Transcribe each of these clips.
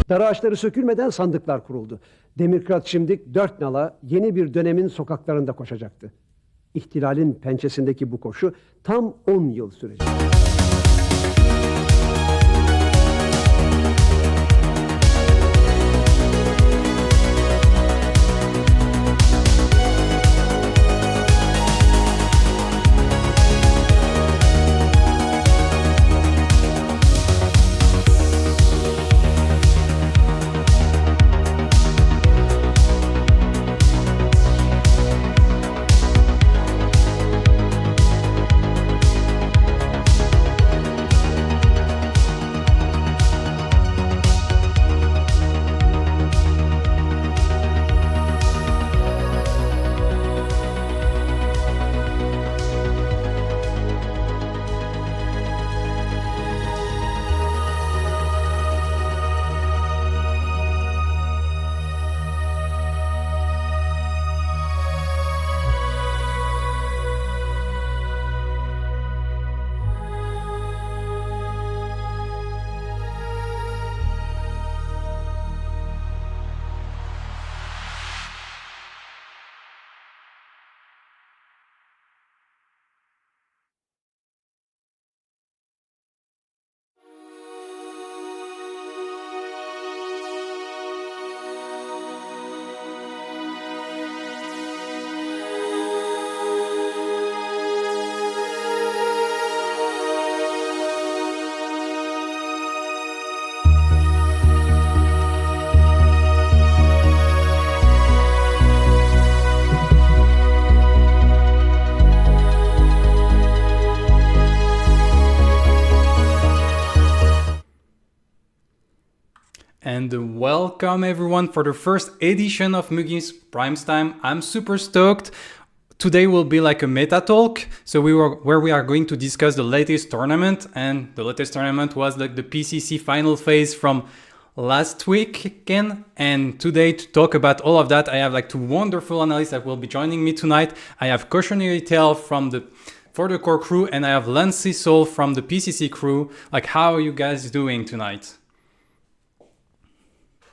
Dar ağaçları sökülmeden sandıklar kuruldu. Demirkırat Şimdik dört nala yeni bir dönemin sokaklarında koşacaktı. İhtilalin pençesindeki bu koşu tam 10 yıl sürecek. And welcome everyone for the first edition of Mugi's PrimeTime. I'm super stoked. Today will be like a meta talk, where we are going to discuss the latest tournament, and the latest tournament was like the PCC final phase from last week again. And today to talk about all of that, I have like two wonderful analysts that will be joining me tonight. I have Cautionary for the core crew, and I have Cecil from the PCC crew. Like, how are you guys doing tonight?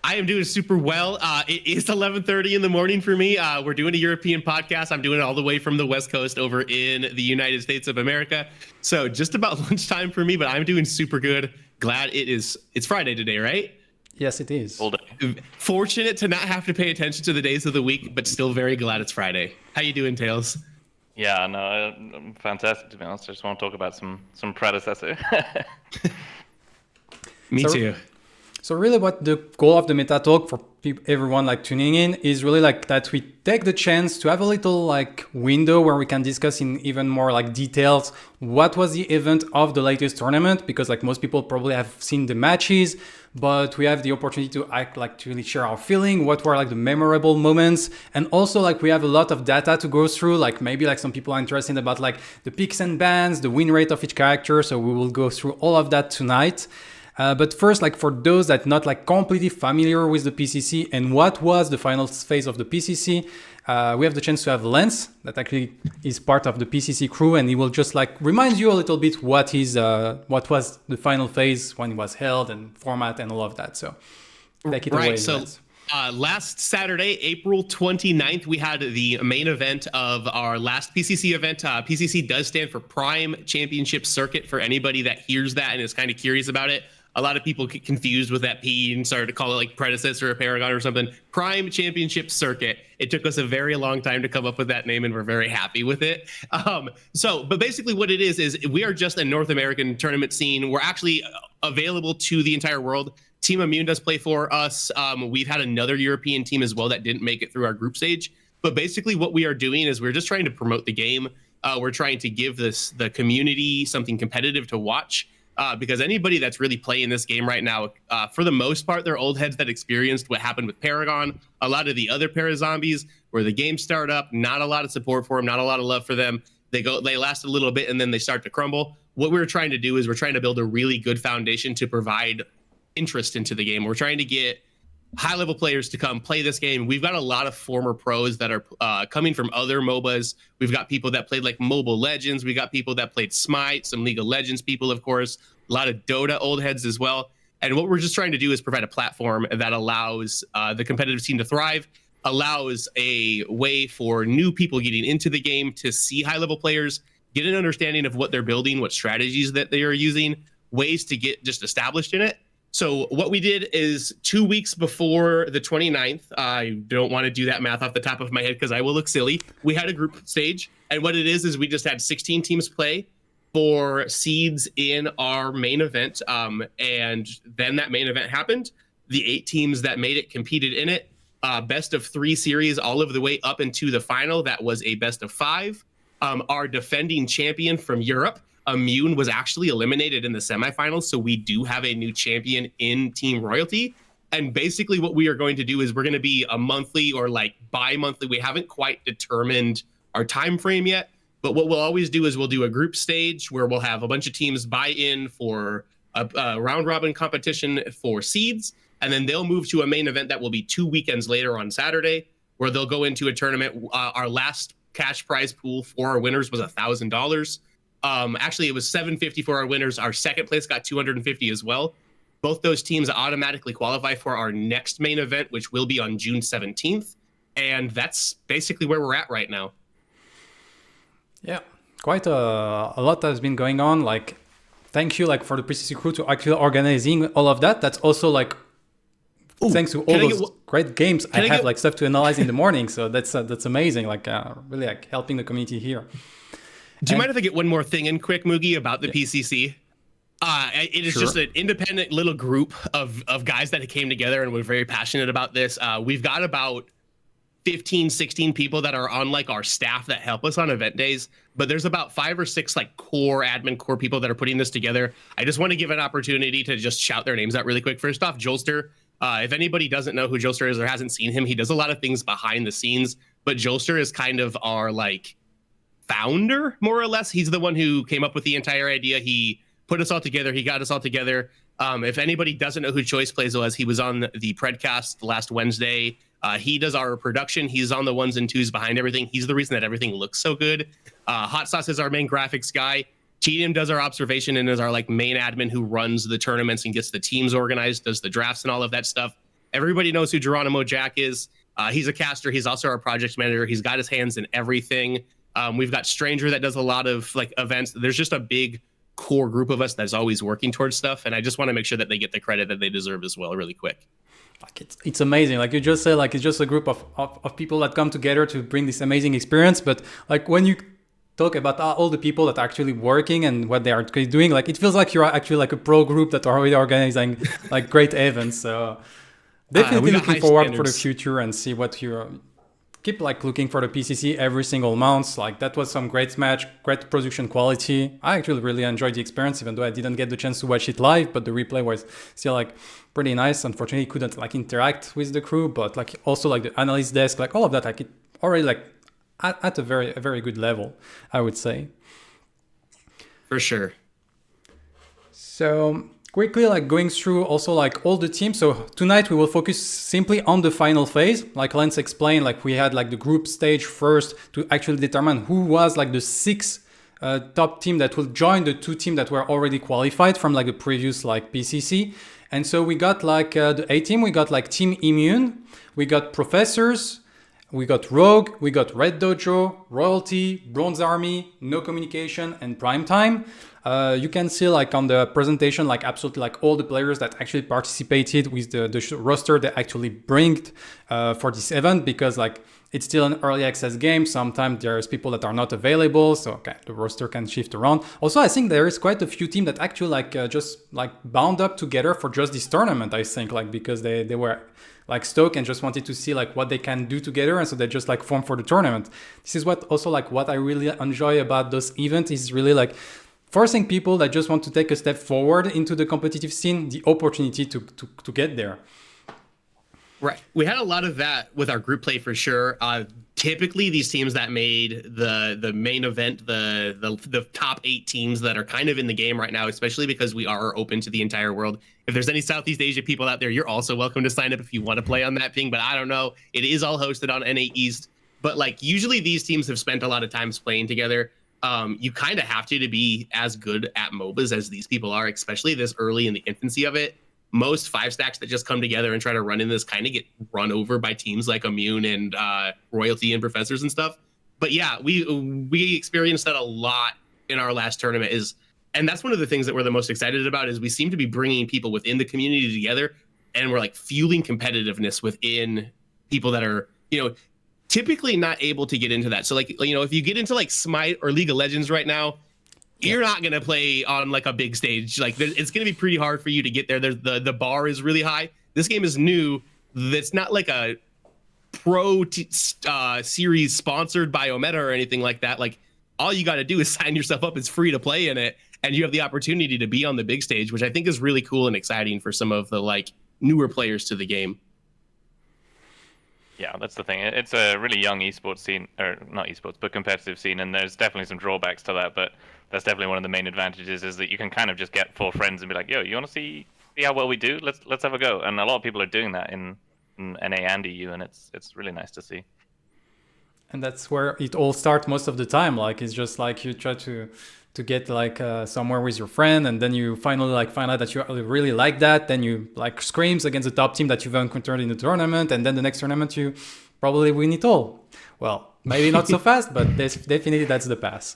I am doing super well. It is 11:30 in the morning for me. We're doing a European podcast. I'm doing it all the way from the West Coast over in the United States of America. So just about lunchtime for me, but I'm doing super good. Glad it's Friday today, right? Yes, it is. Fortunate to not have to pay attention to the days of the week, but still very glad it's Friday. How you doing, Tails? Yeah, no, fantastic to be honest. I just want to talk about some Predecessor. Me too. So really what the goal of the meta talk for everyone like tuning in is really like that we take the chance to have a little like window where we can discuss in even more like details what was the event of the latest tournament, because like most people probably have seen the matches, but we have the opportunity to to really share our feeling, what were like the memorable moments, and also like we have a lot of data to go through, like maybe like some people are interested about like the picks and bans, the win rate of each character, so we will go through all of that tonight. But first, like for those that not like completely familiar with the PCC and what was the final phase of the PCC, we have the chance to have Lance that actually is part of the PCC crew, and he will just like remind you a little bit what was the final phase, when it was held, and format and all of that. So take it away. So last Saturday, April 29th, we had the main event of our last PCC event. PCC does stand for Prime Championship Circuit, for anybody that hears that and is kind of curious about it. A lot of people get confused with that P and started to call it like Predecessor or Paragon or something. Prime Championship Circuit. It took us a very long time to come up with that name, and we're very happy with it. But basically what it is we are just a North American tournament scene. We're actually available to the entire world. Team Immune does play for us. We've had another European team as well that didn't make it through our group stage. But basically what we are doing is we're just trying to promote the game. We're trying to give the community something competitive to watch. Because anybody that's really playing this game right now, for the most part, they're old heads that experienced what happened with Paragon. A lot of the other Parazombies, where the game start up, not a lot of support for them, not a lot of love for them. They last a little bit and then they start to crumble. What we're trying to do is we're trying to build a really good foundation to provide interest into the game. We're trying to get high-level players to come play this game. We've got a lot of former pros that are coming from other MOBAs. We've got people that played like Mobile Legends. We got people that played Smite, some League of Legends people, of course, a lot of Dota old heads as well. And what we're just trying to do is provide a platform that allows the competitive scene to thrive, allows a way for new people getting into the game to see high-level players, get an understanding of what they're building, what strategies that they are using, ways to get just established in it. So what we did is 2 weeks before the 29th, I don't want to do that math off the top of my head because I will look silly. We had a group stage, and what it is we just had 16 teams play for seeds in our main event. And then that main event happened. The 8 teams that made it competed in it. Best of 3 series all of the way up into the final. That was a best of 5. Our defending champion from Europe, Immune, was actually eliminated in the semifinals. So we do have a new champion in Team Royalty. And basically what we are going to do is we're going to be a monthly or like bi-monthly. We haven't quite determined our time frame yet. But what we'll always do is we'll do a group stage where we'll have a bunch of teams buy in for a round robin competition for seeds. And then they'll move to a main event that will be 2 weekends later on Saturday, where they'll go into a tournament. Our last cash prize pool for our winners was $1,000. Actually, it was $750 for our winners. Our second place got $250 as well. Both those teams automatically qualify for our next main event, which will be on June 17th. And that's basically where we're at right now. Yeah, quite a lot has been going on. Like, thank you like for the PCC crew to actually organizing all of that. That's also like thanks to all those great games. I have like stuff to analyze in the morning, so that's amazing. Like really like helping the community here. Do you mind if I get one more thing in quick, Mugi, about the PCC? It is just an independent little group of guys that came together and were very passionate about this. We've got about 15, 16 people that are on like our staff that help us on event days, but there's about 5 or 6 like core people that are putting this together. I just want to give an opportunity to just shout their names out really quick. First off, Jolster. If anybody doesn't know who Jolster is or hasn't seen him, he does a lot of things behind the scenes, but Jolster is kind of our like founder, more or less. He's the one who came up with the entire idea. He put us all together. He got us all together. If anybody doesn't know who Choice Plays was, he was on the Predcast last Wednesday. He does our production. He's on the 1s and 2s behind everything. He's the reason that everything looks so good. Hot Sauce is our main graphics guy. Cheatham does our observation and is our like main admin who runs the tournaments and gets the teams organized, does the drafts and all of that stuff. Everybody knows who Geronimo Jack is. He's a caster. He's also our project manager. He's got his hands in everything. We've got Stranger that does a lot of like events. There's just a big core group of us that's always working towards stuff. And I just want to make sure that they get the credit that they deserve as well, really quick. Like it's amazing. Like you just say, like it's just a group of people that come together to bring this amazing experience. But like when you talk about all the people that are actually working and what they are doing, like it feels like you're actually like a pro group that are already organizing like great events. So definitely looking forward for the future and see what you keep like looking for the PCC every single month. Like that was some great match, great production quality. I actually really enjoyed the experience, even though I didn't get the chance to watch it live, but the replay was still like pretty nice. Unfortunately, couldn't like interact with the crew, but like also like the analyst desk, like all of that, like it already like at a very good level, I would say. For sure. So quickly like going through also like all the teams. So tonight we will focus simply on the final phase. Like Lance explained, like we had like the group stage first to actually determine who was like the 6 top team that will join the 2 teams that were already qualified from like the previous like PCC. And so we got like the A team, we got like Team Immune, we got Professors, we got Rogue, we got Red Dojo, Royalty, Bronze Army, No Communication, and PrimeTime. You can see like on the presentation, like absolutely like all the players that actually participated with the roster they actually bring for this event, because like it's still an early access game. Sometimes there's people that are not available, so okay, the roster can shift around. Also, I think there is quite a few teams that actually like just like bound up together for just this tournament. I think like because they were like stoked and just wanted to see like what they can do together, and so they just like formed for the tournament. This is what also like what I really enjoy about those events is really like forcing people that just want to take a step forward into the competitive scene the opportunity to get there. Right. We had a lot of that with our group play for sure. Typically, these teams that made the main event, the top 8 teams that are kind of in the game right now, especially because we are open to the entire world. If there's any Southeast Asia people out there, you're also welcome to sign up if you want to play on that thing. But I don't know. It is all hosted on NA East. But like usually these teams have spent a lot of times playing together. You kind of have to be as good at MOBAs as these people are, especially this early in the infancy of it. most 5-stacks that just come together and try to run in this kind of get run over by teams like Immune and Royalty and Professors and stuff. But yeah, we experienced that a lot in our last tournament, and that's one of the things that we're the most excited about, is we seem to be bringing people within the community together, and we're like fueling competitiveness within people that are, typically not able to get into that. So like, if you get into like Smite or League of Legends right now, you're not going to play on like a big stage. Like it's going to be pretty hard for you to get there. The bar is really high. This game is new. It's not like a series sponsored by Omeda or anything like that. Like all you got to do is sign yourself up. It's free to play in it, and you have the opportunity to be on the big stage, which I think is really cool and exciting for some of the like newer players to the game. Yeah, that's the thing. It's a really young esports scene, or not esports, but competitive scene, and there's definitely some drawbacks to that. But that's definitely one of the main advantages, is that you can kind of just get 4 friends and be like, "Yo, you want to see how well we do? Let's have a go." And a lot of people are doing that in NA and EU, and it's really nice to see. And that's where it all starts most of the time. Like it's just like you try to get like somewhere with your friend, and then you finally like find out that you really like that. Then you like screams against the top team that you've encountered in the tournament, and then the next tournament you probably win it all. Well, maybe not so fast, but definitely that's the pass.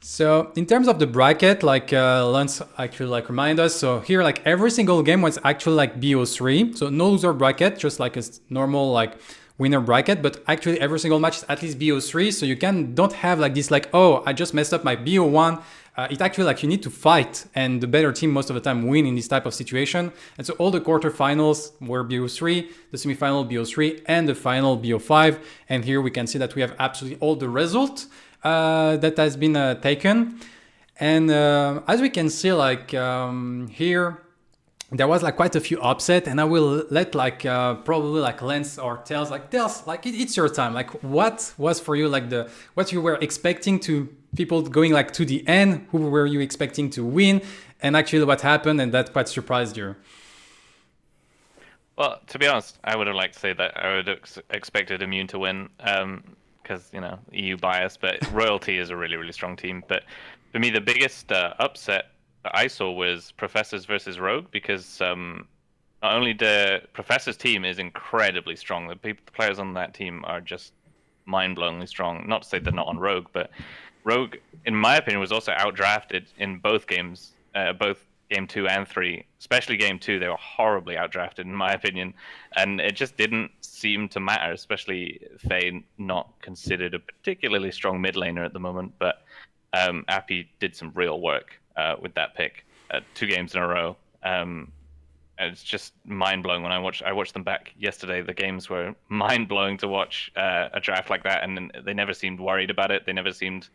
So in terms of the bracket, like Lance actually like remind us. So here, like every single game was actually like BO3, so no loser bracket, just like a normal like winner bracket, but actually every single match is at least BO3, so you don't have like this like, oh, I just messed up my BO1. It actually like you need to fight, and the better team most of the time win in this type of situation. And so all the quarterfinals were BO3, the semifinal BO3, and the final BO5. And here we can see that we have absolutely all the result that has been taken. And as we can see, like here, there was like quite a few upset, and I will let like probably like Lance or Tails like it's your time. Like what was for you like what you were expecting to people going like to the end? Who were you expecting to win? And actually what happened, and that quite surprised you? Well, to be honest, I would have liked to say that I would have expected Immune to win, because EU bias, but Royalty is a really, really strong team. But for me, the biggest upset that I saw was Professors versus Rogue, because not only the Professors team is incredibly strong, the players on that team are just mind-blowingly strong. Not to say they're not on Rogue, but Rogue, in my opinion, was also outdrafted in both games, both Game 2 and 3. Especially Game 2, they were horribly outdrafted, in my opinion, and it just didn't seem to matter, especially Faye, not considered a particularly strong mid laner at the moment, but Appy did some real work with that pick 2 games in a row. And it's just mind-blowing when I watched them back yesterday. The games were mind-blowing to watch a draft like that, and they never seemed worried about it. They never seemed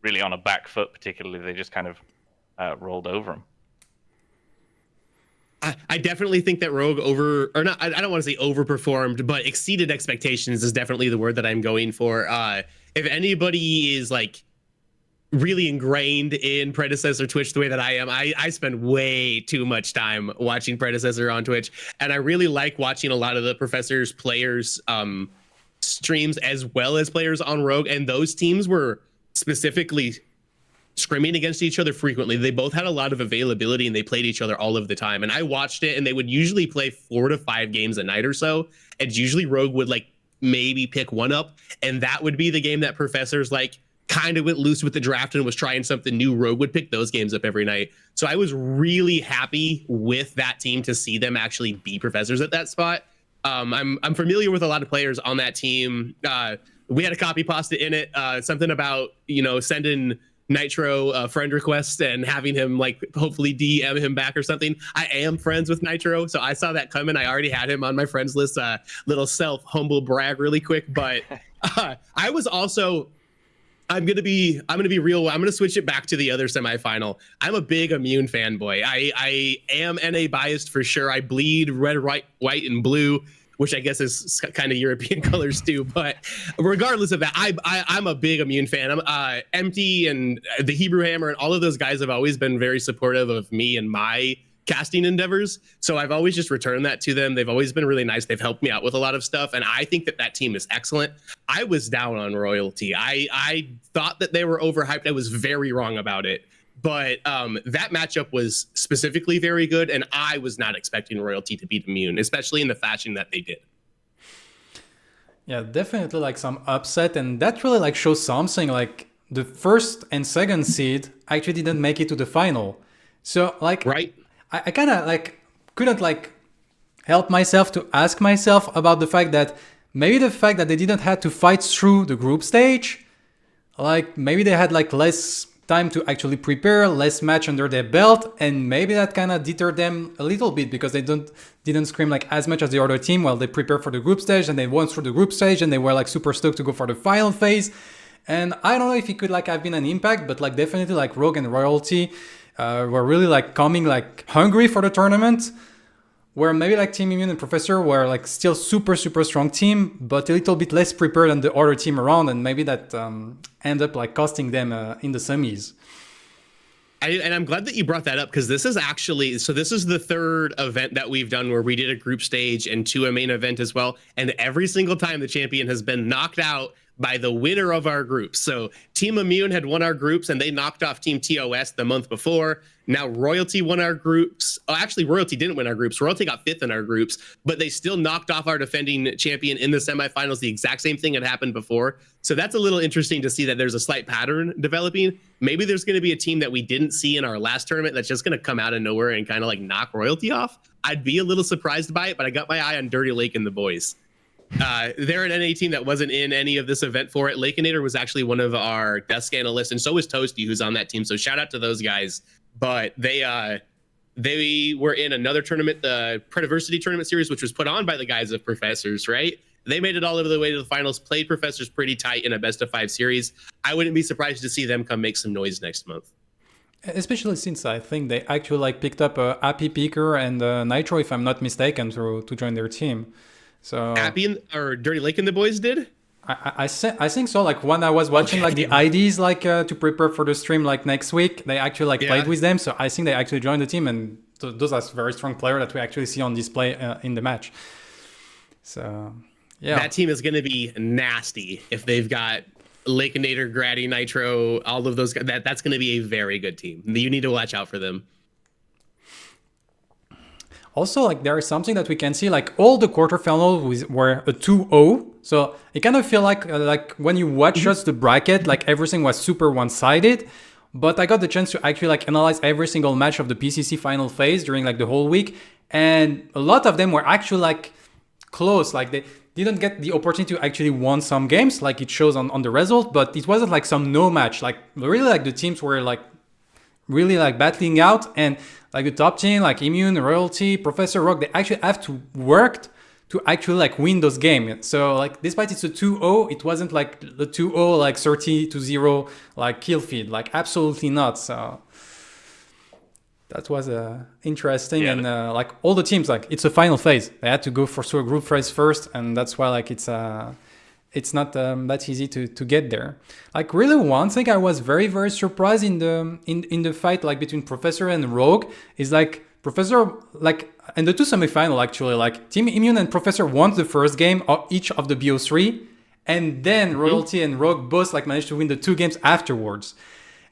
really on a back foot, particularly. They just kind of rolled over them. I definitely think that Rogue I don't want to say overperformed, but exceeded expectations is definitely the word that I'm going for. If anybody is like really ingrained in Predecessor Twitch the way that I am, I spend way too much time watching Predecessor on Twitch, and I really like watching a lot of the Professor's players streams as well as players on Rogue, and those teams were specifically scrimming against each other frequently. They both had a lot of availability, and they played each other all of the time, and I watched it, and they would usually play 4 to 5 games a night or so, and usually Rogue would like maybe pick one up, and that would be the game that Professor's like kind of went loose with the draft and was trying something new. Rogue would pick those games up every night. So I was really happy with that team to see them actually be Professors at that spot. I'm familiar with a lot of players on that team. We had a copy pasta in it, something about, sending Nitro a friend request and having him like hopefully DM him back or something. I am friends with Nitro, so I saw that coming. I already had him on my friends list. Little humble brag really quick, but I was also, I'm gonna be real. I'm gonna switch it back to the other semifinal. I'm a big Immune fanboy. I am NA biased for sure. I bleed red, white, and blue, which I guess is kind of European colors too. But regardless of that, I'm a big Immune fan. I'm Empty and the Hebrew Hammer and all of those guys have always been very supportive of me and my casting endeavors. So I've always just returned that to them. They've always been really nice. They've helped me out with a lot of stuff. And I think that team is excellent. I was down on Royalty. I thought that they were overhyped. I was very wrong about it. But that matchup was specifically very good, and I was not expecting Royalty to beat Immune, especially in the fashion that they did. Yeah, definitely like some upset, and that really like shows something. Like the first and second seed actually didn't make it to the final. So like Right. I kind of like couldn't like help myself to ask myself about the fact that maybe the fact that they didn't have to fight through the group stage, like maybe they had like less time to actually prepare, less match under their belt, and maybe that kind of deterred them a little bit because they didn't scream like as much as the other team while they prepare for the group stage, and they won through the group stage and they were like super stoked to go for the final phase. And I don't know if it could like have been an impact, but like definitely like Rogue and Royalty were really like coming like hungry for the tournament, where maybe like Team Immune and Professor were like still super strong team, but a little bit less prepared than the other team around, and maybe that ended up like costing them in the semis. And I'm glad that you brought that up, because this is the third event that we've done where we did a group stage and a main event as well. And every single time the champion has been knocked out by the winner of our groups. So Team Immune had won our groups and they knocked off Team TOS the month before. Now Royalty won our groups. Oh, actually, Royalty didn't win our groups. Royalty got 5th in our groups, but they still knocked off our defending champion in the semifinals. The exact same thing had happened before. So that's a little interesting to see that there's a slight pattern developing. Maybe there's going to be a team that we didn't see in our last tournament that's just going to come out of nowhere and kind of like knock Royalty off. I'd be a little surprised by it, but I got my eye on Dirty Lake and the boys. They're an NA team that wasn't in any of this event for it. Lakeinator was actually one of our desk analysts, and so was Toasty, who's on that team. So shout out to those guys. But they were in another tournament, the Predecessor tournament series, which was put on by the guys of Professors, right? They made it all over the way to the finals, played Professors pretty tight in a best-of-5 series. I wouldn't be surprised to see them come make some noise next month. Especially since I think they actually like picked up Happy Picker and Nitro, if I'm not mistaken, to join their team. So Happy or Dirty Lake and the boys did? I think so. Like when I was watching like the IDs like to prepare for the stream like next week, they actually like played with them. So I think they actually joined the team, and those are very strong players that we actually see on display in the match. So yeah, that team is going to be nasty if they've got Lakeinator, Grady, Nitro, all of those guys. That's going to be a very good team. You need to watch out for them. Also, like there is something that we can see, like all the quarterfinals were a 2-0. So it kind of feel like when you watch just the bracket, like everything was super one-sided. But I got the chance to actually like analyze every single match of the PCC final phase during like the whole week, and a lot of them were actually like close. Like they didn't get the opportunity to actually win some games, like it shows on the result. But it wasn't like some no match. Like really, like the teams were like really like battling out, and like the top team like Immune, Royalty, Professor, Rock, they actually have to work to actually like win those games. So like despite it's a 2-0, it wasn't like the 2-0 like 30-0 like kill feed, like absolutely not. So that was interesting. Yeah. And like all the teams, like it's a final phase, they had to go for a group phase first, and that's why like it's not that easy to get there. Like really, one thing I was very surprised in the fight like between Professor and Rogue is like Professor, like in the two semifinal actually, like Team Immune and Professor won the first game of each of the BO3, and then Royalty and Rogue both like managed to win the 2 games afterwards.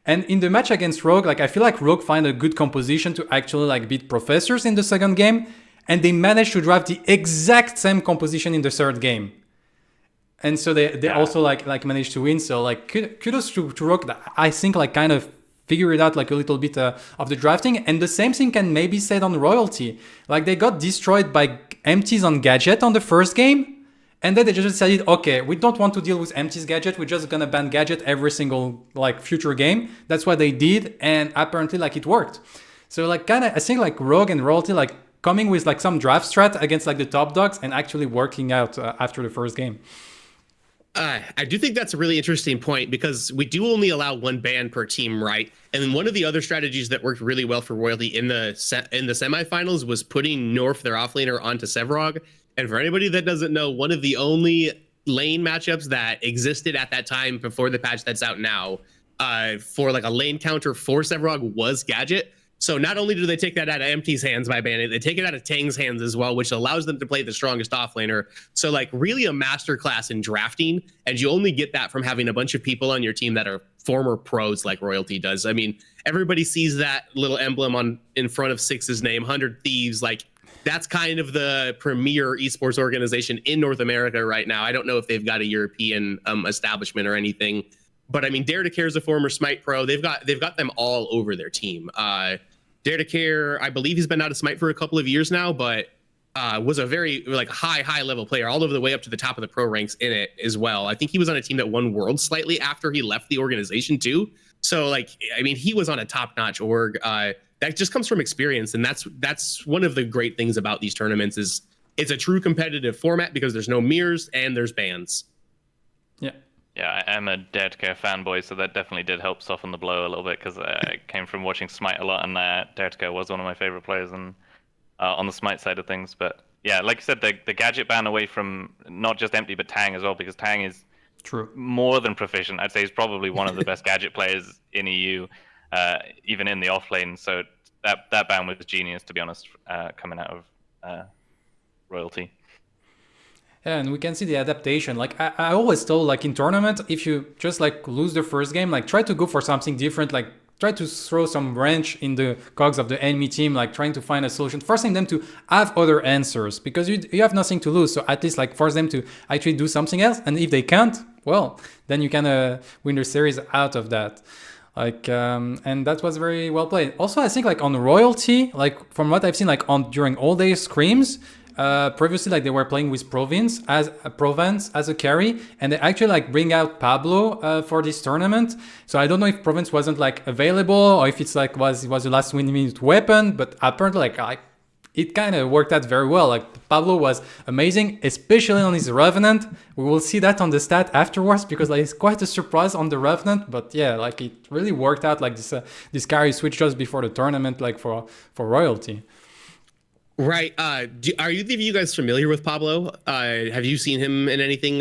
And in the match against Rogue, like I feel like Rogue find a good composition to actually like beat Professors in the second game, and they managed to drive the exact same composition in the third game. And so they also like managed to win. So like kudos to Rogue. I think like kind of figure it out like a little bit of the drafting. And the same thing can maybe said on Royalty. Like they got destroyed by empties on Gadget on the first game, and then they just decided, okay, we don't want to deal with empties Gadget. We're just gonna ban Gadget every single like future game. That's what they did, and apparently like it worked. So like kind of I think like Rogue and Royalty like coming with like some draft strat against like the top dogs and actually working out after the first game. I do think that's a really interesting point, because we do only allow 1 ban per team, right? And then one of the other strategies that worked really well for Royalty in the semifinals was putting Norf, their offlaner, onto Sevrog. And for anybody that doesn't know, one of the only lane matchups that existed at that time before the patch that's out now for like a lane counter for Sevrog was Gadget. So not only do they take that out of Empty's hands by banning it, they take it out of Tang's hands as well, which allows them to play the strongest offlaner. So like really a masterclass in drafting, and you only get that from having a bunch of people on your team that are former pros like Royalty does. I mean, everybody sees that little emblem in front of Six's name, 100 Thieves. Like that's kind of the premier esports organization in North America right now. I don't know if they've got a European establishment or anything, but I mean, Dare to Care is a former Smite pro. They've got them all over their team. Dare to Care, I believe he's been out of Smite for a couple of years now, but was a very like high level player, all over the way up to the top of the pro ranks in it as well. I think he was on a team that won Worlds slightly after he left the organization too. So like, I mean, he was on a top-notch org. That just comes from experience, and that's one of the great things about these tournaments is it's a true competitive format because there's no mirrors and there's bans. Yeah. Yeah, I'm a Dare to Care fanboy, so that definitely did help soften the blow a little bit because I came from watching Smite a lot, and Dare to Care was one of my favorite players on the Smite side of things. But yeah, like you said, the gadget ban away from not just Empty but Tang as well, because Tang is True. more than proficient. I'd say he's probably one of the best gadget players in EU, even in the off lane. So that ban was genius, to be honest, coming out of Royalty. Yeah, and we can see the adaptation. Like I always told, like in tournament, if you just like lose the first game, like try to go for something different. Like try to throw some wrench in the cogs of the enemy team, like trying to find a solution, forcing them to have other answers because you have nothing to lose. So at least like force them to actually do something else. And if they can't, well, then you can win the series out of that. Like and that was very well played. Also, I think like on Royalty, like from what I've seen, like during all day scrims. Previously, like they were playing with Provence as a carry, and they actually like bring out Pablo for this tournament. So I don't know if Provence wasn't like available or if it's like was the last minute weapon, but apparently like it kind of worked out very well. Like Pablo was amazing, especially on his Revenant. We will see that on the stat afterwards because like it's quite a surprise on the Revenant. But yeah, like it really worked out. Like this carry switch just before the tournament, like for Royalty. Right. Are either of you guys familiar with Pablo? Have you seen him in anything?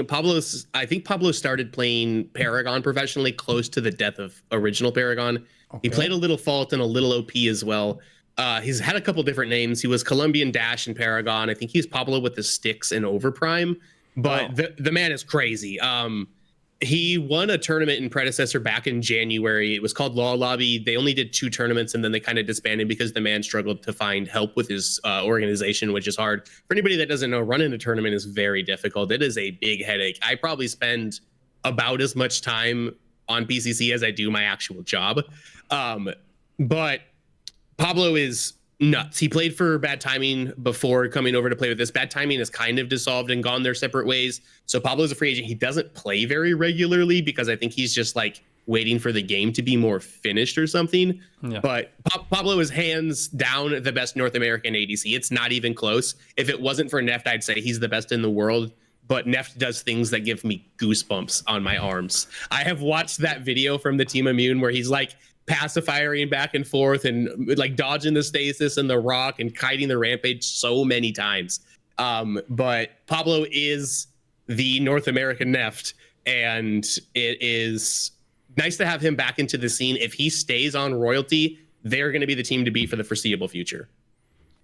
I think Pablo started playing Paragon professionally close to the death of original Paragon. Okay. He played a little Fault and a little OP as well. He's had a couple different names. He was Colombian Dash in Paragon. I think he's Pablo with the sticks in Overprime. But the man is crazy. He won a tournament in Predecessor back in January. It was called Law Lobby. They only did 2 tournaments and then they kind of disbanded because the man struggled to find help with his organization, which is hard. For anybody that doesn't know, running a tournament is very difficult. It is a big headache. I probably spend about as much time on PCC as I do my actual job. But Pablo is nuts. He played for Bad Timing before coming over to play with this. Bad Timing has kind of dissolved and gone their separate ways. So Pablo's a free agent. He doesn't play very regularly because I think he's just like waiting for the game to be more finished or something. Yeah. But Pablo is hands down the best North American ADC. It's not even close. If it wasn't for Neft, I'd say he's the best in the world. But Neft does things that give me goosebumps on my arms. I have watched that video from the Team Immune where he's like pacifying back and forth and like dodging the stasis and the rock and kiting the rampage so many times. But Pablo is the North American Neft, and it is nice to have him back into the scene. If he stays on Royalty, they're going to be the team to beat for the foreseeable future.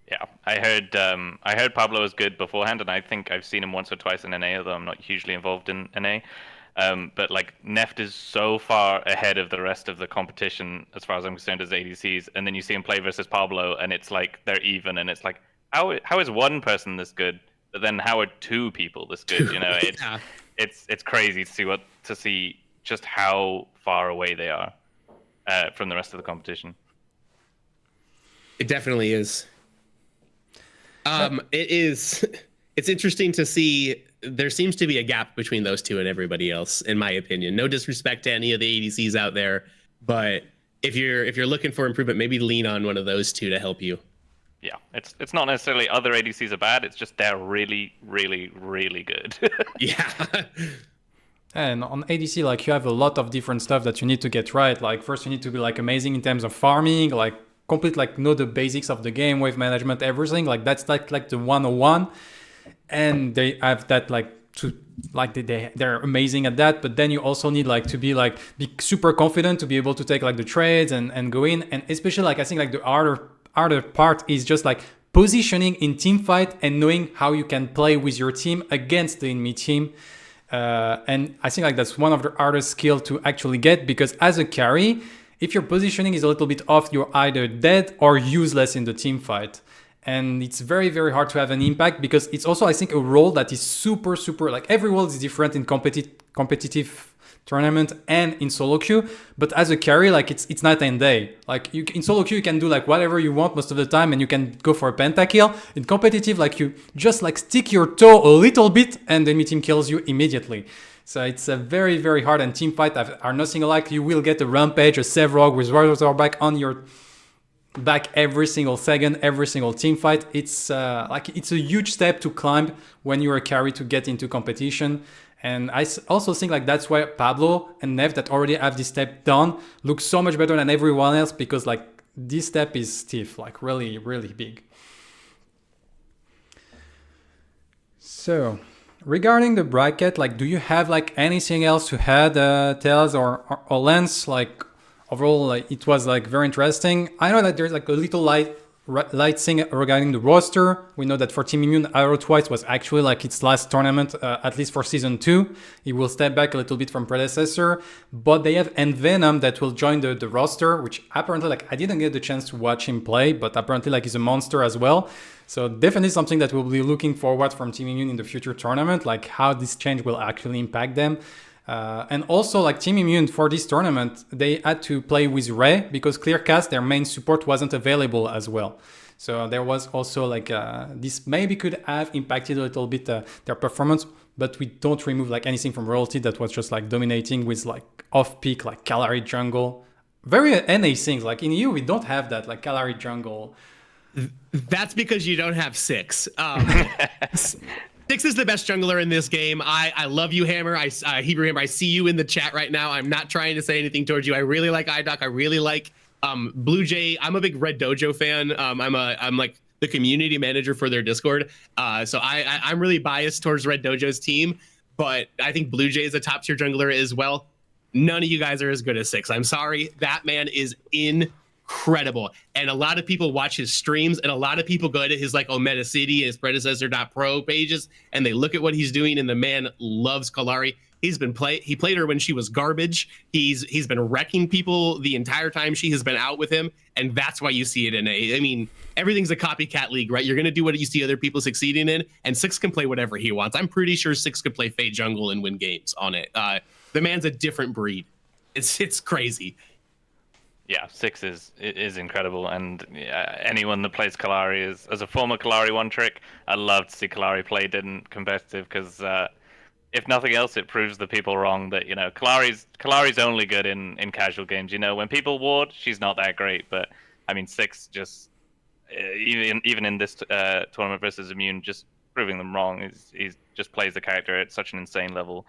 Yeah, I heard Pablo was good beforehand, and I think I've seen him once or twice in NA, although I'm not hugely involved in NA. But like Neft is so far ahead of the rest of the competition as far as I'm concerned as ADCs, and then you see him play versus Pablo, and it's like they're even, and it's like how is one person this good, but then how are 2 people this good? You know, it's crazy to see just how far away they are from the rest of the competition. It definitely is. It's interesting to see. There seems to be a gap between those 2 and everybody else, in my opinion. No disrespect to any of the ADCs out there, but if you're looking for improvement, maybe lean on one of those 2 to help you. Yeah, it's not necessarily other ADCs are bad. It's just they're really, really, really good. Yeah. And on ADC, like you have a lot of different stuff that you need to get right. Like first, you need to be like amazing in terms of farming, like complete, like know the basics of the game, wave management, everything. Like that's like the 101. And they have that like to like they're amazing at that, but then you also need like to be super confident to be able to take like the trades and go in. And especially like I think like the harder part is just like positioning in team fight and knowing how you can play with your team against the enemy team. And I think like that's one of the hardest skill to actually get, because as a carry, if your positioning is a little bit off, you're either dead or useless in the team fight. And it's very, very hard to have an impact, because it's also, I think, a role that is super, like every role is different in competitive tournament and in solo queue. But as a carry, like it's night and day. Like in solo queue, you can do like whatever you want most of the time, and you can go for a pentakill. In competitive, like you just like stick your toe a little bit, and the enemy team kills you immediately. So it's a very, very hard, and team fight are nothing alike. You will get a rampage, a Sevrog with Razorback on your back every single second, every single team fight. It's it's a huge step to climb when you're a carry to get into competition. And I also think like that's why Pablo and Nev that already have this step done look so much better than everyone else, because like this step is stiff, like really, really big. So regarding the bracket, like do you have like anything else to add, Tails or Lance? Like overall, like it was like very interesting. I know that there's like a little light thing regarding the roster. We know that for Team Immune, Arrow Twice was actually like its last tournament, at least for season 2. He will step back a little bit from Predecessor, but they have Envenom that will join the roster, which apparently like I didn't get the chance to watch him play, but apparently like he's a monster as well. So definitely something that we'll be looking forward from Team Immune in the future tournament, like how this change will actually impact them. And also like Team Immune for this tournament, they had to play with Ray because Clearcast, their main support, wasn't available as well. So there was also like this maybe could have impacted a little bit their performance, but we don't remove like anything from Royalty that was just like dominating with like off-peak like Calari jungle. Very NA things, like in EU we don't have that, like Calari jungle. That's because you don't have Six. Six is the best jungler in this game. I love you, Hammer. Hebrew Hammer, I see you in the chat right now. I'm not trying to say anything towards you. I really like iDoc. I really like Blue Jay. I'm a big Red Dojo fan. I'm like the community manager for their Discord. So I'm really biased towards Red Dojo's team, but I think Blue Jay is a top tier jungler as well. None of you guys are as good as Six. I'm sorry. That man is incredible. And a lot of people watch his streams, and a lot of people go to his like Omeda City and his Predecessor.pro pages, and they look at what he's doing, and the man loves Kalari. He played her when she was garbage. He's been wrecking people the entire time she has been out with him, and that's why you see it in I mean, everything's a copycat league, right? You're gonna do what you see other people succeeding in, and Six can play whatever he wants. I'm pretty sure Six could play Fate Jungle and win games on it. The man's a different breed. It's crazy. Yeah, Six is incredible, and anyone that plays Kalari is, as a former Kalari one trick, I love to see Kalari played in competitive, because if nothing else, it proves the people wrong that, you know, Kalari's only good in casual games. You know, when people ward, she's not that great, but I mean Six just even in this tournament versus Immune, just proving them wrong. He just plays the character at such an insane level.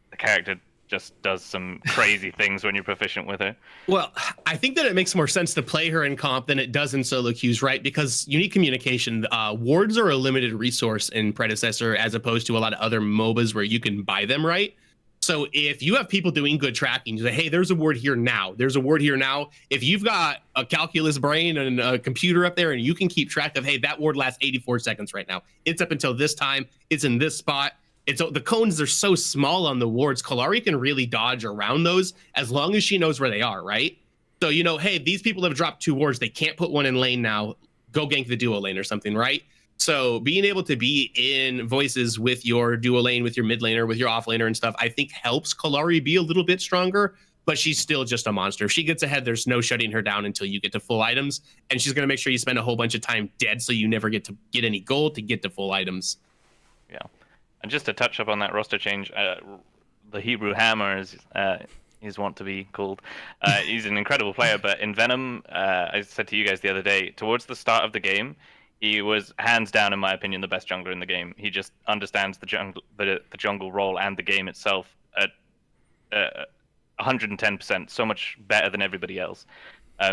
The character just does some crazy things when you're proficient with her. Well, I think that it makes more sense to play her in comp than it does in solo queues, right? Because unique communication, wards are a limited resource in Predecessor as opposed to a lot of other MOBAs where you can buy them, right? So if you have people doing good tracking, you say, hey, there's a ward here now. There's a ward here now. If you've got a calculus brain and a computer up there and you can keep track of, hey, that ward lasts 84 seconds right now. It's up until this time. It's in this spot. The cones are so small on the wards. Kalari can really dodge around those as long as she knows where they are, right? So, you know, hey, these people have dropped 2 wards. They can't put one in lane now. Go gank the duo lane or something, right? So being able to be in voices with your duo lane, with your mid laner, with your off laner and stuff, I think helps Kalari be a little bit stronger, but she's still just a monster. If she gets ahead, there's no shutting her down until you get to full items. And she's going to make sure you spend a whole bunch of time dead so you never get to get any gold to get to full items. Yeah. And just to touch up on that roster change, the Hebrew Hammer is want to be called. He's an incredible player, but in Venom, I said to you guys the other day, towards the start of the game, he was hands down, in my opinion, the best jungler in the game. He just understands the jungle role and the game itself at 110%, so much better than everybody else.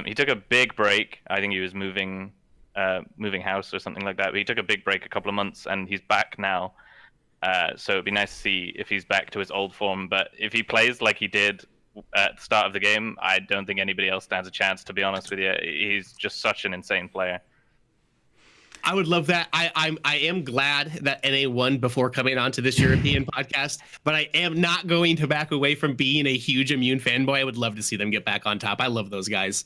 He took a big break. I think he was moving house or something like that. But he took a big break a couple of months, and he's back now. So it'd be nice to see if he's back to his old form. But if he plays like he did at the start of the game, I don't think anybody else stands a chance, to be honest with you. He's just such an insane player. I would love that. I am glad that NA won before coming on to this European podcast, but I am not going to back away from being a huge Immune fanboy. I would love to see them get back on top. I love those guys.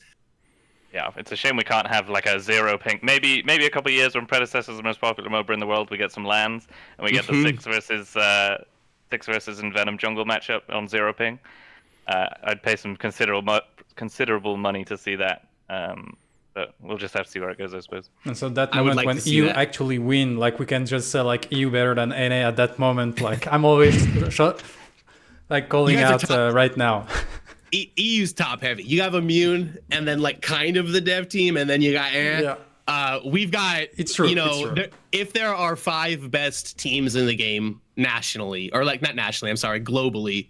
Yeah, it's a shame we can't have like a 0 ping. Maybe a couple of years when Predecessor is the most popular MOBA in the world, we get some lands and we get the 6 versus Envenom jungle matchup on 0 ping. I'd pay some considerable money to see that. But we'll just have to see where it goes, I suppose. And so that moment when EU actually win, like we can just say like EU better than NA at that moment. Like I'm always like calling out right now. EU's top heavy. You have Immune and then like kind of the dev team, and then you got we've got, it's true, you know, if there are 5 best teams in the game nationally, or like not nationally, I'm sorry, globally,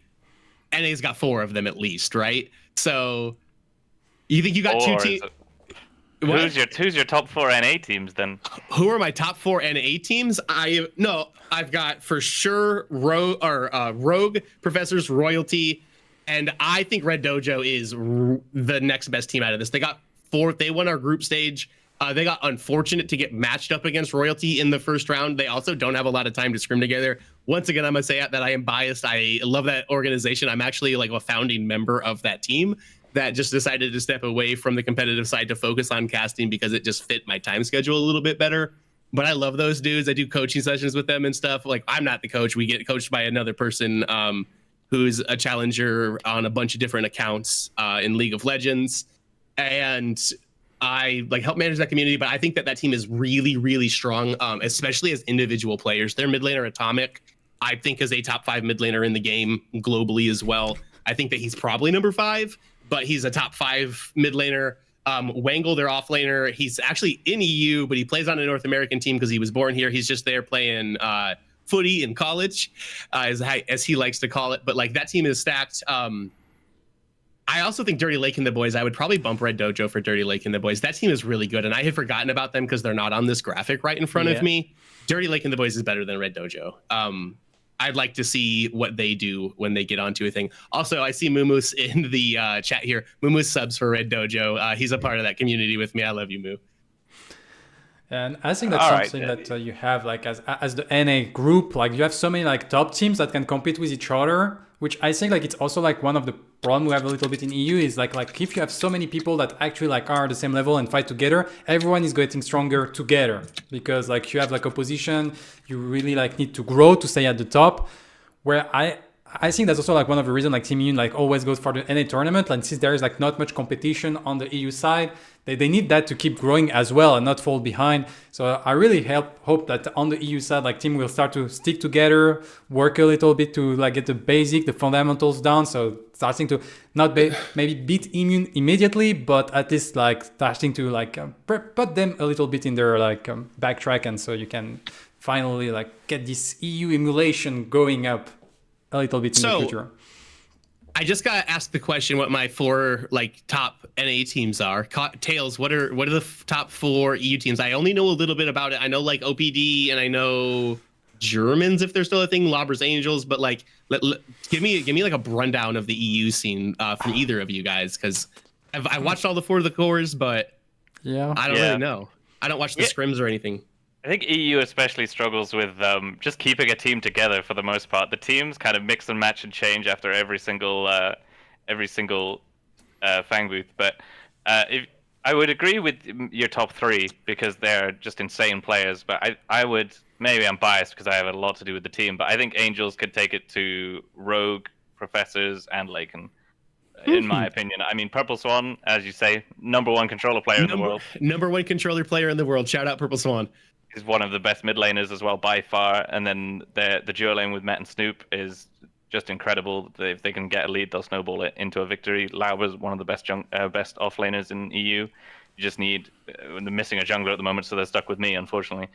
NA's got 4 of them at least, right? So you think you got 2 teams? Who's your top 4 NA teams then? Who are my top 4 NA teams? I've got for sure Rogue, Professors, Royalty, and I think Red Dojo is the next best team out of this. They got 4th. They won our group stage. They got unfortunate to get matched up against Royalty in the first round. They also don't have a lot of time to scrim together. Once again, I'm gonna say that I am biased. I love that organization. I'm actually like a founding member of that team that just decided to step away from the competitive side to focus on casting because it just fit my time schedule a little bit better. But I love those dudes. I do coaching sessions with them and stuff. Like, I'm not the coach. We get coached by another person who's a challenger on a bunch of different accounts in League of Legends. And I like help manage that community, but I think that team is really, really strong, especially as individual players. Their mid laner Atomic, I think, is a top 5 mid laner in the game globally as well. I think that he's probably number 5, but he's a top 5 mid laner. Wangle, their off laner, he's actually in EU, but he plays on a North American team because he was born here. He's just there playing footy in college, as he likes to call it. But like that team is stacked. I also think Dirty Lake and the boys, I would probably bump Red Dojo for Dirty Lake and the boys. That team is really good, and I had forgotten about them because they're not on this graphic right in front of me. Dirty Lake and the boys is better than Red Dojo. I'd like to see what they do when they get onto a thing. Also, I see Mumus in the chat here. Mumus subs for Red Dojo. He's a part of that community with me. I love you, Moo. And I think that's something that you have like as the NA group, like you have so many like top teams that can compete with each other, which I think like it's also like one of the problem we have a little bit in EU is like if you have so many people that actually like are at the same level and fight together, everyone is getting stronger together because like you have like opposition, you really like need to grow to stay at the top. Where I think that's also like one of the reasons like Team Immune like always goes for the NA tournament, and since there is like not much competition on the EU side, they need that to keep growing as well and not fall behind. So I really hope that on the EU side, like team will start to stick together, work a little bit to like get the fundamentals down. So starting to not maybe beat Immune immediately, but at least like starting to like put them a little bit in their like backtrack, and so you can finally like get this EU emulation going up a little bit in the future. I just got asked the question what my 4 like top NA teams are. Tails, what are the top 4 EU teams? I only know a little bit about it. I know like OPD and I know Germans if they're still a thing, Lobbers Angels, but like give me like a rundown of the EU scene from either of you guys, because I watched all the 4 of the cores, but I don't really know. I don't watch the scrims or anything. I think EU especially struggles with just keeping a team together for the most part. The teams kind of mix and match and change after every single Fang booth. But if I would agree with your top 3 because they're just insane players. But I would, maybe I'm biased because I have a lot to do with the team, but I think Angels could take it to Rogue, Professors, and Laken. In my opinion. I mean, Purple Swan, as you say, number 1 controller player in the world. Number 1 controller player in the world. Shout out Purple Swan. Is one of the best mid laners as well by far, and then the duo lane with Matt and Snoop is just incredible. If they can get a lead, they'll snowball it into a victory. Lauber's one of the best off laners in EU. You just need they're missing a jungler at the moment, so they're stuck with me, unfortunately,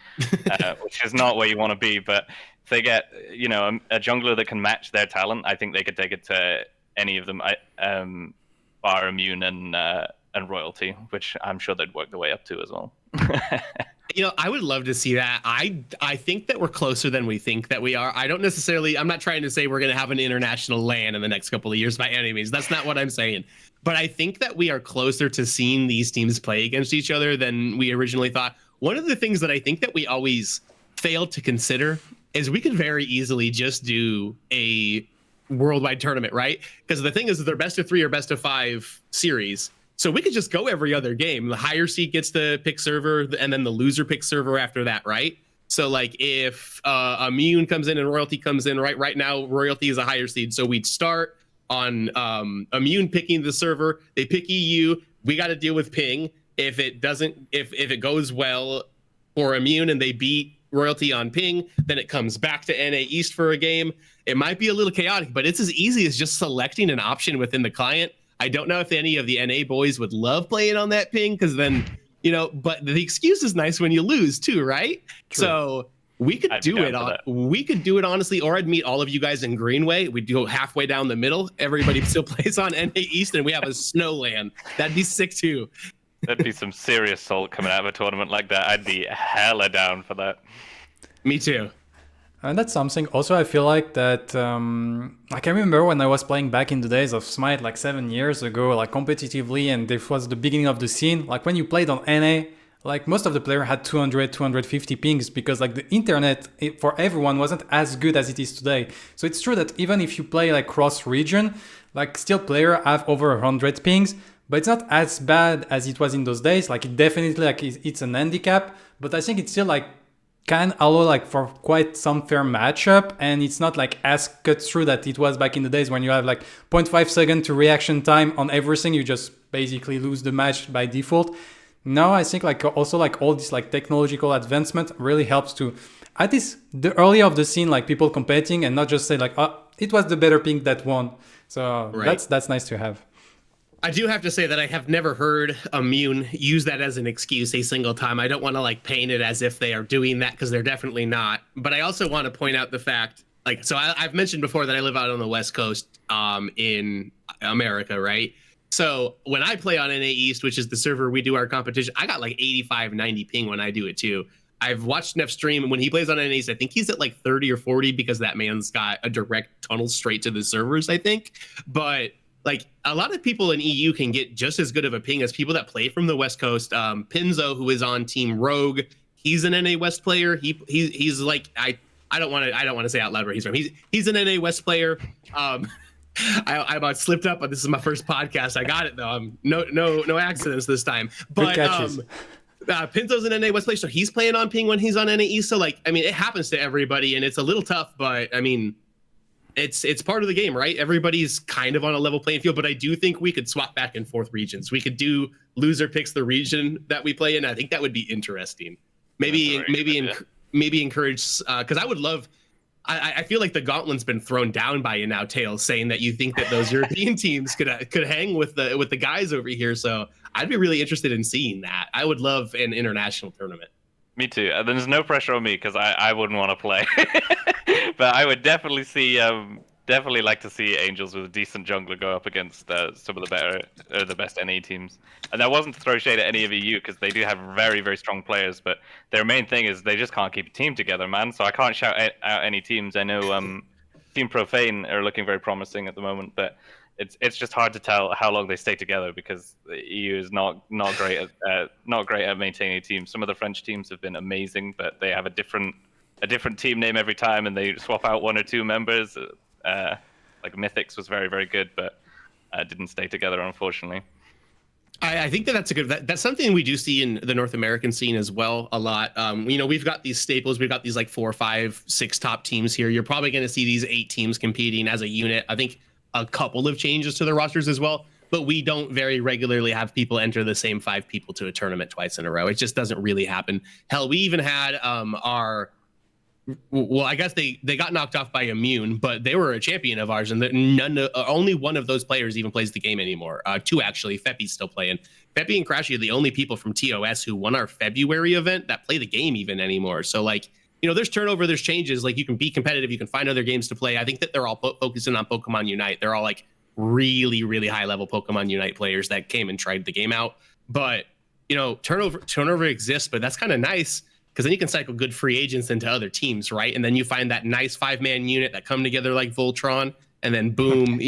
which is not where you want to be. But if they get a jungler that can match their talent, I think they could take it to any of them. Bar Immune and Royalty, which I'm sure they'd work their way up to as well. I would love to see that. I think that we're closer than we think that we are. I'm not trying to say we're going to have an international LAN in the next couple of years by any means. That's not what I'm saying. But I think that we are closer to seeing these teams play against each other than we originally thought. One of the things that I think that we always failed to consider is we could very easily just do a worldwide tournament, right? Because the thing is, they're best of 3 or best of 5 series. So we could just go every other game. The higher seed gets to pick server, and then the loser picks server after that, right? So like if Immune comes in and Royalty comes in, right now Royalty is a higher seed. So we'd start on Immune picking the server. They pick EU. We got to deal with ping. If it goes well for Immune and they beat Royalty on ping, then it comes back to NA East for a game. It might be a little chaotic, but it's as easy as just selecting an option within the client. I don't know if any of the NA boys would love playing on that ping, because then, but the excuse is nice when you lose too, right? True. So we could do it. We could do it honestly, or I'd meet all of you guys in Greenway. We'd go halfway down the middle. Everybody still plays on NA East, and we have a snowland. That'd be sick too. That'd be some serious salt coming out of a tournament like that. I'd be hella down for that. Me too. And that's something also I feel like that, I can remember when I was playing back in the days of Smite like 7 years ago, like competitively, and this was the beginning of the scene. Like when you played on NA, like most of the players had 200, 250 pings, because like the internet for everyone wasn't as good as it is today. So it's true that even if you play like cross region, like still players have over 100 pings, but it's not as bad as it was in those days. Like it definitely like it's an handicap, but I think it's still like can allow like for quite some fair matchup, and it's not like as cut through that it was back in the days when you have like 0.5 second to reaction time on everything. You just basically lose the match by default. Now I think like also like all this like technological advancement really helps to at least the early of the scene, like people competing and not just say like, oh, it was the better ping that won. So right. That's nice to have. I do have to say that I have never heard Immune use that as an excuse a single time. I don't want to like paint it as if they are doing that, because they're definitely not. But I also want to point out the fact, like, so I've mentioned before that I live out on the West Coast in America, right? So when I play on NA East, which is the server we do our competition, I got like 85, 90 ping when I do it too. I've watched Neff stream, and when he plays on NA East, I think he's at like 30 or 40 because that man's got a direct tunnel straight to the servers, I think. But like a lot of people in EU can get just as good of a ping as people that play from the West Coast. Pinzo, who is on Team Rogue, he's an NA West player. He's like I don't want to say out loud where he's from. He's an NA West player. I about slipped up, but this is my first podcast. I got it though. No accidents this time. But Pinzo's an NA West player, so he's playing on ping when he's on NA East. So like, I mean, it happens to everybody, and it's a little tough, but I mean, it's part of the game, right? Everybody's kind of on a level playing field, but I do think we could swap back and forth regions. We could do loser picks the region that we play in. I think that would be interesting. Maybe encourage, because I would love. I feel like the gauntlet's been thrown down by you now, Tails, saying that you think that those European teams could hang with the guys over here. So I'd be really interested in seeing that. I would love an international tournament. Me too. There's no pressure on me because I wouldn't want to play, but I would definitely like to see Angels with a decent jungler go up against some of the best NA teams. And that wasn't to throw shade at any of EU, because they do have very, very strong players, but their main thing is they just can't keep a team together, man. So I can't shout out any teams. I know Team Profane are looking very promising at the moment, but it's just hard to tell how long they stay together, because the EU is not great at maintaining a team. Some of the French teams have been amazing, but they have a different team name every time, and they swap out one or two members. Like Mythics was very, very good, but didn't stay together, unfortunately. I think that's something we do see in the North American scene as well a lot. We've got these staples. We've got these like 4, 5, 6 top teams here. You're probably going to see these 8 teams competing as a unit. I think a couple of changes to the rosters as well, but we don't very regularly have people enter the same 5 people to a tournament twice in a row. It just doesn't really happen. Hell, we even had I guess they got knocked off by Immune, but they were a champion of ours, and only one of those players even plays the game anymore. 2 actually. Feppy's still playing. Feppy and Crashy are the only people from TOS who won our February event that play the game even anymore. So like, there's turnover, there's changes. Like, you can be competitive, you can find other games to play. I think that they're all focusing on Pokemon Unite. They're all like really, really high level Pokemon Unite players that came and tried the game out. But turnover exists, but that's kind of nice because then you can cycle good free agents into other teams, right? And then you find that nice 5-man unit that come together like Voltron, and then boom,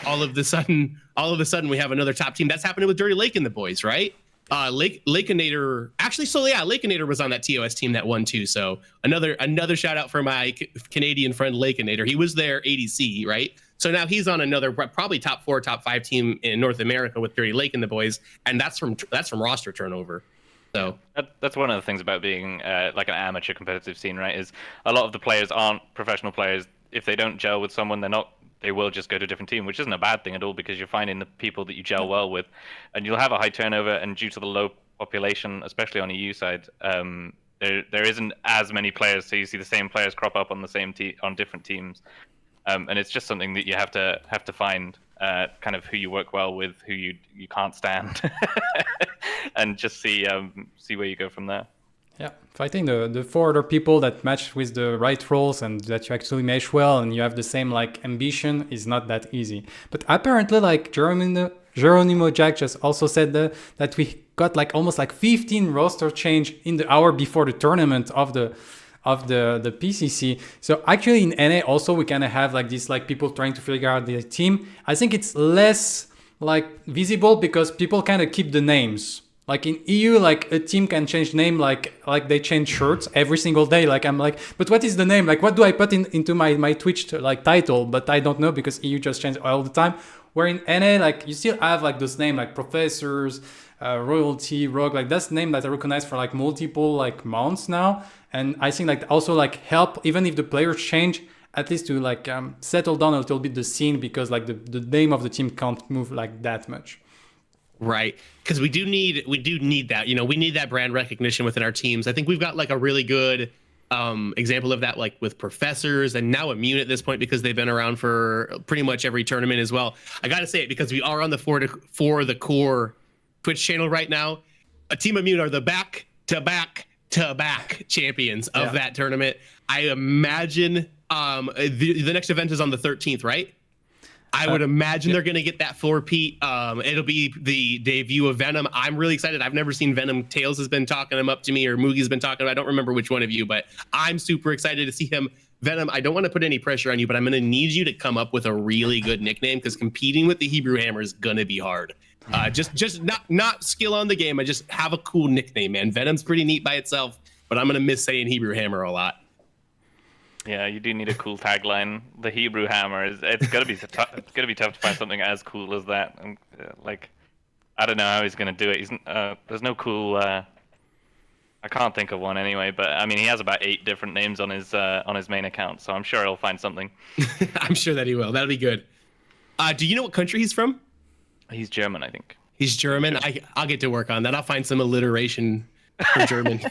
all of a sudden we have another top team. That's happening with Dirty Lake and the boys, right? Lakeinator, actually, Lakeinator was on that TOS team that won too. So another shout out for my Canadian friend Lakeinator. He was their ADC, right? So now he's on another probably top 4, top 5 team in North America with Dirty Lake and the boys, and that's from roster turnover. So that's one of the things about being like an amateur competitive scene, right? Is a lot of the players aren't professional players. If they don't gel with someone, they will just go to a different team, which isn't a bad thing at all because you're finding the people that you gel well with, and you'll have a high turnover. And due to the low population, especially on EU side, there isn't as many players, so you see the same players crop up on the same on different teams, and it's just something that you have to find kind of who you work well with, who you can't stand, and just see where you go from there. Yeah, fighting the 4 other people that match with the right roles and that you actually mesh well and you have the same like ambition is not that easy. But apparently, like Geronimo Jack just also said that we got like almost like 15 roster change in the hour before the tournament of the PCC. So actually in NA also we kind of have like this like people trying to figure out the team. I think it's less like visible because people kind of keep the names. Like in EU, like a team can change name like they change shirts every single day. Like I'm like, but what is the name? Like what do I put into my Twitch like title? But I don't know because EU just changes all the time. Where in NA, like you still have like those names like Professors, Royalty, Rogue, like that's name that I recognize for like multiple like months now. And I think like also like help even if the players change, at least to like settle down a little bit the scene because like the name of the team can't move like that much. Right, because we do need that. We need that brand recognition within our teams. I think we've got like a really good example of that, like with Professors and now Immune at this point because they've been around for pretty much every tournament as well. I got to say it because we are on the for the core Twitch channel right now. A Team Immune are the back-to-back champions of that tournament. I imagine the next event is on the 13th, right? I would imagine they're going to get that 4-peat. It'll be the debut of Venom. I'm really excited. I've never seen Venom. Tails has been talking him up to me, or Mugi's been talking about. I don't remember which one of you, but I'm super excited to see him. Venom, I don't want to put any pressure on you, but I'm going to need you to come up with a really good nickname because competing with the Hebrew Hammer is going to be hard. Just not skill on the game. I just have a cool nickname, man. Venom's pretty neat by itself, but I'm going to miss saying Hebrew Hammer a lot. Yeah, you do need a cool tagline. The Hebrew Hammer it's gonna be tough. It's gonna be tough to find something as cool as that. And, like, I don't know how he's gonna do it. There's no cool. I can't think of one anyway. But I mean, he has about 8 different names on his main account, so I'm sure he'll find something. I'm sure that he will. That'll be good. Do you know what country he's from? He's German, I think. He's German. I'll get to work on that. I'll find some alliteration for German.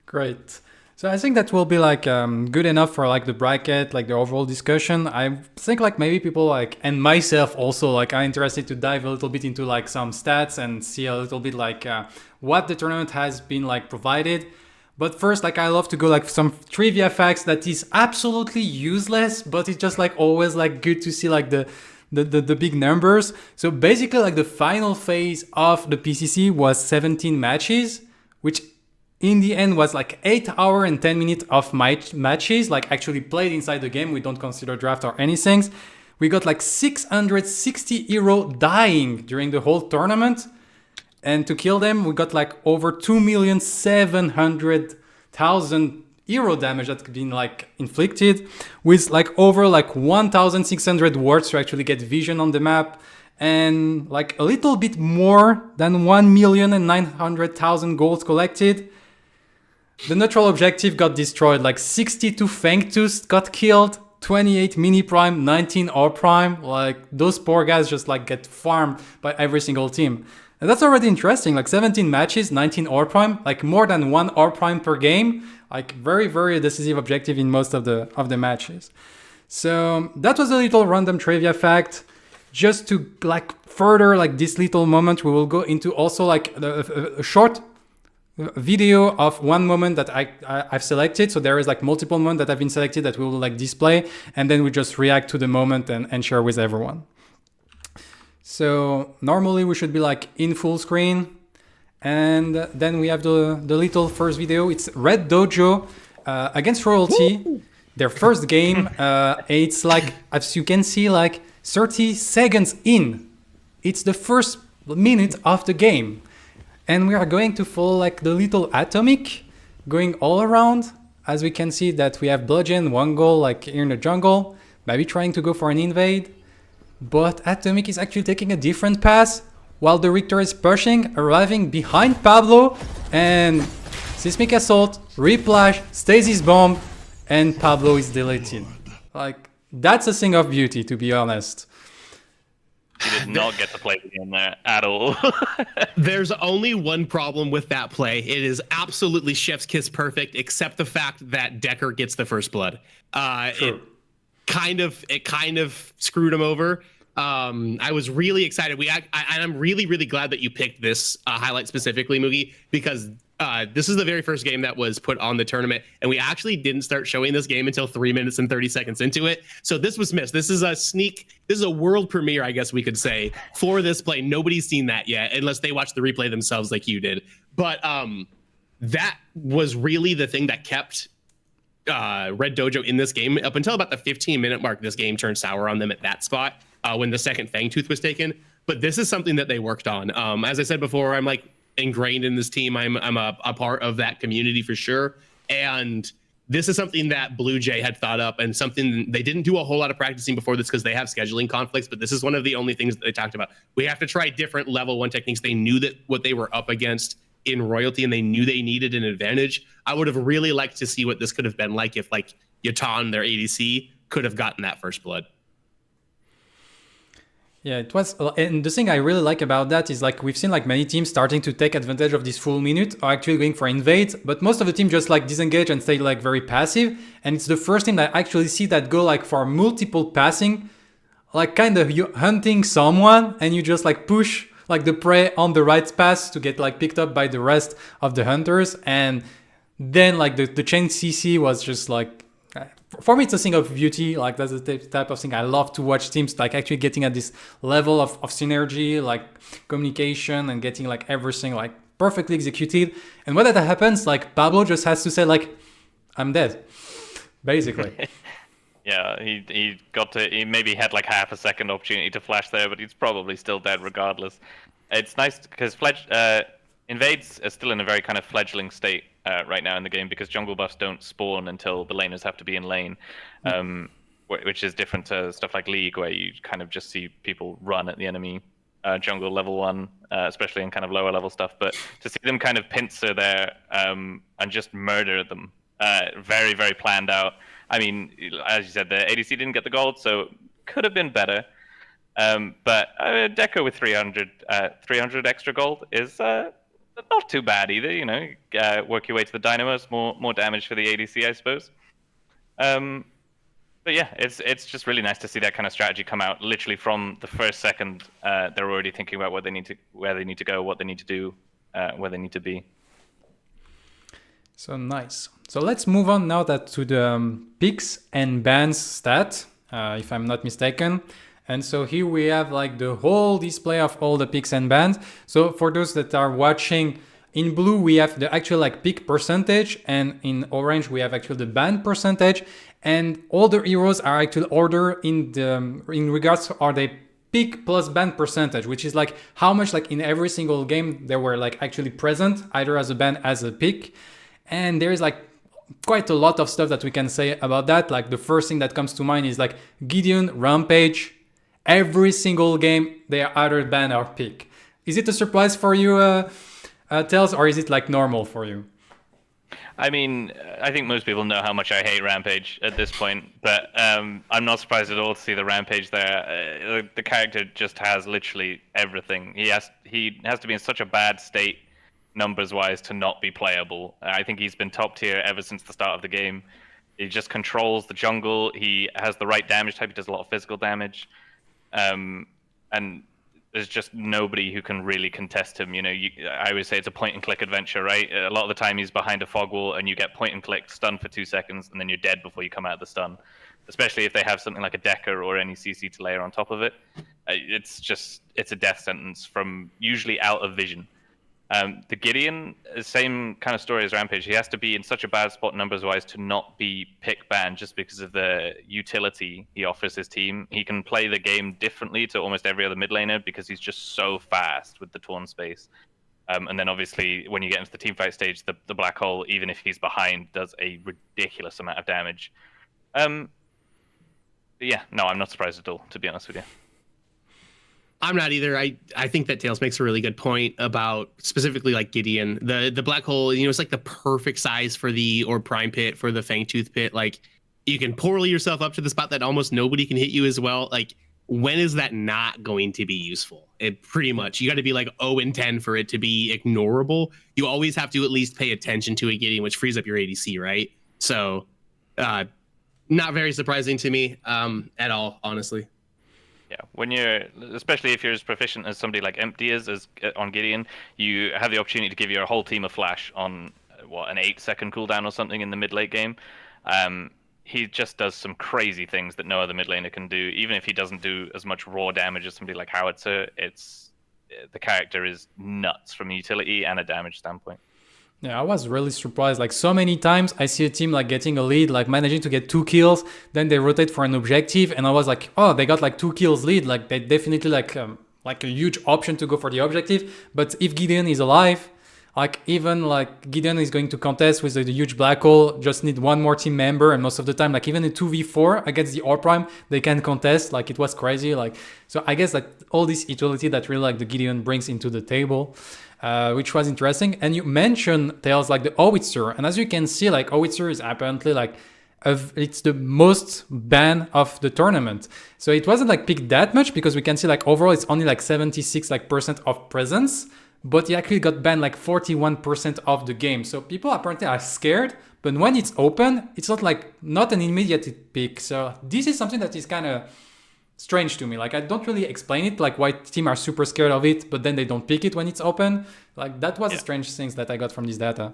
Great. So I think that will be like good enough for like the bracket, like the overall discussion. I think like maybe people like, and myself also, like I'm interested to dive a little bit into like some stats and see a little bit like what the tournament has been like provided. But first, like I love to go like some trivia facts that is absolutely useless, but it's just like always like good to see like the big numbers. So basically like the final phase of the PCC was 17 matches, which in the end was like 8 hours and 10 minutes of matches, like actually played inside the game. We don't consider draft or anything. We got like 660 heroes dying during the whole tournament. And to kill them, we got like over 2,700,000 hero damage that's been like inflicted, with like over like 1,600 wards to actually get vision on the map, and like a little bit more than 1,900,000 golds collected. The neutral objective got destroyed, like 62 Fangtooth got killed, 28 Mini Prime, 19 Or Prime. Like those poor guys just like get farmed by every single team. And that's already interesting, like 17 matches, 19 Or Prime, like more than 1 Or Prime per game. Like very, very decisive objective in most of the matches. So that was a little random trivia fact. Just to like further like this little moment, we will go into also like a short video of one moment that I've selected. So there is like multiple moments that have been selected that we will like display, and then we just react to the moment and share with everyone. So normally we should be like in full screen. And then we have the little first video. It's Red Dojo against Royalty. Their first game. It's like, as you can see, like 30 seconds in. It's the first minute of the game. And we are going to follow like the little Atomic going all around. As we can see that we have Bludgeon, one goal like here in the jungle. Maybe trying to go for an invade. But Atomic is actually taking a different path. While the Richter is pushing, arriving behind Pablo. And Seismic Assault, Replash, Stasis Bomb. And Pablo is deleted. Like, that's a thing of beauty, to be honest. He did not get to play the game there at all. There's only one problem with that play. It is absolutely chef's kiss perfect, except the fact that Decker gets the first blood. It kind of screwed him over. I was really excited. I'm really, really glad that you picked this highlight specifically, Mugi, because this is the very first game that was put on the tournament, and we actually didn't start showing this game until 3 minutes and 30 seconds into it. So this was missed. This is a world premiere, I guess we could say, for this play. Nobody's seen that yet, unless they watched the replay themselves like you did. But that was really the thing that kept Red Dojo in this game up until about the 15-minute mark. This game turned sour on them at that spot when the second Fang Tooth was taken. But this is something that they worked on. As I said before, I'm like ingrained in this team. I'm a part of that community for sure. And this is something that Blue Jay had thought up, and something they didn't do a whole lot of practicing before this because they have scheduling conflicts. But this is one of the only things that they talked about. We have to try different level 1 techniques. They knew that what they were up against in Royalty, and they knew they needed an advantage. I would have really liked to see what this could have been like if like Yatan, their ADC, could have gotten that first blood. Yeah, it was, and the thing I really like about that is like we've seen like many teams starting to take advantage of this full minute, or actually going for invades, but most of the team just like disengage and stay like very passive. And it's the first team that I actually see that go like for multiple passing, like kind of you hunting someone, and you just like push like the prey on the right path to get like picked up by the rest of the hunters. And then like the chain CC was just like, for me, it's a thing of beauty. Like that's the type of thing I love to watch teams like actually getting at this level of synergy, like communication, and getting like everything like perfectly executed. And when that happens, like Pablo just has to say like, I'm dead, basically. Yeah, he maybe had like half a second opportunity to flash there, but he's probably still dead regardless. It's nice because invades are still in a very kind of fledgling state right now in the game, because jungle buffs don't spawn until the laners have to be in lane, which is different to stuff like League, where you kind of just see people run at the enemy jungle level 1, especially in kind of lower level stuff. But to see them kind of pincer there and just murder them, very, very planned out. I mean, as you said, the ADC didn't get the gold, so could have been better. But Deco with 300 extra gold is not too bad either. You know, work your way to the dynamos, more damage for the ADC, I suppose. But yeah, it's just really nice to see that kind of strategy come out. Literally from the first second, they're already thinking about where they need to go, what they need to do, where they need to be. So nice. So let's move on now to the picks and bans stat, if I'm not mistaken. And so here we have like the whole display of all the picks and bans. So for those that are watching, in blue we have the actual like pick percentage, and in orange we have actually the ban percentage. And all the heroes are actually ordered in regards to are they pick plus ban percentage, which is like how much like in every single game they were like actually present, either as a ban as a pick. And there is like quite a lot of stuff that we can say about that. Like the first thing that comes to mind is like Gideon, Rampage. Every single game they are either ban or pick. Is it a surprise for you, Tails, or is it like normal for you? I mean, I think most people know how much I hate Rampage at this point, but I'm not surprised at all to see the Rampage there. The character just has literally everything. He has to be in such a bad state, numbers-wise, to not be playable. I think he's been top tier ever since the start of the game. He just controls the jungle. He has the right damage type. He does a lot of physical damage. And there's just nobody who can really contest him. You know, I always say it's a point-and-click adventure, right? A lot of the time he's behind a fog wall, and you get point-and-click, stun for 2 seconds, and then you're dead before you come out of the stun. Especially if they have something like a Decker or any CC to layer on top of it. It's a death sentence from usually out of vision. The Gideon, same kind of story as Rampage. He has to be in such a bad spot numbers-wise to not be pick banned just because of the utility he offers his team. He can play the game differently to almost every other mid laner because he's just so fast with the Torn space. And then obviously when you get into the teamfight stage, the Black Hole, even if he's behind, does a ridiculous amount of damage. Yeah, no, I'm not surprised at all, to be honest with you. I'm not either. I think that Tails makes a really good point about specifically like Gideon. The Black Hole, it's like the perfect size for the Orb Prime Pit, for the Fangtooth Pit. Like, you can poorly yourself up to the spot that almost nobody can hit you as well. Like, when is that not going to be useful? It pretty much, you got to be like 0-10 for it to be ignorable. You always have to at least pay attention to a Gideon, which frees up your ADC, right? So, not very surprising to me at all, honestly. Yeah, when you're, especially if you're as proficient as somebody like Empty is as on Gideon, you have the opportunity to give your whole team a flash on an 8-second cooldown or something in the mid-late game. He just does some crazy things that no other mid laner can do. Even if he doesn't do as much raw damage as somebody like Howitzer, the character is nuts from a utility and a damage standpoint. Yeah, I was really surprised. Like, so many times I see a team like getting a lead, like managing to get 2 kills, then they rotate for an objective, and I was like, oh, they got like 2 kills lead. Like, they definitely like a huge option to go for the objective. But if Gideon is alive, like even like Gideon is going to contest with the huge black hole, just need one more team member, and most of the time, like even a 2v4 against the Orb Prime, they can contest. Like, it was crazy. Like, so I guess like all this utility that really like the Gideon brings into the table. Which was interesting. And you mentioned Tails like the Howitzer, and as you can see, like Howitzer is apparently like it's the most ban of the tournament. So it wasn't like picked that much, because we can see like overall it's only like 76% like of presence, but he actually got banned like 41% of the game. So people apparently are scared, but when it's open, it's not an immediate pick. So this is something that is kind of strange to me. Like, I don't really explain it, like why teams are super scared of it, but then they don't pick it when it's open. Like, that was strange things that I got from this data.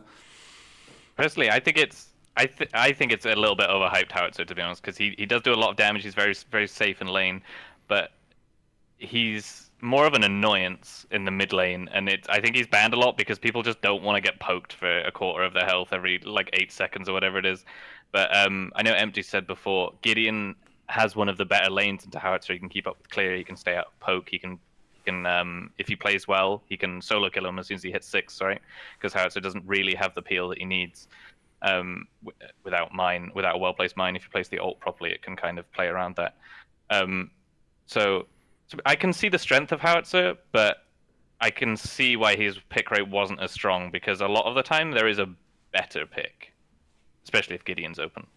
Personally, I think it's a little bit overhyped, Howitzer, to be honest, because he does do a lot of damage. He's very, very safe in lane, but he's more of an annoyance in the mid lane, and I think he's banned a lot because people just don't want to get poked for a quarter of their health every like 8 seconds or whatever it is. But I know Empty said before, Gideon has one of the better lanes into Howitzer. He can keep up with clear, he can stay out poke, he can if he plays well, he can solo kill him as soon as he hits 6, right? Because Howitzer doesn't really have the peel that he needs. Without a well-placed mine, if you place the ult properly, it can kind of play around that. So I can see the strength of Howitzer, but I can see why his pick rate wasn't as strong, because a lot of the time there is a better pick, especially if Gideon's open.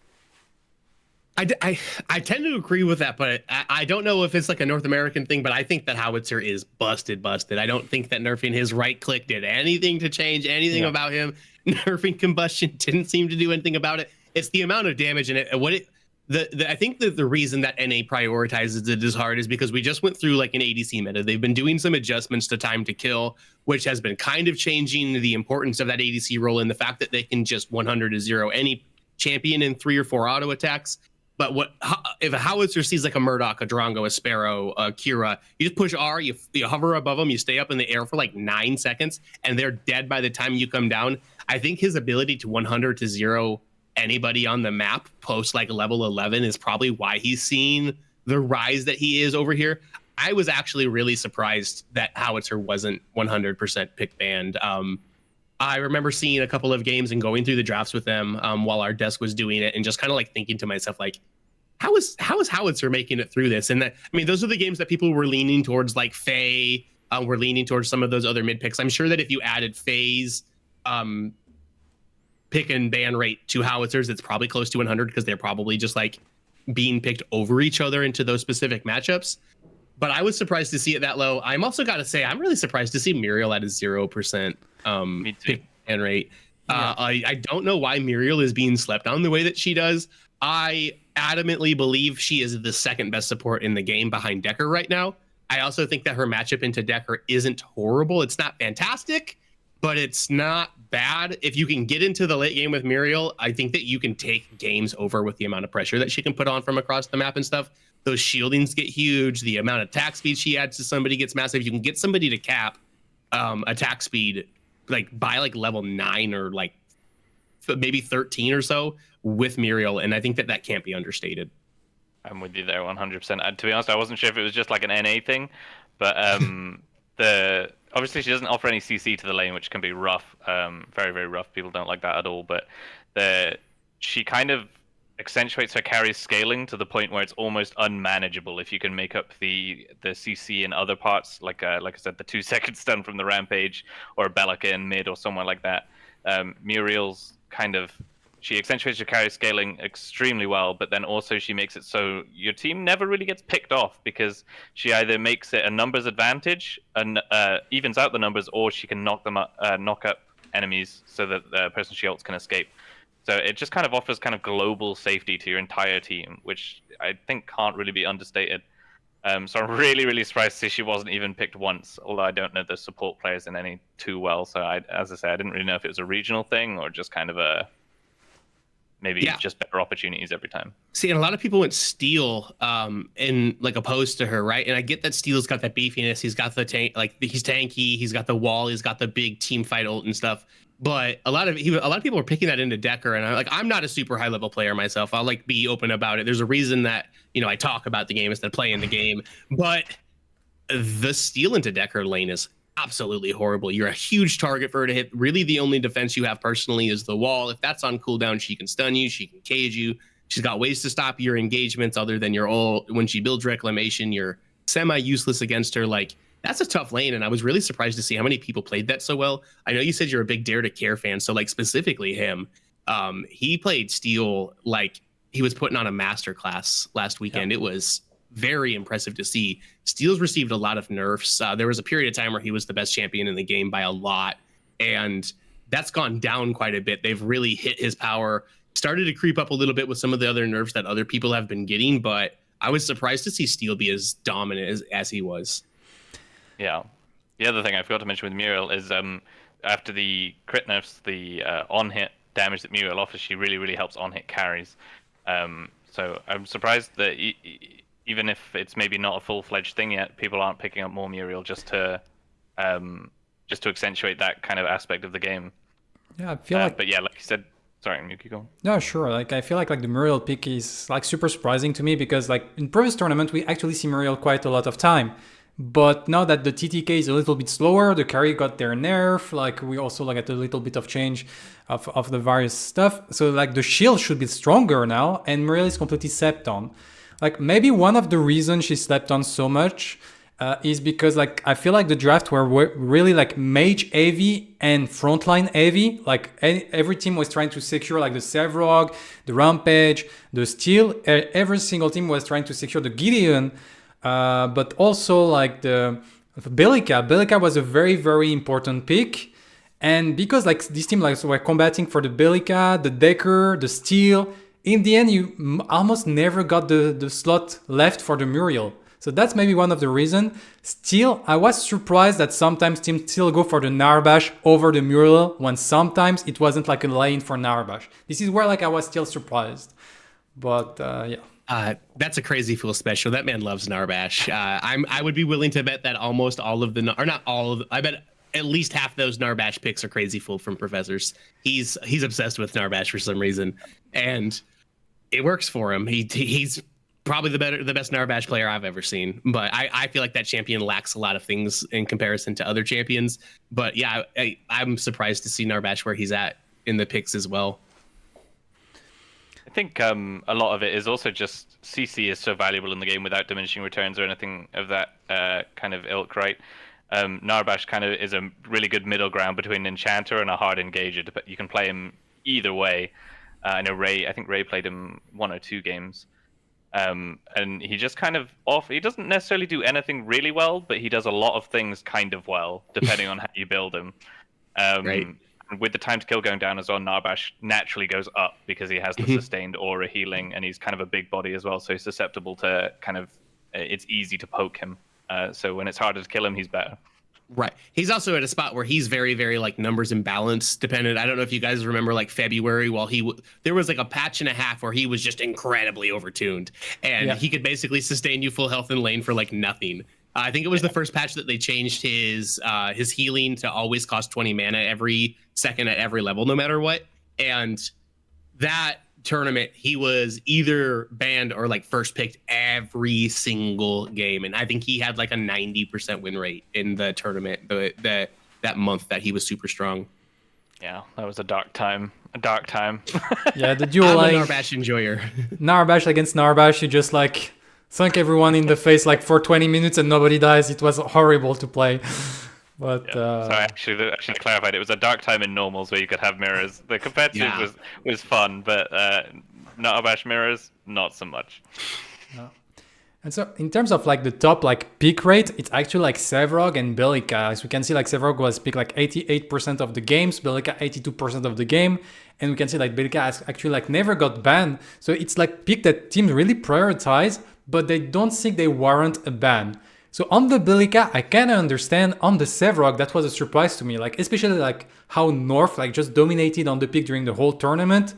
I tend to agree with that, but I don't know if it's like a North American thing, but I think that Howitzer is busted. I don't think that nerfing his right click did anything to change anything about him. Nerfing combustion didn't seem to do anything about it. It's the amount of damage in it. I think that the reason that NA prioritizes it as hard is because we just went through like an ADC meta. They've been doing some adjustments to time to kill, which has been kind of changing the importance of that ADC role, and the fact that they can just 100-0 any champion in 3 or 4 auto attacks. But if a Howitzer sees like a Murdoch, a Drongo, a Sparrow, a Kira, you just push R, you hover above them, you stay up in the air for like 9 seconds, and they're dead by the time you come down. I think his ability to 100-0 anybody on the map post like level 11 is probably why he's seeing the rise that he is over here. I was actually really surprised that Howitzer wasn't 100% pick banned. I remember seeing a couple of games and going through the drafts with them while our desk was doing it, and just kind of like thinking to myself, like, how is Howitzer making it through this? And those are the games that people were leaning towards, like Faye. We're leaning towards some of those other mid picks. I'm sure that if you added Faye's pick and ban rate to Howitzers, it's probably close to 100, because they're probably just like being picked over each other into those specific matchups. But I was surprised to see it that low. I'm also got to say, I'm really surprised to see Muriel at a 0% pick ban rate. Yeah. I don't know why Muriel is being slept on the way that she does. I adamantly believe she is the second best support in the game behind Decker right now. I also think that her matchup into Decker isn't horrible. It's not fantastic, but it's not bad. If you can get into the late game with Muriel, I think that you can take games over with the amount of pressure that she can put on from across the map and stuff. Those shieldings get huge. The amount of attack speed she adds to somebody gets massive. You can get somebody to cap attack speed by like level 9 or like maybe 13 or so with Muriel, and I think that can't be understated. I'm with you there 100%. To be honest, I wasn't sure if it was just like an NA thing, but obviously she doesn't offer any CC to the lane, which can be rough, very, very rough. People don't like that at all, but she kind of accentuates her carry scaling to the point where it's almost unmanageable if you can make up the CC in other parts, like I said, the 2-second stun from the Rampage or Bellica in mid or somewhere like that. Muriel's she accentuates your carry scaling extremely well, but then also she makes it so your team never really gets picked off, because she either makes it a numbers advantage and evens out the numbers, or she can knock up enemies so that the person she ults can escape. So it just kind of offers kind of global safety to your entire team, which I think can't really be understated. So I'm really, really surprised to see she wasn't even picked once, although I don't know the support players in any too well. So as I said, I didn't really know if it was a regional thing or just kind of just better opportunities every time. See, and a lot of people went Steel in like opposed to her, right? And I get that Steel's got that beefiness. He's got the tank, like he's tanky. He's got the wall. He's got the big team fight ult and stuff. But a lot of people are picking that into Decker, and I'm not a super high level player myself. I'll like be open about it. There's a reason that I talk about the game instead of playing the game. But the Steel into Decker lane is absolutely horrible. You're a huge target for her to hit. Really, the only defense you have personally is the wall. If that's on cooldown, she can stun you, she can cage you. She's got ways to stop your engagements other than your ult. When she builds Reclamation, you're semi-useless against her. Like, that's a tough lane, and I was really surprised to see how many people played that so well. I know you said you're a big Dare to Care fan, so like specifically him, he played Steel like he was putting on a masterclass last weekend. Yeah. It was very impressive to see. Steel's received a lot of nerfs. There was a period of time where he was the best champion in the game by a lot, and that's gone down quite a bit. They've really hit his power, started to creep up a little bit with some of the other nerfs that other people have been getting, but I was surprised to see Steel be as dominant as he was. Yeah. The other thing I forgot to mention with Muriel is after the crit nerfs, the on-hit damage that Muriel offers, she really, really helps on-hit carries. So I'm surprised that even if it's maybe not a full-fledged thing yet, people aren't picking up more Muriel just to accentuate that kind of aspect of the game. Yeah, I feel like... But yeah, like you said... Sorry, Mugi, go on. No, sure. Like, I feel like the Muriel pick is like super surprising to me, because like in previous tournament, we actually see Muriel quite a lot of time. But now that the TTK is a little bit slower, the carry got their nerf, like we also like get a little bit of change of the various stuff. So like the shield should be stronger now, and Muriel is completely slept on. Like maybe one of the reasons she slept on so much is because like I feel like the draft were really like mage heavy and frontline heavy. Like every team was trying to secure like the Sevrog, the Rampage, the Steel. Every single team was trying to secure the Gideon. But also like the Bellica. Bellica was a very, very important pick. And because like this team like were combating for the Bellica, the Decker, the Steel, in the end you almost never got the slot left for the Muriel. So that's maybe one of the reasons. Still, I was surprised that sometimes teams still go for the Narbash over the Muriel, when sometimes it wasn't like a lane for Narbash. This is where like I was still surprised. But yeah. That's a crazy fool special. That man loves Narbash. I would be willing to bet that almost all of the, or not all of, I bet at least half those Narbash picks are crazy fool from Professors. He's obsessed with Narbash for some reason, and it works for him. He's probably the best Narbash player I've ever seen. But I feel like that champion lacks a lot of things in comparison to other champions. But yeah, I'm surprised to see Narbash where he's at in the picks as well. I think a lot of it is also just CC is so valuable in the game without diminishing returns or anything of that kind of ilk, right? Narbash kind of is a really good middle ground between Enchanter and a hard engager. But you can play him either way. I know I think Ray played him 1 or 2 games. And he just kind of he doesn't necessarily do anything really well, but he does a lot of things kind of well, depending on how you build him. Right. With the time to kill going down as well, Narbash naturally goes up because he has the sustained aura healing, and he's kind of a big body as well, so he's susceptible to it's easy to poke him. So when it's harder to kill him, he's better. Right. He's also at a spot where he's very, very like numbers and balance dependent. I don't know if you guys remember like February, while there was like a patch and a half where he was just incredibly overtuned, and he could basically sustain you full health in lane for like nothing. I think it was the first patch that they changed his healing to always cost 20 mana every second at every level, no matter what. And that tournament, he was either banned or like first picked every single game. And I think he had like a 90% win rate in the tournament that month that he was super strong. Yeah, that was a dark time. A dark time. Yeah, the duel I'm like a Narbash enjoyer. Narbash against Narbash, you just like thunk everyone in the face like for 20 minutes and nobody dies. It was horrible to play. But Yeah. So I actually clarified, it was a dark time in normals where you could have mirrors. The competitive was fun, but Narbash mirrors, not so much. And so in terms of like the top like peak rate, it's actually like Sevrog and Bellica. As we can see, like Sevrog was picked like 88% of the games, Bellica 82% of the game. And we can see like Bellica has actually like never got banned. So it's like pick that teams really prioritize, but they don't think they warrant a ban. So on the Bellica, I kind of understand. On the Sevrog, that was a surprise to me. Like especially like how North like just dominated on the pick during the whole tournament.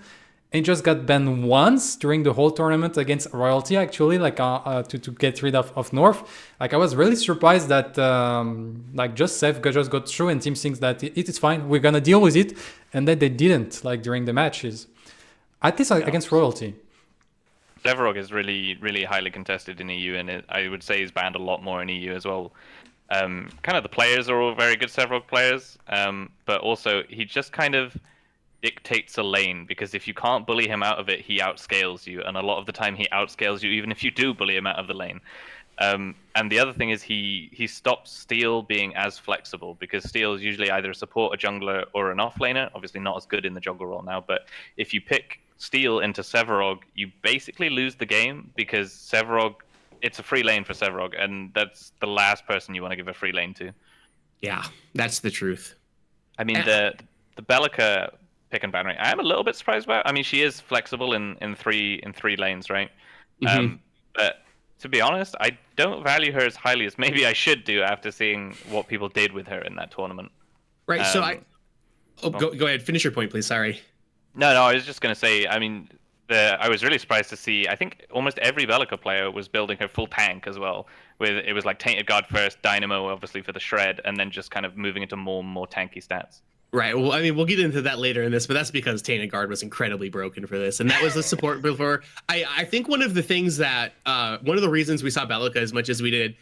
And just got banned once during the whole tournament against Royalty, actually, like to get rid of North. Like I was really surprised that like just Sev just got through and team thinks that it is fine, we're gonna deal with it, and then they didn't like during the matches, at least against Royalty. Severog is really, really highly contested in EU, and I would say he's banned a lot more in EU as well. Kind of the players are all very good Severog players, but also he just kind of dictates a lane, because if you can't bully him out of it, he outscales you, and a lot of the time he outscales you even if you do bully him out of the lane. And the other thing is he stops Steel being as flexible, because Steel is usually either a support, a jungler, or an offlaner. Obviously not as good in the jungle role now, but if you pick Steel into Severog, you basically lose the game, because Severog, it's a free lane for Severog, and that's the last person you want to give a free lane to. Yeah, that's the truth. I mean, the Bellica pick and ban rate, I'm a little bit surprised about. I mean, she is flexible in three lanes, right? Mm-hmm. But to be honest, I don't value her as highly as maybe I should do after seeing what people did with her in that tournament. Right. So go ahead, finish your point, please. Sorry. No, I was just gonna say, I mean, I was really surprised to see, I think almost every Bellica player was building her full tank as well. It was like Tainted Guard first, Dynamo obviously for the shred, and then just kind of moving into more and more tanky stats. Right. Well, I mean, we'll get into that later in this, but that's because Tainted Guard was incredibly broken for this, and that was the support before. I think one of the things that one of the reasons we saw Bellica as much as we did,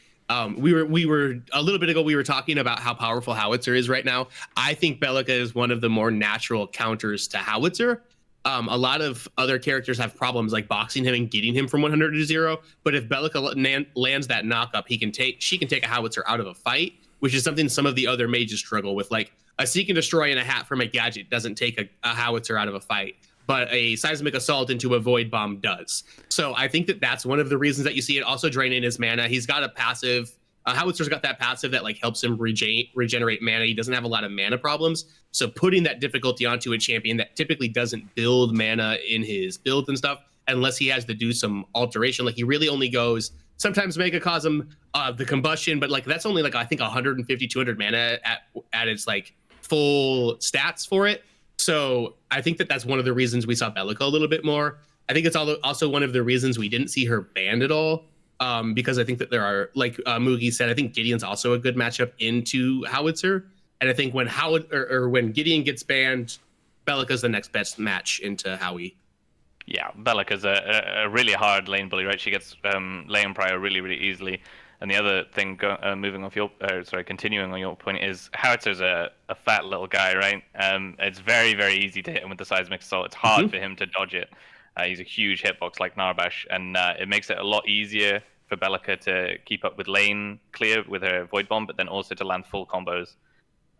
we were a little bit ago we were talking about how powerful Howitzer is right now. I think Bellica is one of the more natural counters to Howitzer. A lot of other characters have problems like boxing him and getting him from 100 to 0, but if Bellica lands that knock up, she can take a Howitzer out of a fight, which is something some of the other mages struggle with. Like a Seek and Destroy and a Hat from a Gadget doesn't take a Howitzer out of a fight, but a Seismic Assault into a Void Bomb does. So I think that's one of the reasons that you see it. Also draining his mana. He's got a passive. Howitzer's got that passive that like helps him regenerate mana. He doesn't have a lot of mana problems. So putting that difficulty onto a champion that typically doesn't build mana in his build and stuff, unless he has to do some alteration, like he really only goes sometimes Megacosm, the combustion, but like that's only like I think 150, 200 mana at its like full stats for it. So I think that's one of the reasons we saw Bellica a little bit more. I think it's also one of the reasons we didn't see her banned at all. Because I think that there are, like Mugi said, I think Gideon's also a good matchup into Howitzer. And I think when when Gideon gets banned, Bellica's the next best match into Howie. Yeah, Bellica's a really hard lane bully, right? She gets lane prior really, really easily. And the other thing, continuing on your point, is Howitzer's a fat little guy, right? It's very, very easy to hit him with the Seismic Assault. It's hard for him to dodge it. He's a huge hitbox like Narbash, and it makes it a lot easier for Bellica to keep up with lane clear with her Void Bomb, but then also to land full combos.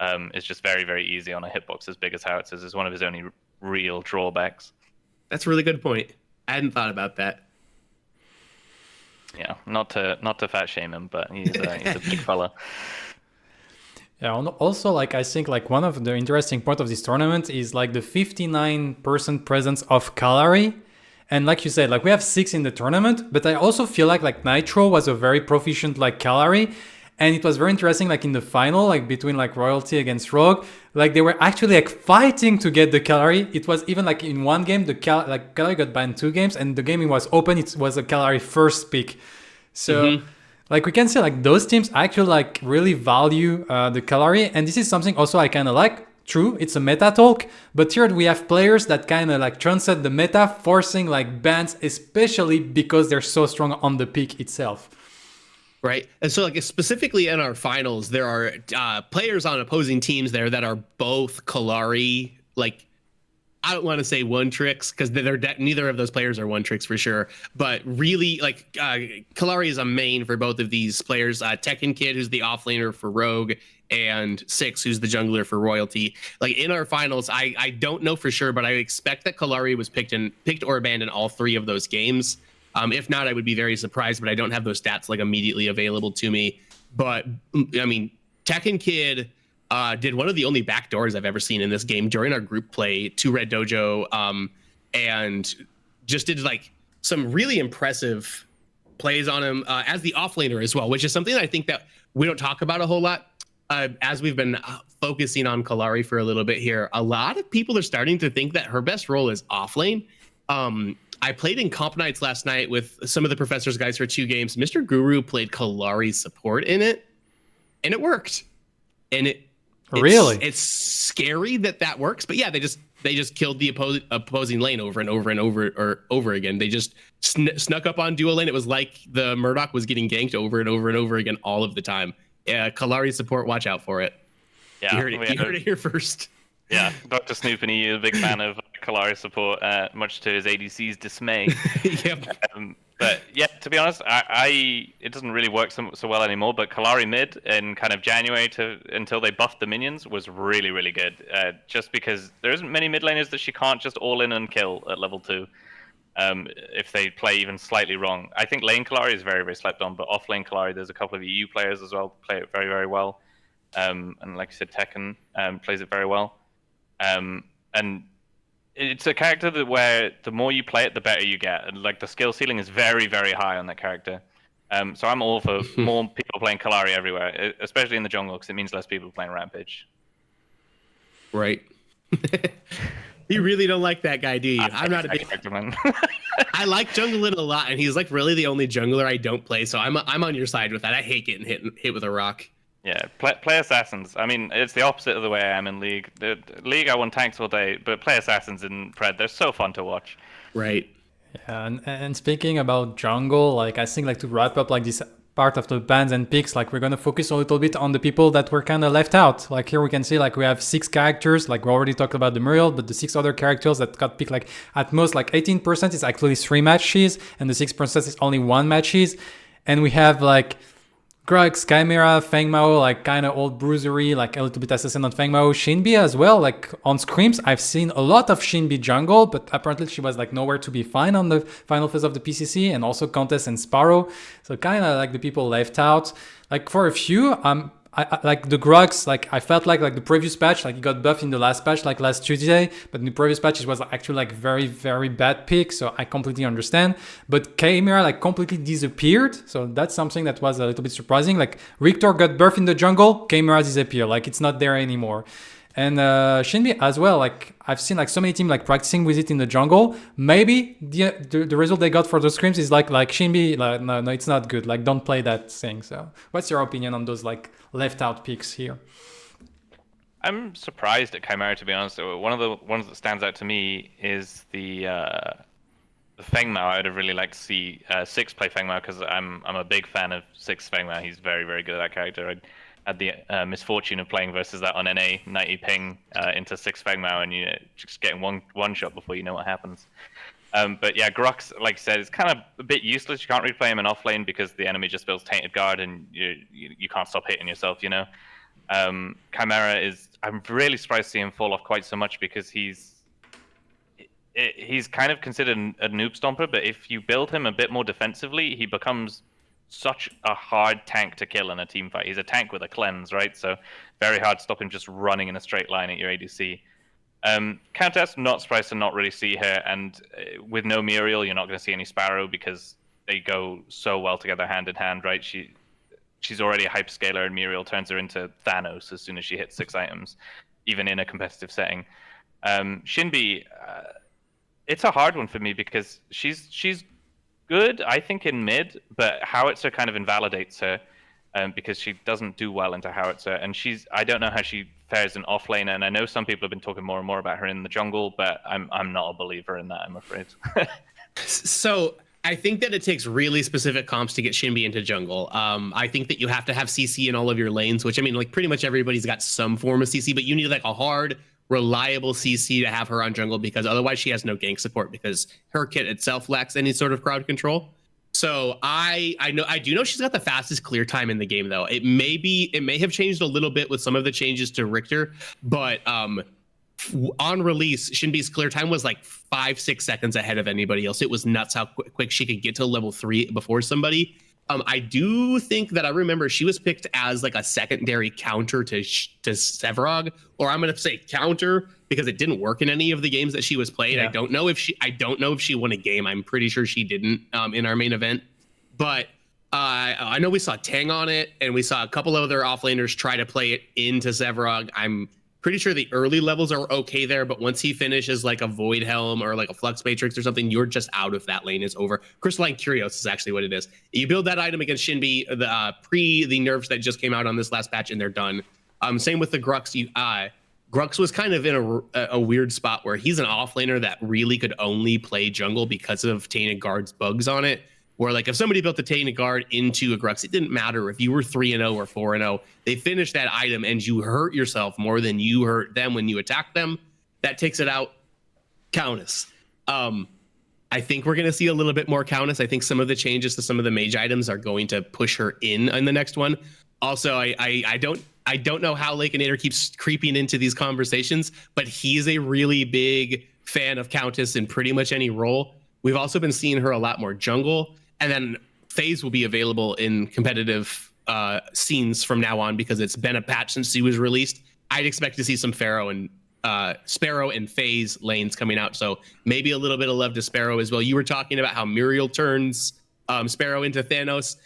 It's just very, very easy on a hitbox as big as Howitzer's. Is one of his only real drawbacks. That's a really good point. I hadn't thought about that. Yeah, not to fat shame him, but he's a big fella. Yeah, also, like, I think, like, one of the interesting part of this tournament is, like, the 59% presence of Cautionary. And like you said, like, we have 6 in the tournament, but I also feel like Nitro was a very proficient, like, Cautionary. And it was very interesting, like, in the final, like, between, like, Royalty against Rogue, like, they were actually, like, fighting to get the Cautionary. It was even, like, in one game, Cautionary got banned 2 games, and the game it was open, it was a Cautionary first pick. So... Like we can say like those teams actually like really value the Cautionary, and this is something also I kind of like. True, it's a meta talk, but here we have players that kind of like transcend the meta, forcing like bans, especially because they're so strong on the pick itself. Right. And so like specifically in our finals, there are players on opposing teams there that are both Cautionary, like I don't want to say one tricks because neither of those players are one tricks for sure. But really, like Cautionary is a main for both of these players. Tekken Kid, who's the offlaner for Rogue, and Six, who's the jungler for Royalty. Like in our finals, I don't know for sure, but I expect that Cautionary was picked or banned in all 3 of those games. If not, I would be very surprised, but I don't have those stats like immediately available to me. But I mean, Tekken Kid did one of the only backdoors I've ever seen in this game during our group play to Red Dojo, and just did like some really impressive plays on him as the offlaner as well, which is something that I think that we don't talk about a whole lot. As we've been focusing on Cautionary for a little bit here, a lot of people are starting to think that her best role is offlane. I played in Comp Nights last night with some of the Professor's guys for 2 games. Mr. Guru played Cautionary support in it, and it worked. And it's scary that works, but yeah, they just killed the opposing lane over and over and over again. They just snuck up on duo lane. It was like the Murdoch was getting ganked over and over and over again all of the time. Cautionary support, watch out for it. Yeah, you heard it here first. Yeah, Dr. Snoop and EU, a big fan of Cautionary support, much to his ADC's dismay. Yep. But yeah, to be honest, it doesn't really work so well anymore. But Cautionary mid in kind of January until they buffed the minions was really, really good. Just because there isn't many mid laners that she can't just all in and kill at level 2. If they play even slightly wrong. I think lane Cautionary is very, very slept on, but off lane Cautionary, there's a couple of EU players as well play it very, very well. And like I said, Tekken plays it very well. And it's a character where the more you play it, the better you get. And like the skill ceiling is very, very high on that character. So I'm all for more people playing Cautionary everywhere, especially in the jungle, because it means less people playing Rampage. Right. You really don't like that guy, do you? I'm not a big character, man. I like jungling a lot, and he's like really the only jungler I don't play. So I'm on your side with that. I hate getting hit with a rock. Yeah, play assassins. I mean, it's the opposite of the way I am in League. League, I won tanks all day, but play assassins in Pred. They're so fun to watch. Right. Yeah, and speaking about jungle, like I think like to wrap up like this part of the bans and picks, like we're gonna focus a little bit on the people that were kind of left out. Like here we can see like we have 6 characters, like we already talked about the Muriel, but the 6 other characters that got picked, like at most like 18% is actually 3 matches, and the 6% is only 1 matches. And we have like Grux, Chimera, Feng Mao, like kind of old bruisery, like a little bit assassin on Feng Mao, Shinbi as well. Like on scrims, I've seen a lot of Shinbi jungle, but apparently she was like nowhere to be found on the final phase of the PCC, and also Countess and Sparrow. So kind of like the people left out. Like for a few, I like the Grux, like I felt like the previous patch, like he got buffed in the last patch, like last Tuesday, but in the previous patch it was actually like very, very bad pick, so I completely understand. But Chimera like completely disappeared, so that's something that was a little bit surprising. Like Rictor got buffed in the jungle, Chimera disappeared, like it's not there anymore. And Shinbi as well, like I've seen like so many teams like practicing with it in the jungle. Maybe the result they got for those scrims is like Shinbi, like, no, it's not good. Like don't play that thing. So what's your opinion on those like left out picks here? I'm surprised at Chimera, to be honest. One of the ones that stands out to me is the Feng Mao. I'd have really liked to see Six play Feng Mao, because I'm a big fan of Six Feng Mao. He's very, very good at that character. I had the misfortune of playing versus that on NA 90 ping into 6 Feng Mao, and you just getting one shot before you know what happens. But yeah, Grux, like I said, is kind of a bit useless. You can't really play him in offlane because the enemy just builds Tainted Guard, and you can't stop hitting yourself, you know. Chimera is, I'm really surprised to see him fall off quite so much, because he's kind of considered a noob stomper, but if you build him a bit more defensively, he becomes such a hard tank to kill in a team fight. He's a tank with a cleanse, right? So very hard to stop him just running in a straight line at your ADC. Countess, not surprised to not really see her, and with no Muriel, you're not going to see any Sparrow, because they go so well together hand in hand, right? She's already a hyperscaler, and Muriel turns her into Thanos as soon as she hits 6 items, even in a competitive setting. Shinbi, it's a hard one for me, because she's good, I think, in mid, but Howitzer kind of invalidates her because she doesn't do well into Howitzer, and I don't know how she fares in offlane, and I know some people have been talking more and more about her in the jungle, but I'm not a believer in that, I'm afraid. So I think that it takes really specific comps to get Shinbi into jungle. I think that you have to have CC in all of your lanes, which I mean, like pretty much everybody's got some form of CC, but you need like a hard, reliable CC to have her on jungle because otherwise she has no gank support because her kit itself lacks any sort of crowd control. So I do know she's got the fastest clear time in the game though. It may have changed a little bit with some of the changes to Richter, but on release, Shinbi's clear time was like 5-6 seconds ahead of anybody else. It was nuts how quick she could get to level 3 before somebody. I do think that I remember she was picked as like a secondary counter to Sevarog, or I'm going to say counter because it didn't work in any of the games that she was played. Yeah. I don't know if she won a game. I'm pretty sure she didn't in our main event, but I know we saw Tang on it, and we saw a couple of other offlaners try to play it into Sevarog. I'm pretty sure the early levels are okay there, but once he finishes like a Void Helm or like a Flux Matrix or something, you're just out of that lane. It's over. Crystalline Curios is actually what it is. You build that item against Shinbi the nerfs that just came out on this last patch, and they're done. Same with the Grux. Grux was kind of in a weird spot where he's an offlaner that really could only play jungle because of Tainted Guard's bugs on it. Where like if somebody built a Tainted Guard into a Grux, it didn't matter if you were 3-0 or 4-0. They finished that item and you hurt yourself more than you hurt them when you attack them. That takes it out. Countess. I think we're going to see a little bit more Countess. I think some of the changes to some of the mage items are going to push her in the next one. Also, I don't know how Lakeinator keeps creeping into these conversations, but he's a really big fan of Countess in pretty much any role. We've also been seeing her a lot more jungle. And then FaZe will be available in competitive scenes from now on because it's been a patch since he was released. I'd expect to see some Sparrow and FaZe lanes coming out. So maybe a little bit of love to Sparrow as well. You were talking about how Muriel turns Sparrow into Thanos.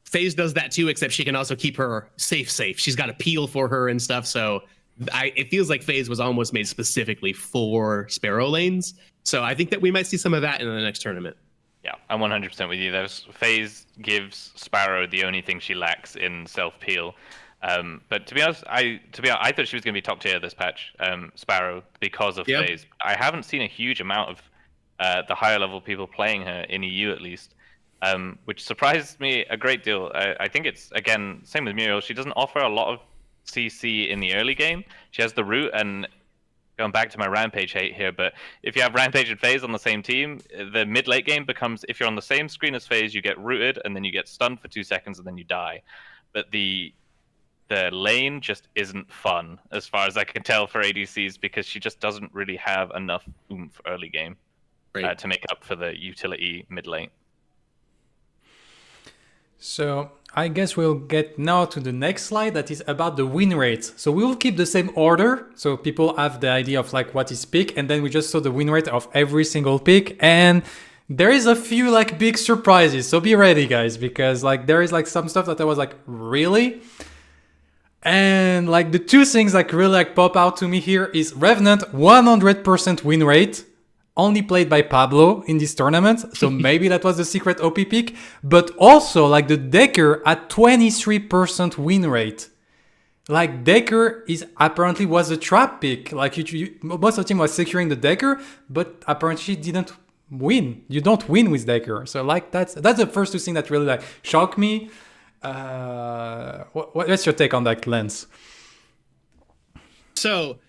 FaZe does that too, except she can also keep her safe. She's got a peel for her and stuff. So it feels like FaZe was almost made specifically for Sparrow lanes. So I think that we might see some of that in the next tournament. Yeah, I'm 100% with you. FaZe gives Sparrow the only thing she lacks in self-peel. But to be honest, I thought she was going to be top tier this patch, Sparrow, because of FaZe. I haven't seen a huge amount of the higher level people playing her in EU at least, which surprised me a great deal. I think it's, again, same with Muriel. She doesn't offer a lot of CC in the early game. She has the root, and going back to my Rampage hate here, but if you have Rampage and FaZe on the same team, the mid-late game becomes, if you're on the same screen as FaZe, you get rooted, and then you get stunned for 2 seconds, and then you die. But the lane just isn't fun, as far as I can tell, for ADCs, because she just doesn't really have enough oomph early game to make up for the utility mid-lane. So I guess we'll get now to the next slide that is about the win rates. So we will keep the same order so people have the idea of like what is pick, and then we just saw the win rate of every single pick, and there is a few like big surprises. So be ready guys, because like there is like some stuff that I was like, really? And like the two things like really like pop out to me here is Revenant 100% win rate. Only played by Pablo in this tournament, so maybe that was the secret OP pick. But also, like the Decker at 23% win rate. Like Decker apparently was a trap pick. Like most of the team was securing the Decker, but apparently didn't win. You don't win with Decker. So like that's the first two things that really like shocked me. What's your take on that, Lance? So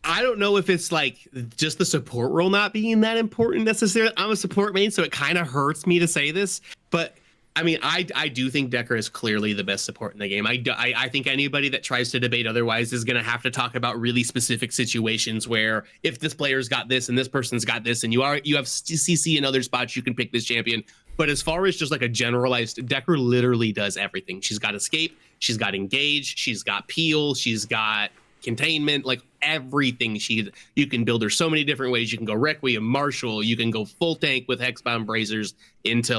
I don't know if it's like just the support role not being that important necessarily. I'm a support main, so it kind of hurts me to say this, but I mean, I do think Decker is clearly the best support in the game. I think anybody that tries to debate otherwise is going to have to talk about really specific situations where if this player's got this and this person's got this, and you have CC in other spots, you can pick this champion. But as far as just like a generalized, Decker literally does everything. She's got escape, she's got engage, she's got peel, she's got containment, like everything. You can build her so many different ways. You can go Requiem, Marshall, you can go full tank with Hexbound Brazers into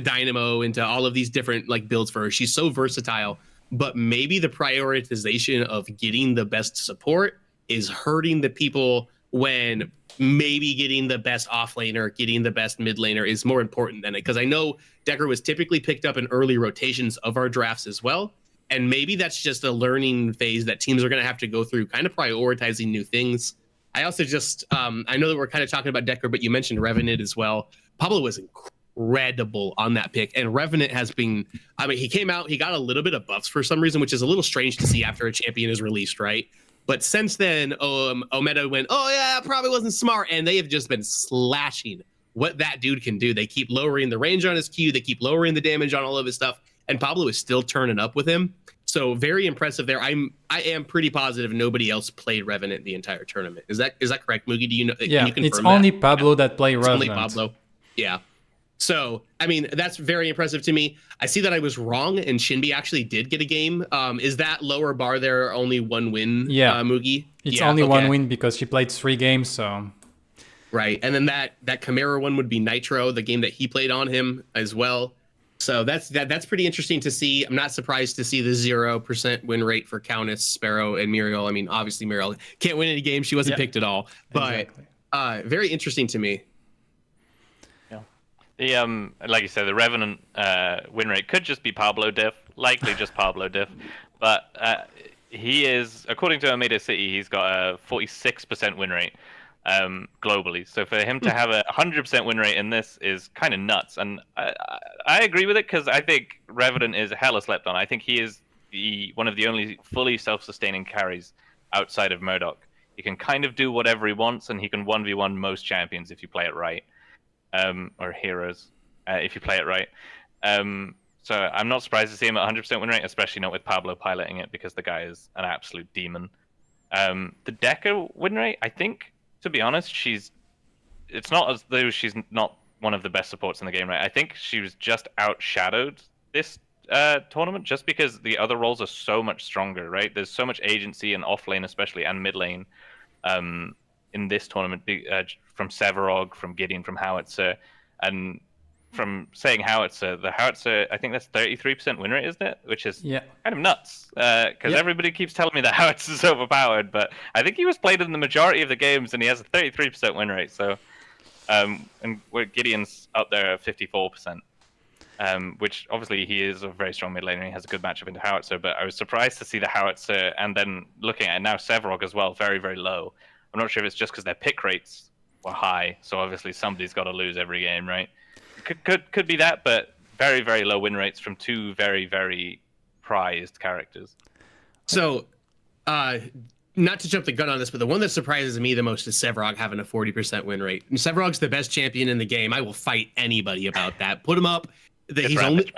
Dynamo, into all of these different like builds for her. She's so versatile, but maybe the prioritization of getting the best support is hurting the people when maybe getting the best off laner, getting the best mid laner is more important than it. Because I know Decker was typically picked up in early rotations of our drafts as well. And maybe that's just a learning phase that teams are going to have to go through, kind of prioritizing new things. I also just, I know that we're kind of talking about Decker, but you mentioned Revenant as well. Pablo was incredible on that pick. And Revenant has been, I mean, he came out, he got a little bit of buffs for some reason, which is a little strange to see after a champion is released, right? But since then, Omeda went, oh yeah, probably wasn't smart. And they have just been slashing what that dude can do. They keep lowering the range on his Q. They keep lowering the damage on all of his stuff. And Pablo is still turning up with him. So very impressive there. I am pretty positive nobody else played Revenant the entire tournament. Is that correct, Mugi? Do you know? Yeah, can you confirm it's that? only Pablo that played It's Revenant. only Pablo. Yeah. So, I mean, that's very impressive to me. I see that I was wrong, and Shinbi actually did get a game. Is that lower bar there only one win, Yeah. Mugi? It's Yeah, only okay. one win because she played 3 games, so... Right, and then that Chimera one would be Nitro, the game that he played on him as well. So that's pretty interesting to see. I'm not surprised to see the 0% win rate for Countess, Sparrow, and Muriel. I mean, obviously Muriel can't win any games. She wasn't picked at all. But very interesting to me. The like you said, the Revenant win rate could just be Pablo diff, likely just Pablo diff, but he is, according to Omeda City, he's got a 46% win rate globally. So for him to have a 100% win rate in this is kind of nuts, and I agree with it because I think Revenant is hella slept on. I think he is one of the only fully self-sustaining carries outside of Murdoch. He can kind of do whatever he wants, and he can 1v1 most champions if you play it right. Or heroes, if you play it right. So I'm not surprised to see him at 100% win rate, especially not with Pablo piloting it, because the guy is an absolute demon. The Decker win rate, I think, to be honest, it's not as though she's not one of the best supports in the game, right? I think she was just outshadowed this tournament just because the other roles are so much stronger, right? There's so much agency in off lane, especially, and mid lane. In this tournament, from Severog, from Gideon, from Howitzer, and from saying Howitzer, the Howitzer, I think that's 33% win rate, isn't it? Which is kind of nuts, because everybody keeps telling me that Howitzer's overpowered, but I think he was played in the majority of the games, and he has a 33% win rate. So, and where Gideon's up there at 54%, which obviously he is a very strong mid laner. He has a good matchup into Howitzer, but I was surprised to see the Howitzer, and then looking at it now, Severog as well, very, very low. I'm not sure if it's just because their pick rates were high, so obviously somebody's got to lose every game, right? Could be that, but very, very low win rates from 2 very, very prized characters. So, not to jump the gun on this, but the one that surprises me the most is Severog having a 40% win rate. And Severog's the best champion in the game. I will fight anybody about that. Put him up. He's only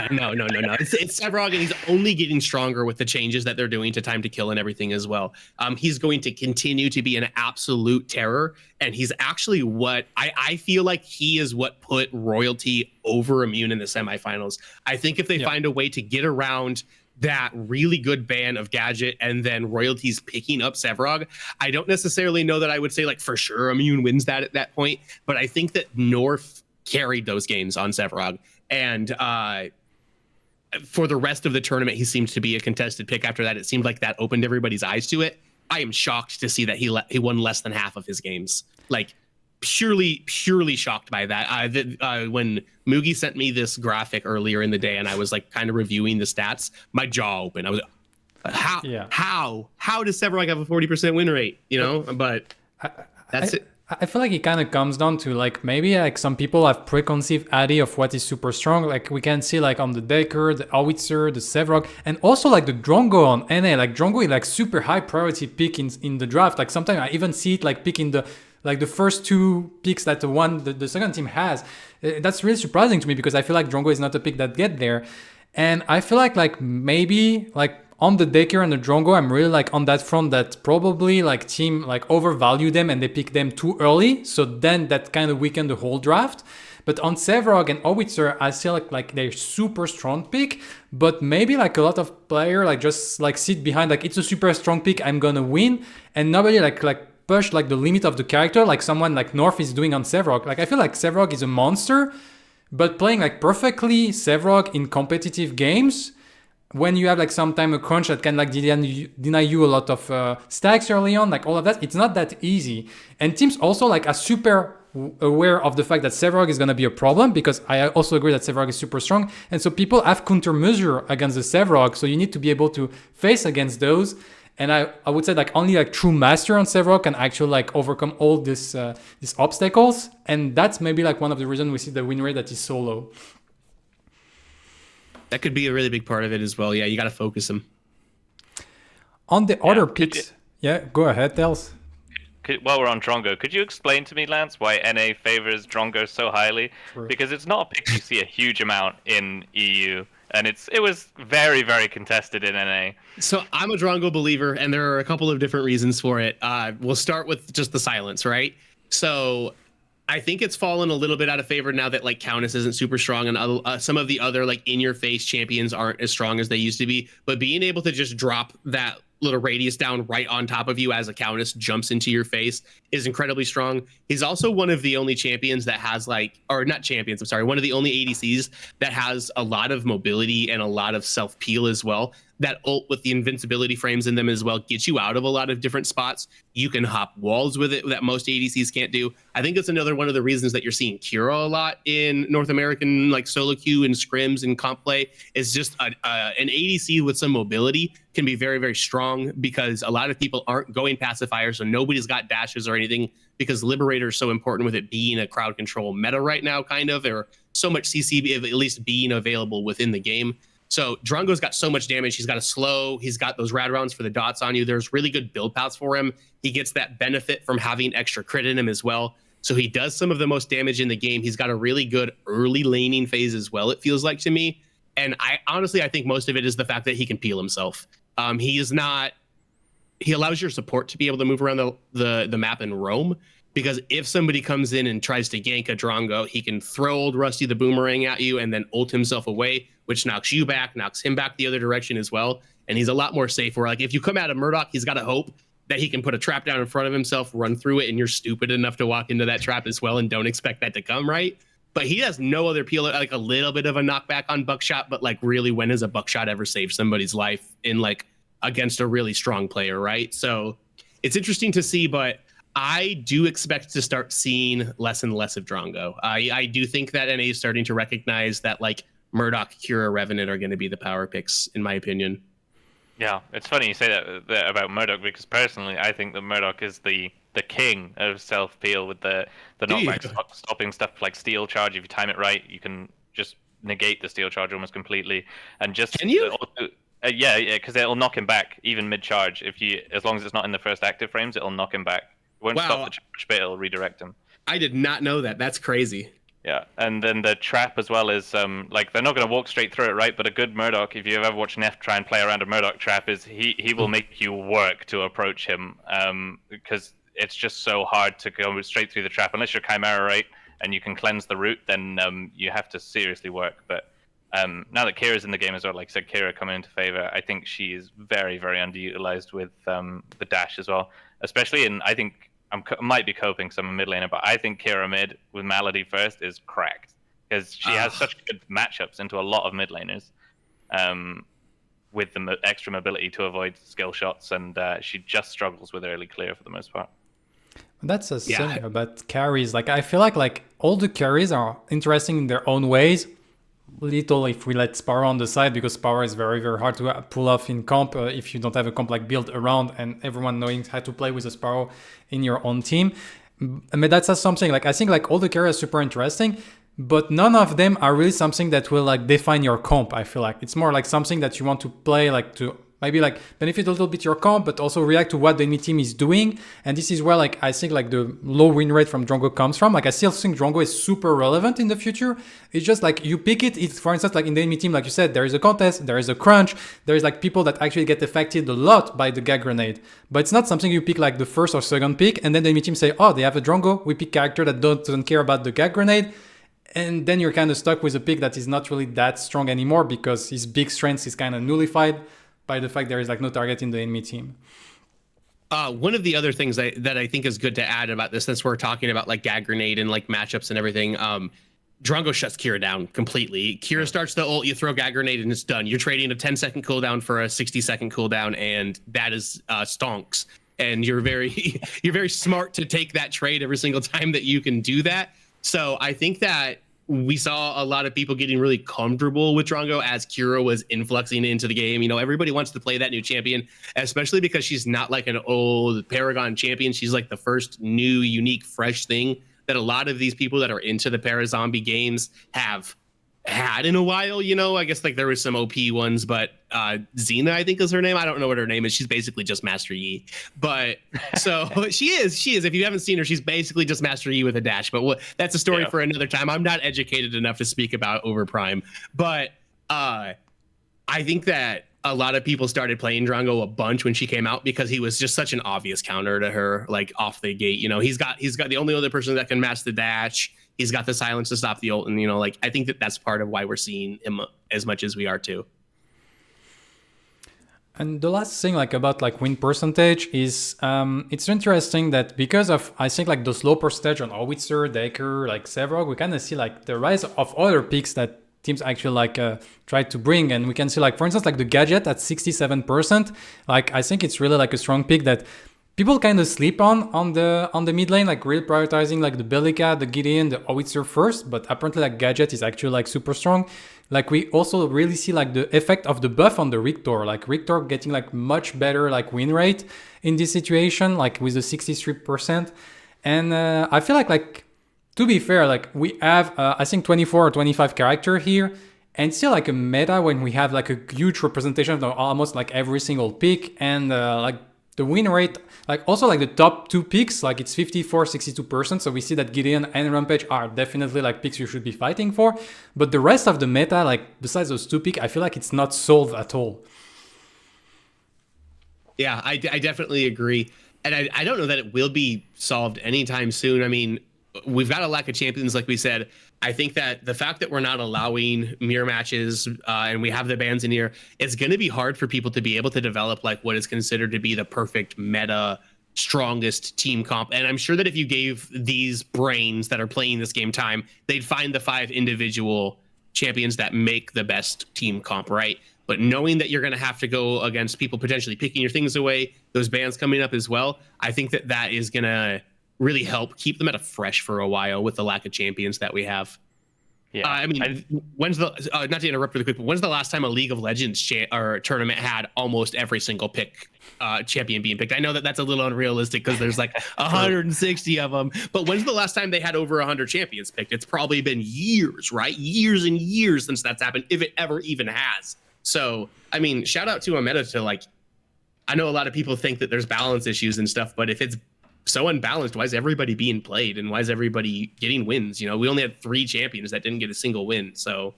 no. It's Severog, and he's only getting stronger with the changes that they're doing to time to kill and everything as well. He's going to continue to be an absolute terror, and he's actually what I feel like he is what put Royalty over Immune in the semifinals. I think if they find a way to get around that really good ban of Gadget and then Royalty's picking up Severog, I don't necessarily know that I would say like for sure Immune wins that at that point, but I think that North carried those games on Severog, and for the rest of the tournament he seemed to be a contested pick. After that, it seemed like that opened everybody's eyes to it. I am shocked to see that he won less than half of his games. Like purely shocked by that. When Mugi sent me this graphic earlier in the day and I was like kind of reviewing the stats, my jaw opened. I was like, how does Severog have a 40% win rate, you know? But that's it. I feel like it kind of comes down to like maybe like some people have preconceived idea of what is super strong. Like we can see like on the Decker, the Howitzer, the Severog, and also like the Drongo on NA. Like Drongo is like super high priority pick in the draft. Like sometimes I even see it like picking the first 2 picks that the second team has. That's really surprising to me because I feel like Drongo is not a pick that get there. And I feel like maybe like on the Decker and the Drongo, I'm really like on that front that probably like team like overvalue them and they pick them too early. So then that kind of weakened the whole draft. But on Severog and Howitzer, I feel like they're super strong pick, but maybe like a lot of player like just like sit behind like it's a super strong pick, I'm gonna win, and nobody like push like the limit of the character like someone like North is doing on Severog. Like I feel like Severog is a monster, but playing like perfectly Severog in competitive games, when you have like sometime a crunch that can like deny you a lot of stacks early on, like all of that, it's not that easy. And teams also like are super aware of the fact that Sevarog is going to be a problem, because I also agree that Sevarog is super strong. And so people have countermeasure against the Sevarog. So you need to be able to face against those. And I would say like only like true master on Sevarog can actually like overcome all these obstacles. And that's maybe like one of the reasons we see the win rate that is so low. That could be a really big part of it as well. Yeah, you got to focus him. On the other picks, go ahead, Tels. While we're on Drongo, could you explain to me, Lance, why NA favors Drongo so highly? Sure. Because it's not a pick you see a huge amount in EU, and it was very, very contested in NA. So I'm a Drongo believer, and there are a couple of different reasons for it. We'll start with just the silence, right? So I think it's fallen a little bit out of favor now that like Countess isn't super strong, and some of the other like in-your-face champions aren't as strong as they used to be. But being able to just drop that little radius down right on top of you as a Countess jumps into your face is incredibly strong. He's also one of the only champions that has like, or not champions, I'm sorry, one of the only ADCs that has a lot of mobility and a lot of self-peel as well. That ult with the invincibility frames in them as well gets you out of a lot of different spots. You can hop walls with it that most ADCs can't do. I think it's another one of the reasons that you're seeing Kira a lot in North American like solo queue and scrims and comp play, is just an ADC with some mobility can be very, very strong, because a lot of people aren't going pacifier, so nobody's got dashes or anything, because Liberator is so important with it being a crowd control meta right now, kind of, or so much CC at least being available within the game. So Drongo's got so much damage. He's got a slow. He's got those rad rounds for the dots on you. There's really good build paths for him. He gets that benefit from having extra crit in him as well. So he does some of the most damage in the game. He's got a really good early laning phase as well, it feels like to me. And I think most of it is the fact that he can peel himself. He allows your support to be able to move around the map and roam, because if somebody comes in and tries to gank a Drongo, he can throw old Rusty the Boomerang at you and then ult himself away, which knocks you back, knocks him back the other direction as well. And he's a lot more safe, where like if you come out of Murdoch, he's got to hope that he can put a trap down in front of himself, run through it, and you're stupid enough to walk into that trap as well and don't expect that to come, right? But he has no other peel, like a little bit of a knockback on Buckshot, but like really, when has a Buckshot ever saved somebody's life in like against a really strong player, right? So it's interesting to see, but I do expect to start seeing less and less of Drongo. I do think that NA is starting to recognize that like Murdoch, Kira, Revenant are going to be the power picks, in my opinion. Yeah, it's funny you say that about Murdoch, because personally I think that Murdoch is the king of self-peel with the knockback stopping stuff like Steel Charge. If you time it right, you can just negate the Steel Charge almost completely. And just can you? Yeah, because it'll knock him back even mid-charge. As long as it's not in the first active frames, it'll knock him back. It won't stop the charge, but it'll redirect him. I did not know that. That's crazy. Yeah, and then the trap as well is like they're not going to walk straight through it, right? But a good Murdoch, if you've ever watched Neff try and play around a Murdoch trap, is he will make you work to approach him, because it's just so hard to go straight through the trap unless you're Chimera, right? And you can cleanse the route, then you have to seriously work. But now that Kira's in the game as well, like I said, Kira coming into favor, I think she is very, very underutilized with the dash as well, especially in, I think, I might be coping because I'm a mid laner, but I think Kira mid with Malady first is cracked, because she has such good matchups into a lot of mid laners with the extra mobility to avoid skill shots, and she just struggles with early clear for the most part. That's a thing about carries. Like I feel like all the carries are interesting in their own ways. Little if we let Sparrow on the side, because Sparrow is very, very hard to pull off in comp if you don't have a comp like build around and everyone knowing how to play with a Sparrow in your own team. I mean, that's something like I think like all the carriers are super interesting, but none of them are really something that will like define your comp. I feel like it's more like something that you want to play like to maybe like benefit a little bit your comp, but also react to what the enemy team is doing. And this is where like I think like the low win rate from Drongo comes from. Like I still think Drongo is super relevant in the future. It's just like you pick it. It's for instance like in the enemy team, like you said, there is a contest, there is a crunch, there is like people that actually get affected a lot by the gag grenade. But it's not something you pick like the first or second pick, and then the enemy team say, oh, they have a Drongo. We pick character that doesn't care about the gag grenade. And then you're kind of stuck with a pick that is not really that strong anymore, because his big strengths is kind of nullified by the fact there is like no target in the enemy team. One of the other things that I think is good to add about this, since we're talking about like gag grenade and like matchups and everything, Drongo shuts Kira down completely. Kira starts the ult, you throw Gag Grenade, and it's done. You're trading a 10-second cooldown for a 60-second cooldown, and that is stonks. And you're very you're very smart to take that trade every single time that you can do that. So I think that we saw a lot of people getting really comfortable with Drongo as Kira was influxing into the game. You know, everybody wants to play that new champion, especially because she's not like an old Paragon champion. She's like the first new, unique, fresh thing that a lot of these people that are into the Parazombie games have had in a while. You know, I guess like there was some OP ones, but Xena, I think is her name. I don't know what her name is. She's basically just Master Yi. But so she is. If you haven't seen her, she's basically just Master Yi with a dash. But that's a story for another time. I'm not educated enough to speak about over Prime. But I think that a lot of people started playing Drongo a bunch when she came out because he was just such an obvious counter to her, like off the gate. You know, he's got the only other person that can match the dash. He's got the silence to stop the ult, and you know, like I think that that's part of why we're seeing him as much as we are too. And the last thing, like about like win percentage, is it's interesting that because of I think like the low percentage on Howitzer, Decker, like Sevrog, we kind of see like the rise of other picks that teams actually like try to bring, and we can see like for instance like the Gadget at 67%. Like I think it's really like a strong pick that people kind of sleep on the mid lane, like really prioritizing like the Belica, the Gideon, the Howitzer first, but apparently like Gadget is actually like super strong. Like we also really see like the effect of the buff on the Rictor, like Rictor getting like much better like win rate in this situation, like with the 63%. And I feel like to be fair, like we have I think 24 or 25 character here, and still like a meta when we have like a huge representation of almost like every single pick, and like the win rate, like also like the top two picks, like it's 54-62%. So we see that Gideon and Rampage are definitely like picks you should be fighting for. But the rest of the meta, like besides those two picks, I feel like it's not solved at all. Yeah, I definitely agree. And I don't know that it will be solved anytime soon. I mean, we've got a lack of champions, like we said. I think that the fact that we're not allowing mirror matches and we have the bans in here, it's going to be hard for people to be able to develop like what is considered to be the perfect meta strongest team comp. And I'm sure that if you gave these brains that are playing this game time, they'd find the 5 individual champions that make the best team comp, right? But knowing that you're going to have to go against people potentially picking your things away, those bans coming up as well, I think that that is going to really help keep the meta fresh for a while with the lack of champions that we have. Yeah, I mean, when's the not to interrupt really quick, but when's the last time a League of Legends or tournament had almost every single pick champion being picked? I know that that's a little unrealistic because there's like 160 of them, but when's the last time they had over 100 champions picked? It's probably been years, right? Years and years since that's happened, if it ever even has. So, I mean, shout out to Omeda to like, I know a lot of people think that there's balance issues and stuff, but if it's so unbalanced, why is everybody being played and why is everybody getting wins? You know, we only had 3 champions that didn't get a single win, so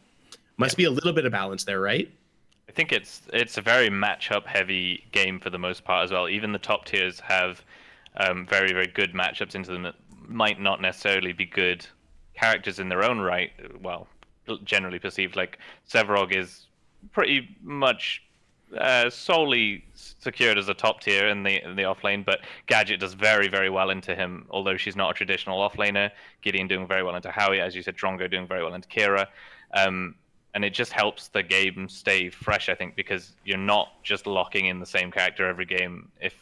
must be a little bit of balance there, right? I think it's a very matchup heavy game for the most part as well. Even the top tiers have very, very good matchups into them that might not necessarily be good characters in their own right. Well, generally perceived. Like Sevrog is pretty much solely secured as a top tier in the off lane, but Gadget does very, very well into him, although she's not a traditional off laner. Gideon doing very well into Howie, as you said, Drongo doing very well into Kira. And it just helps the game stay fresh, I think, because you're not just locking in the same character every game. If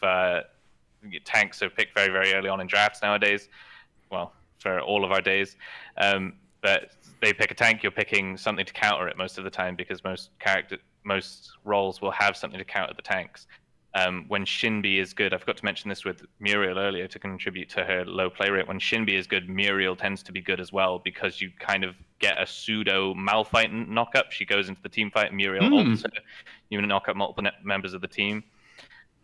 tanks are picked very, very early on in drafts nowadays, well, for all of our days, but they pick a tank, you're picking something to counter it most of the time, because most roles will have something to counter the tanks. When Shinbi is good, I forgot to mention this with Muriel earlier to contribute to her low play rate. When Shinbi is good, Muriel tends to be good as well, because you kind of get a pseudo Malphite knock-up. She goes into the team fight, Muriel ults her, you knock up multiple members of the team.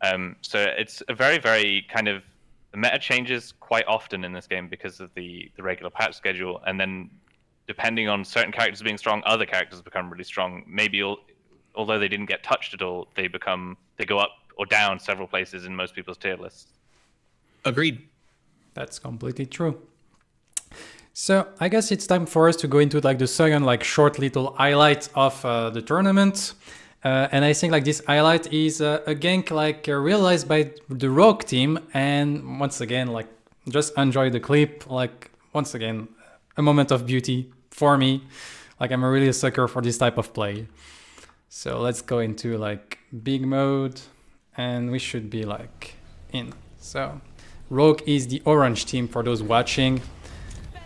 So it's a very, very kind of, the meta changes quite often in this game because of the regular patch schedule, and then depending on certain characters being strong, other characters become really strong. Maybe although they didn't get touched at all, they go up or down several places in most people's tier lists. Agreed. That's completely true. So I guess it's time for us to go into like the second like short little highlight of the tournament. And I think like this highlight is a gank like realized by the Rogue team. And once again, like just enjoy the clip. Like once again, a moment of beauty for me. Like I'm really a sucker for this type of play. So let's go into like big mode and we should be like in. So Rogue is the orange team for those watching.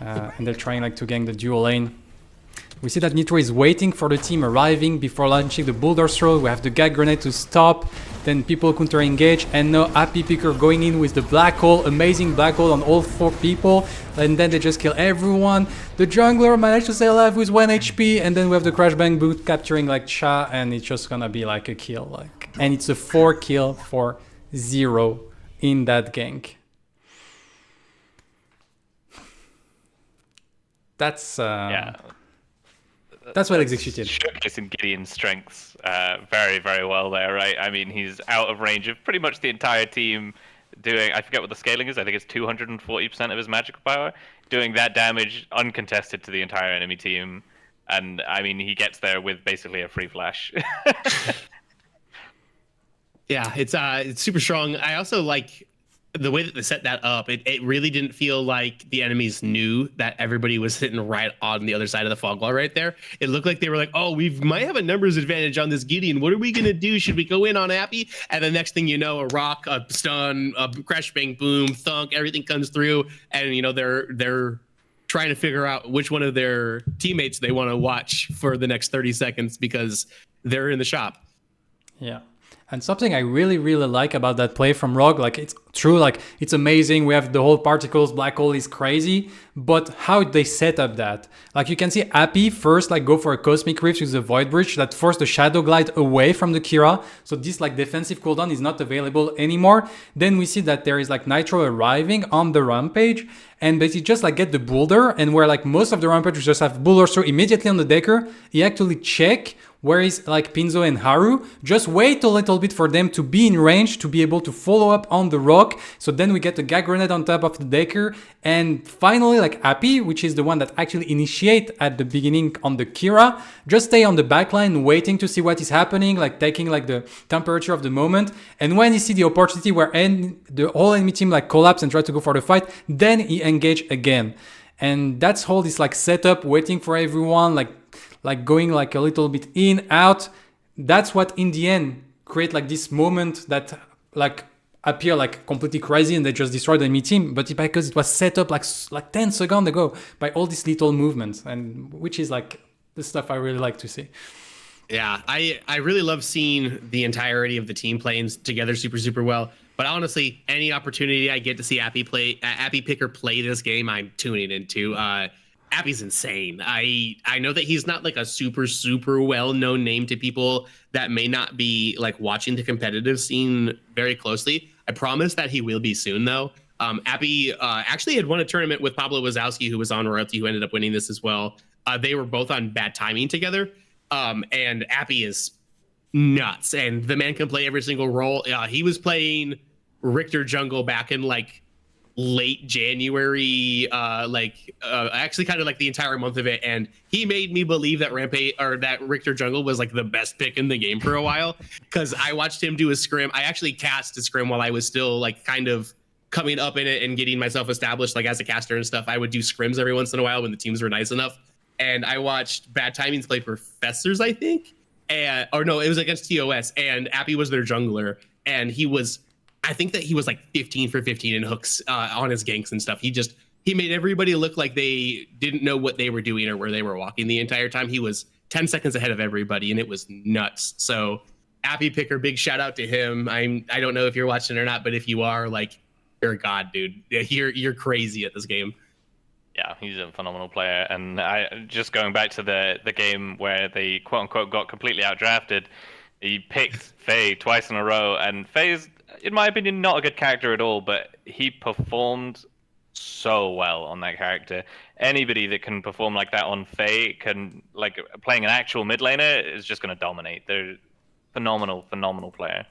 And they're trying like to gank the dual lane. We see that Nitro is waiting for the team arriving before launching the boulder throw. We have the gag grenade to stop. Then people counter engage. And now Happy Picker going in with the black hole. Amazing black hole on all 4 people. And then they just kill everyone. The jungler managed to stay alive with 1 HP. And then we have the Crash Bang Boot capturing like Cha. And it's just gonna be like a kill. Like, and it's a 4 kill for 0 in that gank. That's Yeah. That's well executed. Showcasing Gideon's strengths very, very well there, right? I mean, he's out of range of pretty much the entire team doing, I forget what the scaling is, I think it's 240% of his magical power, doing that damage uncontested to the entire enemy team. And, I mean, he gets there with basically a free flash. Yeah, it's super strong. I also like the way that they set that up. It really didn't feel like the enemies knew that everybody was sitting right on the other side of the fog wall right there. It looked like they were like, oh, we might have a numbers advantage on this Gideon. What are we going to do? Should we go in on Happy? And the next thing you know, a rock, a stun, a crash, bang, boom, thunk, everything comes through. And, you know, they're trying to figure out which one of their teammates they want to watch for the next 30 seconds because they're in the shop. Yeah. And something I really, really like about that play from Rogue, like it's true, like it's amazing. We have the whole particles, black hole is crazy, but how they set up that? Like you can see Happy first like go for a Cosmic Rift with the Void Bridge that forced the Shadow Glide away from the Kira. So this like defensive cooldown is not available anymore. Then we see that there is like Nitro arriving on the Rampage and basically just like get the boulder, and where like most of the Rampage just have boulder throw immediately on the Decker, he actually check where is like Pinzo and Haru, just wait a little bit for them to be in range to be able to follow up on the rock. So then we get the gag grenade on top of the Decker, and finally like Happy, which is the one that actually initiate at the beginning on the Kira, just stay on the backline waiting to see what is happening, like taking like the temperature of the moment. And when he see the opportunity where the whole enemy team like collapse and try to go for the fight, then he engage again. And that's whole this like setup, waiting for everyone, like going like a little bit in, out. That's what in the end create like this moment that like appear like completely crazy and they just destroy the enemy team. But because it was set up like 10 seconds ago by all these little movements, and which is like the stuff I really like to see. Yeah, I really love seeing the entirety of the team playing together super well. But honestly, any opportunity I get to see Happy Picker play this game, I'm tuning into. Appy's insane. I know that he's not like a super well-known name to people that may not be like watching the competitive scene very closely. I promise that he will be soon though. Appy actually had won a tournament with Pablo Wazowski, who was on Royalty, who ended up winning this as well. They were both on Bad Timing together. And Appy is nuts, and the man can play every single role. He was playing Richter jungle back in like late January, actually kind of like the entire month of it, and he made me believe that that Richter jungle was like the best pick in the game for a while, because I watched him do a scrim. I actually cast a scrim while I was still like kind of coming up in it and getting myself established like as a caster and stuff. I would do scrims every once in a while when the teams were nice enough, and I watched Bad Timings play Professors, I think, or no, it was against TOS, and Appy was their jungler, and I think that he was like 15 for 15 in hooks on his ganks and stuff. He made everybody look like they didn't know what they were doing or where they were walking the entire time. He was 10 seconds ahead of everybody, and it was nuts. So Happy Picker, big shout out to him. I don't know if you're watching or not, but if you are, like, you're a god, dude. You're crazy at this game. Yeah, he's a phenomenal player. And just going back to the game where they quote unquote got completely outdrafted, he picked Faye twice in a row, and Faye's, in my opinion, not a good character at all, but he performed so well on that character. Anybody that can perform like that on Faye can, like, playing an actual mid laner is just going to dominate. They're phenomenal player.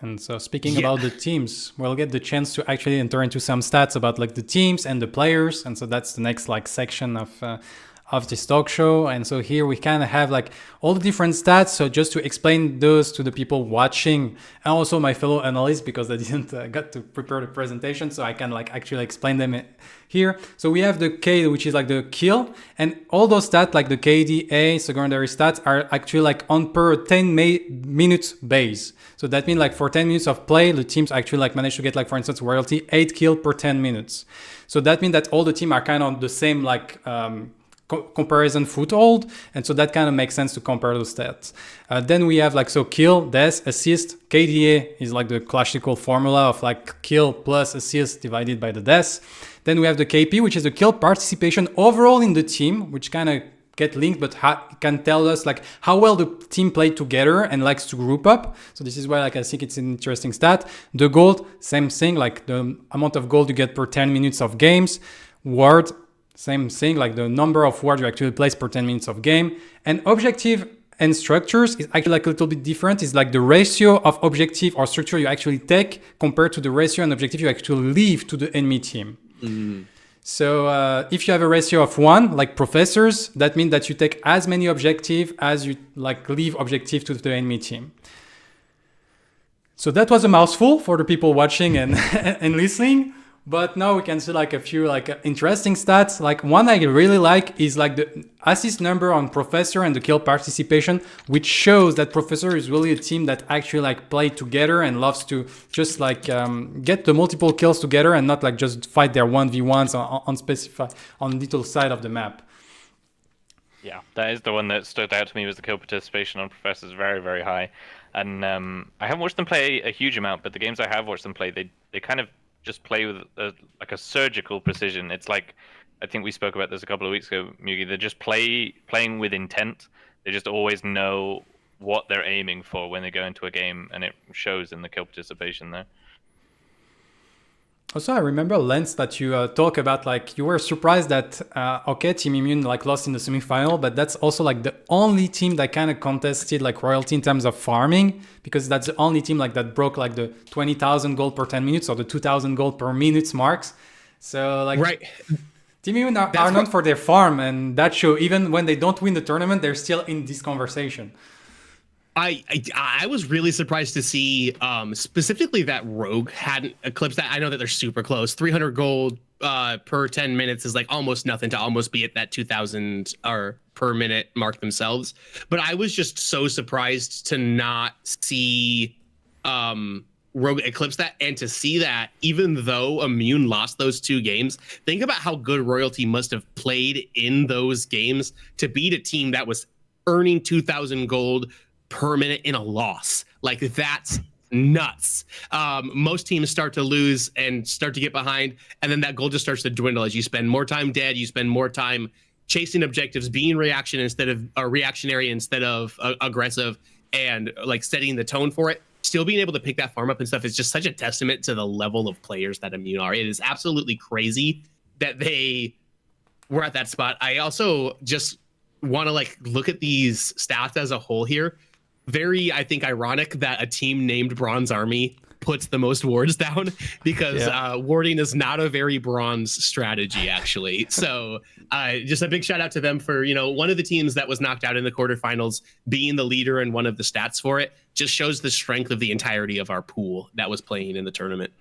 And so speaking about the teams, we'll get the chance to actually enter into some stats about like the teams and the players. And so that's the next like section of this talk show. And so here we kind of have like all the different stats. So just to explain those to the people watching and also my fellow analysts, because I didn't get to prepare the presentation, so I can like actually explain them here. So we have the K, which is like the kill, and all those stats like the KDA secondary stats are actually like on per 10 minutes base. So that means like for 10 minutes of play, the teams actually like manage to get like, for instance, royalty 8 kills per 10 minutes. So that means that all the team are kind of on the same like comparison foothold, and so that kind of makes sense to compare those stats. Then we have like, so kill, death, assist. KDA is like the classical formula of like kill plus assist divided by the death. Then we have the KP, which is the kill participation overall in the team, which kind of get linked, but can tell us like how well the team played together and likes to group up. So this is why like I think it's an interesting stat. The gold, same thing, like the amount of gold you get per 10 minutes of games. Ward, same thing, like the number of words you actually place per 10 minutes of game. And objective and structures is actually like a little bit different. It's like the ratio of objective or structure you actually take compared to the ratio and objective you actually leave to the enemy team. Mm-hmm. So if you have a ratio of 1, like professors, that means that you take as many objective as you like leave objective to the enemy team. So that was a mouthful for the people watching and and listening. But now we can see like a few like interesting stats. Like one I really like is like the assist number on Professor and the kill participation, which shows that Professor is really a team that actually like play together and loves to just like get the multiple kills together and not like just fight their 1v1s on specific on little side of the map. Yeah, that is the one that stood out to me, was the kill participation on Professors very, very high. And I haven't watched them play a huge amount, but the games I have watched them play, they kind of just play with like a surgical precision. It's like, I think we spoke about this a couple of weeks ago, Mugi. They're just playing with intent. They just always know what they're aiming for when they go into a game, and it shows in the kill participation there. Also, I remember, Lance, that you talk about like you were surprised that okay, Team Immune like lost in the semifinal, but that's also like the only team that kind of contested like royalty in terms of farming, because that's the only team like that broke like the 20,000 gold per 10 minutes or the 2,000 gold per minutes marks. So like right. Team Immune are known for their farm, and that show even when they don't win the tournament, they're still in this conversation. I was really surprised to see specifically that Rogue hadn't eclipsed that. I know that they're super close. 300 gold per 10 minutes is like almost nothing to almost be at that 2,000 or per minute mark themselves. But I was just so surprised to not see Rogue eclipse that, and to see that even though Immune lost those 2 games, think about how good Royalty must have played in those games to beat a team that was earning 2,000 gold per minute in a loss. Like, that's nuts. Most teams start to lose and start to get behind, and then that goal just starts to dwindle as you spend more time dead, you spend more time chasing objectives, being reactionary instead of aggressive, and like setting the tone for it. Still being able to pick that farm up and stuff is just such a testament to the level of players that Immune are. It is absolutely crazy that they were at that spot. I also just want to like look at these stats as a whole here. Very, I think, ironic that a team named Bronze Army puts the most wards down, because warding is not a very bronze strategy, actually. So just a big shout out to them for, you know, one of the teams that was knocked out in the quarterfinals being the leader and one of the stats for it. Just shows the strength of the entirety of our pool that was playing in the tournament.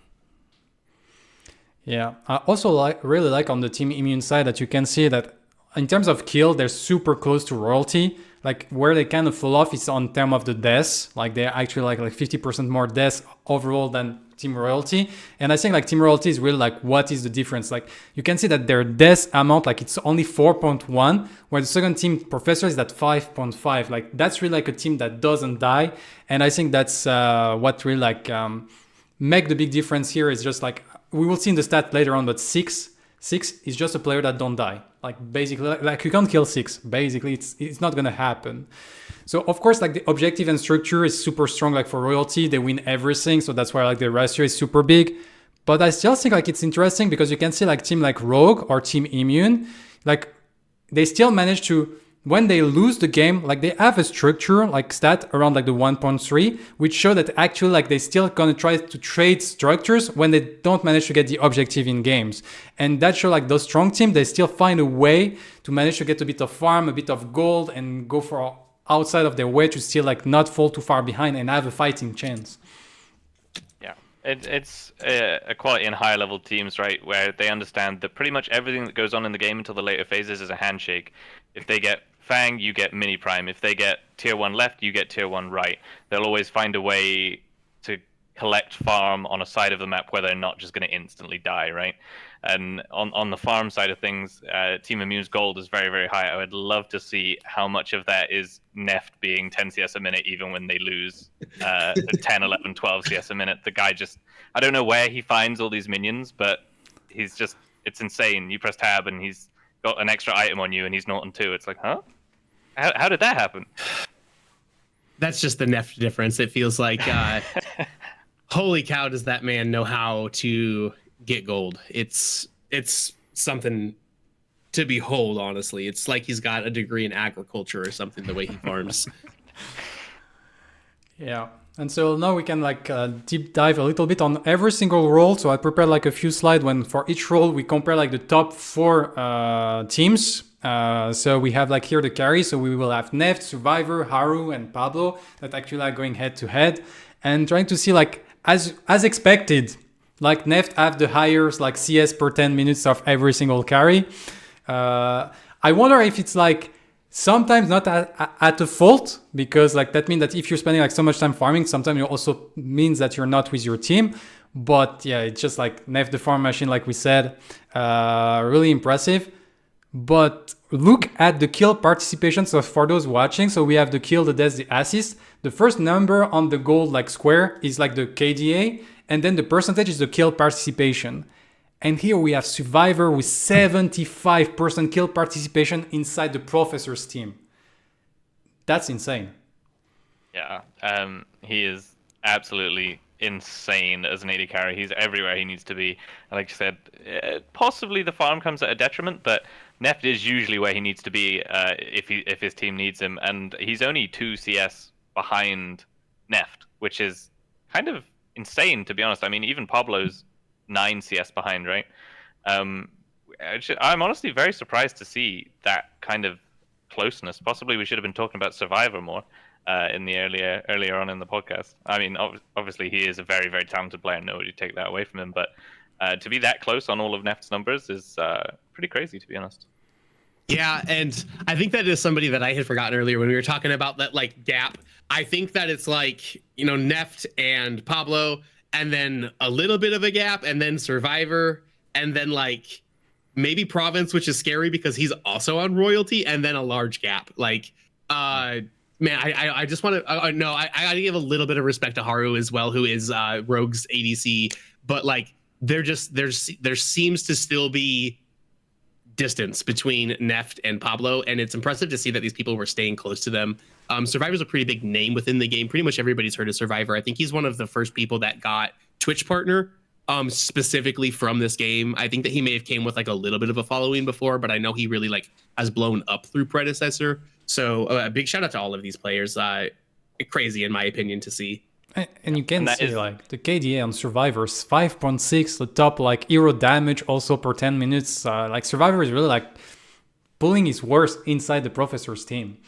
Yeah, I also really like on the Team Immune side that you can see that in terms of kill, they're super close to royalty. Like where they kind of fall off is on term of the deaths. Like they're actually like 50% more deaths overall than Team Royalty. And I think like Team Royalty is really like, what is the difference? Like you can see that their death amount, like it's only 4.1, where the second team Professor is at 5.5. Like that's really like a team that doesn't die. And I think that's what really like make the big difference here is just like, we will see in the stat later on, but six is just a player that don't die. Like basically, like you can't kill 6. Basically, it's not gonna happen. So of course, like the objective and structure is super strong. Like for Royalty, they win everything, so that's why like the ratio is super big. But I still think like it's interesting because you can see like team like Rogue or Team Immune, like they still manage to when they lose the game, like they have a structure like stat around like the 1.3, which show that actually like they still gonna try to trade structures when they don't manage to get the objective in games. And that show like those strong teams, they still find a way to manage to get a bit of farm, a bit of gold, and go for outside of their way to still like not fall too far behind and have a fighting chance. Yeah, it's a quality in higher level teams, right, where they understand that pretty much everything that goes on in the game until the later phases is a handshake. If they get Fang, you get mini prime. If they get tier 1 left, you get tier 1 right. They'll always find a way to collect farm on a side of the map where they're not just going to instantly die, right? And on the farm side of things, Team Immune's gold is very, very high. I would love to see how much of that is Neft being 10 CS a minute even when they lose 10, 11, 12 CS a minute. The guy just, I don't know where he finds all these minions, but he's just, it's insane. You press tab and he's got an extra item on you and he's not on 2. It's like, huh? How did that happen? That's just the Neft difference. It feels like, holy cow, does that man know how to get gold? It's something to behold, honestly. It's like he's got a degree in agriculture or something, the way he farms. Yeah. And so now we can like deep dive a little bit on every single role. So I prepared like a few slides when for each role we compare like the top 4 teams. So we have like here the carry. So we will have Neft, Survivor, Haru, and Pablo that actually are going head to head and trying to see like as expected, like Neft have the highest like CS per 10 minutes of every single carry. I wonder if it's like sometimes not at a fault, because like that means that if you're spending like so much time farming, sometimes it also means that you're not with your team. But yeah, it's just like Neft the farm machine, like we said, really impressive. But look at the kill participation. So for those watching, so we have the kill, the death, the assist. The first number on the gold like square is like the KDA, and then the percentage is the kill participation. And here we have Survivor with 75% kill participation inside the Professor's team. That's insane. Yeah, he is absolutely insane as an AD carry. He's everywhere he needs to be. Like you said, possibly the farm comes at a detriment, but Neft is usually where he needs to be if his team needs him. And he's only 2 CS behind Neft, which is kind of insane, to be honest. I mean, even Pablo's 9 CS behind, right? I'm honestly very surprised to see that kind of closeness. Possibly we should have been talking about Survivor more in the earlier on in the podcast. I mean, obviously he is a very, very talented player. Nobody take that away from him, but to be that close on all of Neft's numbers is pretty crazy, to be honest. Yeah, and I think that is somebody that I had forgotten earlier when we were talking about that like gap. I think that it's like, you know, Neft and Pablo, and then a little bit of a gap, and then Survivor, and then like maybe Province, which is scary because he's also on royalty, and then a large gap. Like, man, I just want to no, I got to give a little bit of respect to Haru as well, who is Rogue's ADC, but like there seems to still be distance between Neft and Pablo, and it's impressive to see that these people were staying close to them. Survivor's a pretty big name within the game. Pretty much everybody's heard of Survivor. I think he's one of the first people that got Twitch partner specifically from this game. I think that he may have came with like a little bit of a following before, but I know he really like has blown up through Predecessor. So a big shout out to all of these players. Crazy in my opinion to see. And you can see like the KDA on Survivor is 5.6, the top like hero damage also per 10 minutes. Like Survivor is really like pulling his worst inside the Professor's team.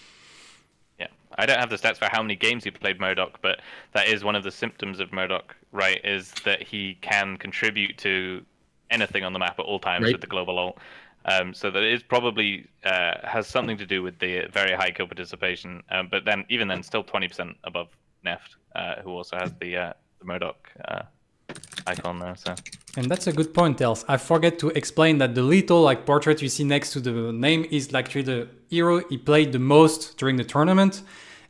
Yeah, I don't have the stats for how many games he played Modok, but that is one of the symptoms of Modok, right? Is that he can contribute to anything on the map at all times with the global ult. So that is probably has something to do with the very high kill participation. But then even then, still 20% above Neft, who also has the Modok icon there. So. And that's a good point, Els. I forget to explain that the little like portrait you see next to the name is like actually the hero he played the most during the tournament.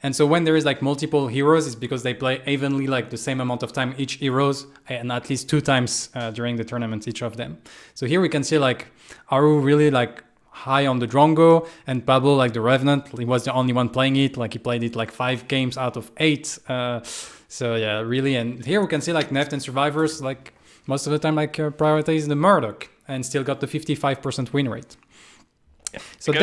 And so when there is like multiple heroes, it's because they play evenly like the same amount of time each heroes, and at least 2 times during the tournament each of them. So here we can see like Aru really like high on the Drongo, and Pablo like the Revenant. He was the only one playing it. Like he played it like 5 games out of 8. So yeah, really. And here we can see like Neft and Survivors like most of the time like prioritize the Murdoch and still got the 55% win rate. Yeah. So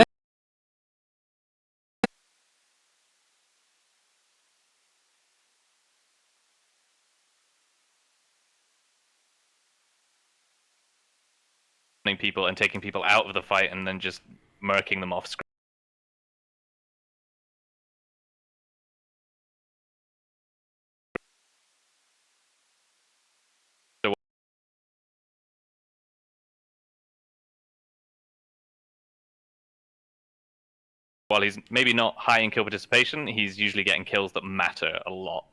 people and taking people out of the fight and then just murking them off screen. While he's maybe not high in kill participation, he's usually getting kills that matter a lot.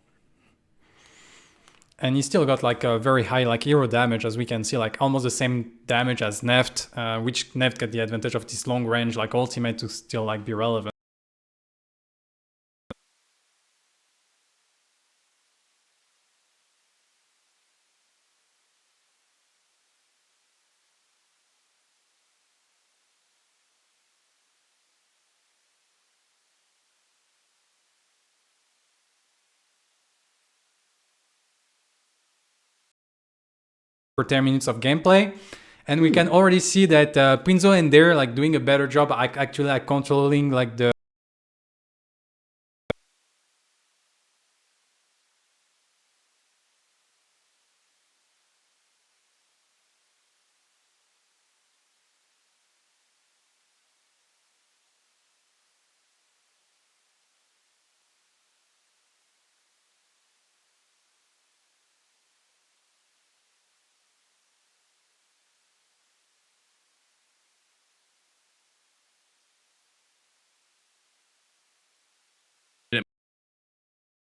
And he still got like a very high like hero damage, as we can see, like almost the same damage as Neft, which Neft got the advantage of this long range like ultimate to still like be relevant. For 10 minutes of gameplay, and we can already see that Pinzo and they're like doing a better job actually like controlling like the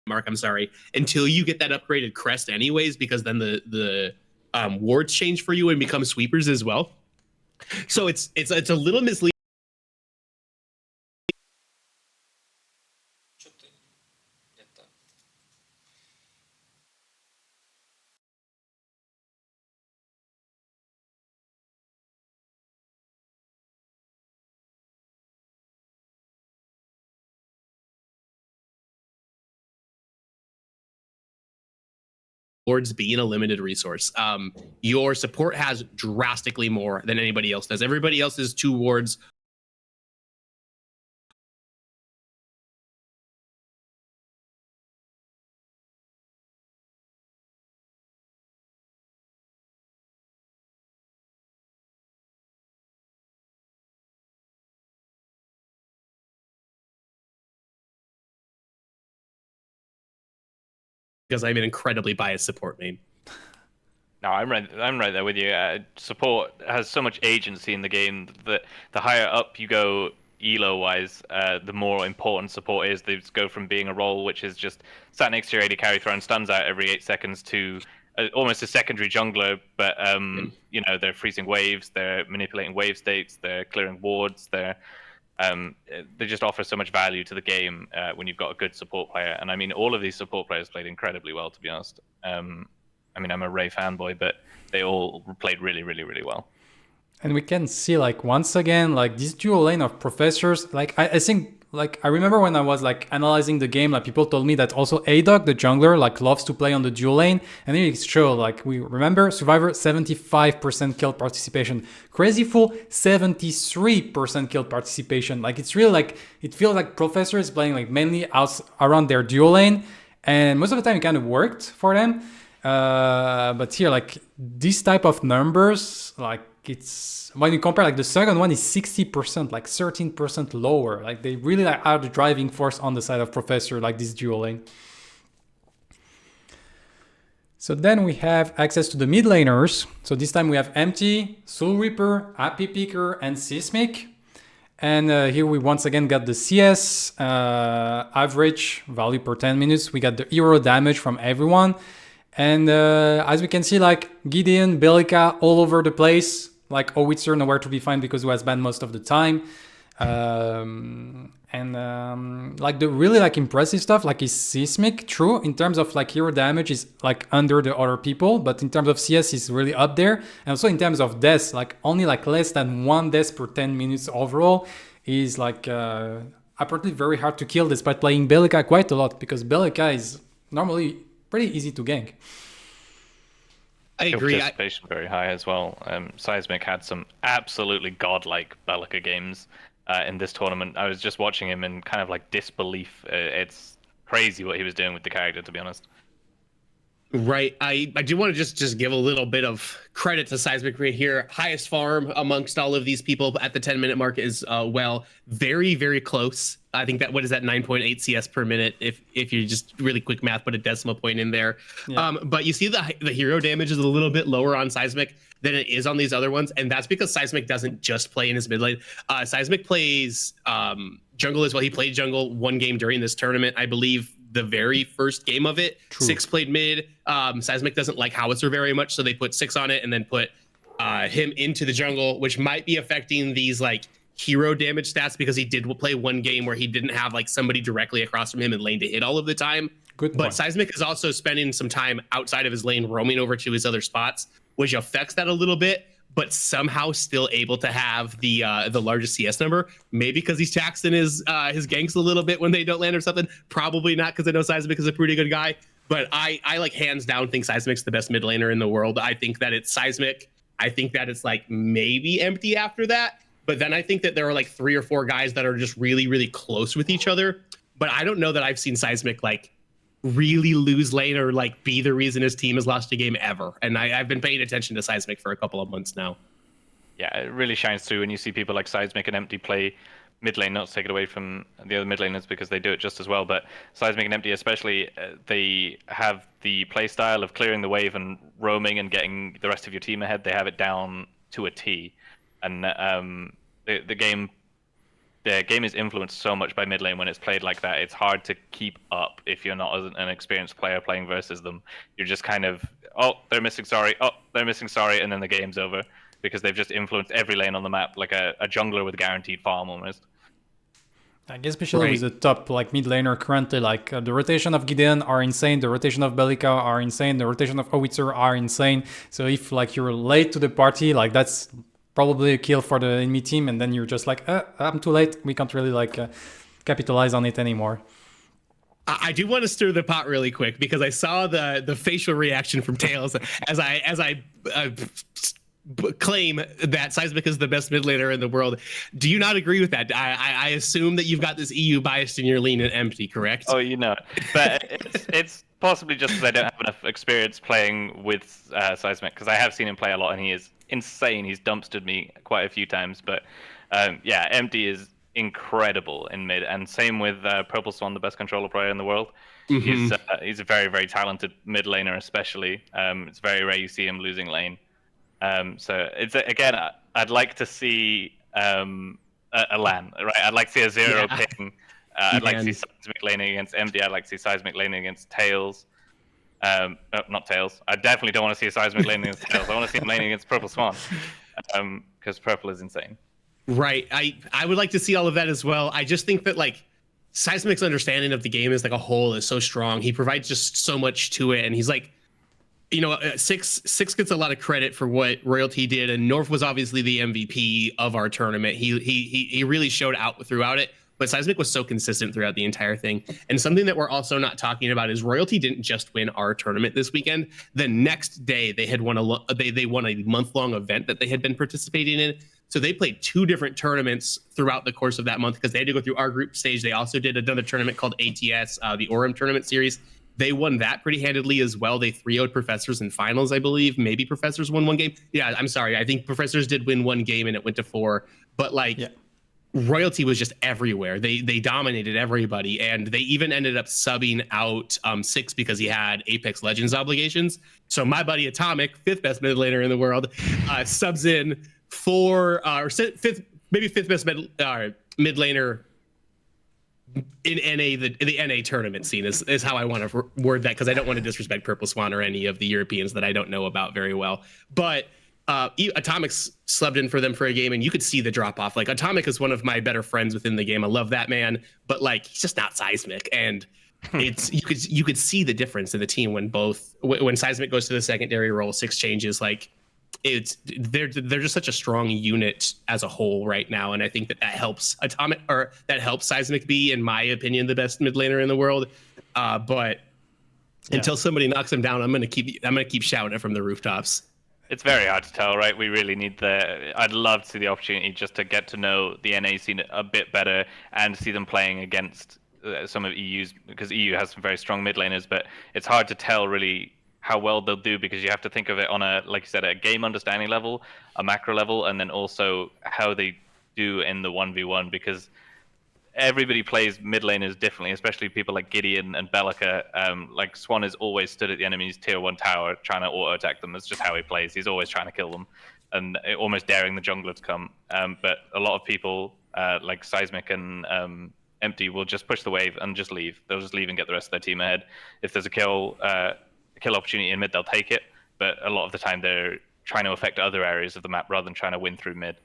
Mark, I'm sorry, until you get that upgraded crest anyways, because then the wards change for you and become sweepers as well. So it's a little misleading. Wards being a limited resource. Your support has drastically more than anybody else does. Everybody else is 2 wards. Because I'm an incredibly biased support main. No, I'm right there with you. Support has so much agency in the game that the higher up you go elo-wise, the more important support is. They go from being a role which is just sat next to your AD carry throwing stuns out every 8 seconds to almost a secondary jungler, but you know, they're freezing waves, they're manipulating wave states, they're clearing wards, they just offer so much value to the game when you've got a good support player. And I mean, all of these support players played incredibly well, to be honest. I mean, I'm a Ray fanboy, but they all played really, really, really well. And we can see like once again like this dual lane of professors. Like I think like I remember when I was like analyzing the game, like people told me that also Adog, the jungler, like loves to play on the dual lane, and then it showed like we remember Survivor 75% kill participation, Crazy Fool 73% kill participation. Like it's really like it feels like Professor is playing like mainly out around their dual lane, and most of the time it kind of worked for them. But here, like this type of numbers, like it's when you compare, like the second one is 60%, like 13% lower. Like they really are the driving force on the side of Professor, like this dual lane. So then we have access to the mid laners. So this time we have Empty, Soul Reaper, Happy Picker, and Seismic. And here we once again got the CS average value per 10 minutes. We got the hero damage from everyone. And as we can see, like Gideon, Belica all over the place. Like Howitzer nowhere to be found because he was banned most of the time. Like the really like impressive stuff, like is Seismic. True, in terms of like hero damage is like under the other people, but in terms of CS is really up there. And also in terms of deaths, like only like less than 1 death per 10 minutes overall is like apparently very hard to kill despite playing Belica quite a lot, because Belica is normally pretty easy to gank. I agree. Participation very high as well. Seismic had some absolutely godlike Belica games in this tournament. I was just watching him in kind of like disbelief. It's crazy what he was doing with the character, to be honest. Right. I do want to just give a little bit of credit to Seismic right here. Highest farm amongst all of these people at the 10-minute mark is very, very close. I think that, what is that, 9.8 CS per minute if you just really quick math, put a decimal point in there. Yeah. But you see the hero damage is a little bit lower on Seismic than it is on these other ones, and that's because Seismic doesn't just play in his mid lane. Seismic plays jungle as well. He played jungle one game during this tournament, I believe. The very first game of it, True. Six played mid. Seismic doesn't like Howitzer very much, so they put Six on it and then put him into the jungle, which might be affecting these like hero damage stats because he did play one game where he didn't have like somebody directly across from him in lane to hit all of the time. Good But point. Seismic is also spending some time outside of his lane, roaming over to his other spots, which affects that a little bit, but somehow still able to have the largest CS number. Maybe because he's taxing his ganks a little bit when they don't land or something. Probably not, because I know Seismic is a pretty good guy. But I like hands down think Seismic's the best mid laner in the world. I think that it's Seismic. I think that it's like maybe Empty after that. But then I think that there are like 3 or 4 guys that are just really, really close with each other. But I don't know that I've seen Seismic like really lose lane or like be the reason his team has lost a game ever. And I've been paying attention to Seismic for a couple of months now. Yeah, it really shines through when you see people like Seismic and Empty play mid lane. Not to take it away from the other mid laners because they do it just as well, but Seismic and Empty especially, they have the play style of clearing the wave and roaming and getting the rest of your team ahead. They have it down to a T, and the game is influenced so much by mid lane when it's played like that. It's hard to keep up if you're not an experienced player playing versus them. You're just kind of, oh, they're missing sorry, oh, they're missing sorry, and then the game's over because they've just influenced every lane on the map, like a jungler with guaranteed farm almost. I guess especially with the top like mid laner currently, like the rotation of Gideon are insane, the rotation of Bellica are insane, the rotation of Howitzer are insane. So if like you're late to the party, like that's probably a kill for the enemy team, and then you're just like, I'm too late. We can't really like capitalize on it anymore. I do want to stir the pot really quick because I saw the facial reaction from Tails as I claim that Seismic is the best mid laner in the world. Do you not agree with that? I assume that you've got this EU biased in your lean and Empty, correct? Oh, you know it. But it's possibly just because I don't have enough experience playing with Seismic, because I have seen him play a lot and he is insane. He's dumpstered me quite a few times, but yeah, Empty is incredible in mid, and same with Purple Swan, the best controller player in the world. Mm-hmm. He's a very, very talented mid laner, especially. It's very rare you see him losing lane. So it's again, I'd like to see a LAN, right? I'd like to see a zero ping. I'd like to see Seismic laning against Empty. I'd like to see Seismic laning against Tails. Not Tails. I definitely don't want to see a Seismic laning against Tails. I want to see him laning against Purple Swan, because Purple is insane. Right. I would like to see all of that as well. I just think that like Seismic's understanding of the game as like a whole is so strong. He provides just so much to it, and he's like, you know, Six gets a lot of credit for what Royalty did, and North was obviously the MVP of our tournament. He really showed out throughout it, but Seismic was so consistent throughout the entire thing. And something that we're also not talking about is Royalty didn't just win our tournament this weekend. The next day they had won they won a month-long event that they had been participating in. So they played 2 different tournaments throughout the course of that month because they had to go through our group stage. They also did another tournament called ATS, the Orem tournament series. They won that pretty handedly as well. They 3-0'd Professors in finals, I believe. Maybe Professors won 1 game. Yeah, I'm sorry. I think Professors did win 1 game and it went to 4. But like, Royalty was just everywhere. They dominated everybody, and they even ended up subbing out Six because he had Apex Legends obligations. So my buddy Atomic, 5th best mid laner in the world, subs in for or 5th best mid laner in NA, the NA tournament scene is how I want to word that, because I don't want to disrespect Purple Swan or any of the Europeans that I don't know about very well. But Atomic's subbed in for them for a game, and you could see the drop off. Like, Atomic is one of my better friends within the game. I love that man, but like, he's just not Seismic, and it's you could see the difference in the team when Seismic goes to the secondary role, Six changes. Like, they're just such a strong unit as a whole right now, and I think that helps Seismic be, in my opinion, the best mid laner in the world. But until somebody knocks him down, I'm gonna keep shouting it from the rooftops. It's very hard to tell, right? We really need I'd love to see the opportunity just to get to know the NA scene a bit better and see them playing against some of EU's, because EU has some very strong mid laners, but it's hard to tell really how well they'll do, because you have to think of it on a, like you said, a game understanding level, a macro level, and then also how they do in the 1v1, because everybody plays mid laners differently, especially people like Gideon and Bellica. Like Swan is always stood at the enemy's tier 1 tower trying to auto attack them. That's just how he plays. He's always trying to kill them and almost daring the jungler to come. But a lot of people like Seismic and Empty will just push the wave and just leave. They'll just leave and get the rest of their team ahead. If there's a kill opportunity in mid, they'll take it. But a lot of the time they're trying to affect other areas of the map rather than trying to win through mid.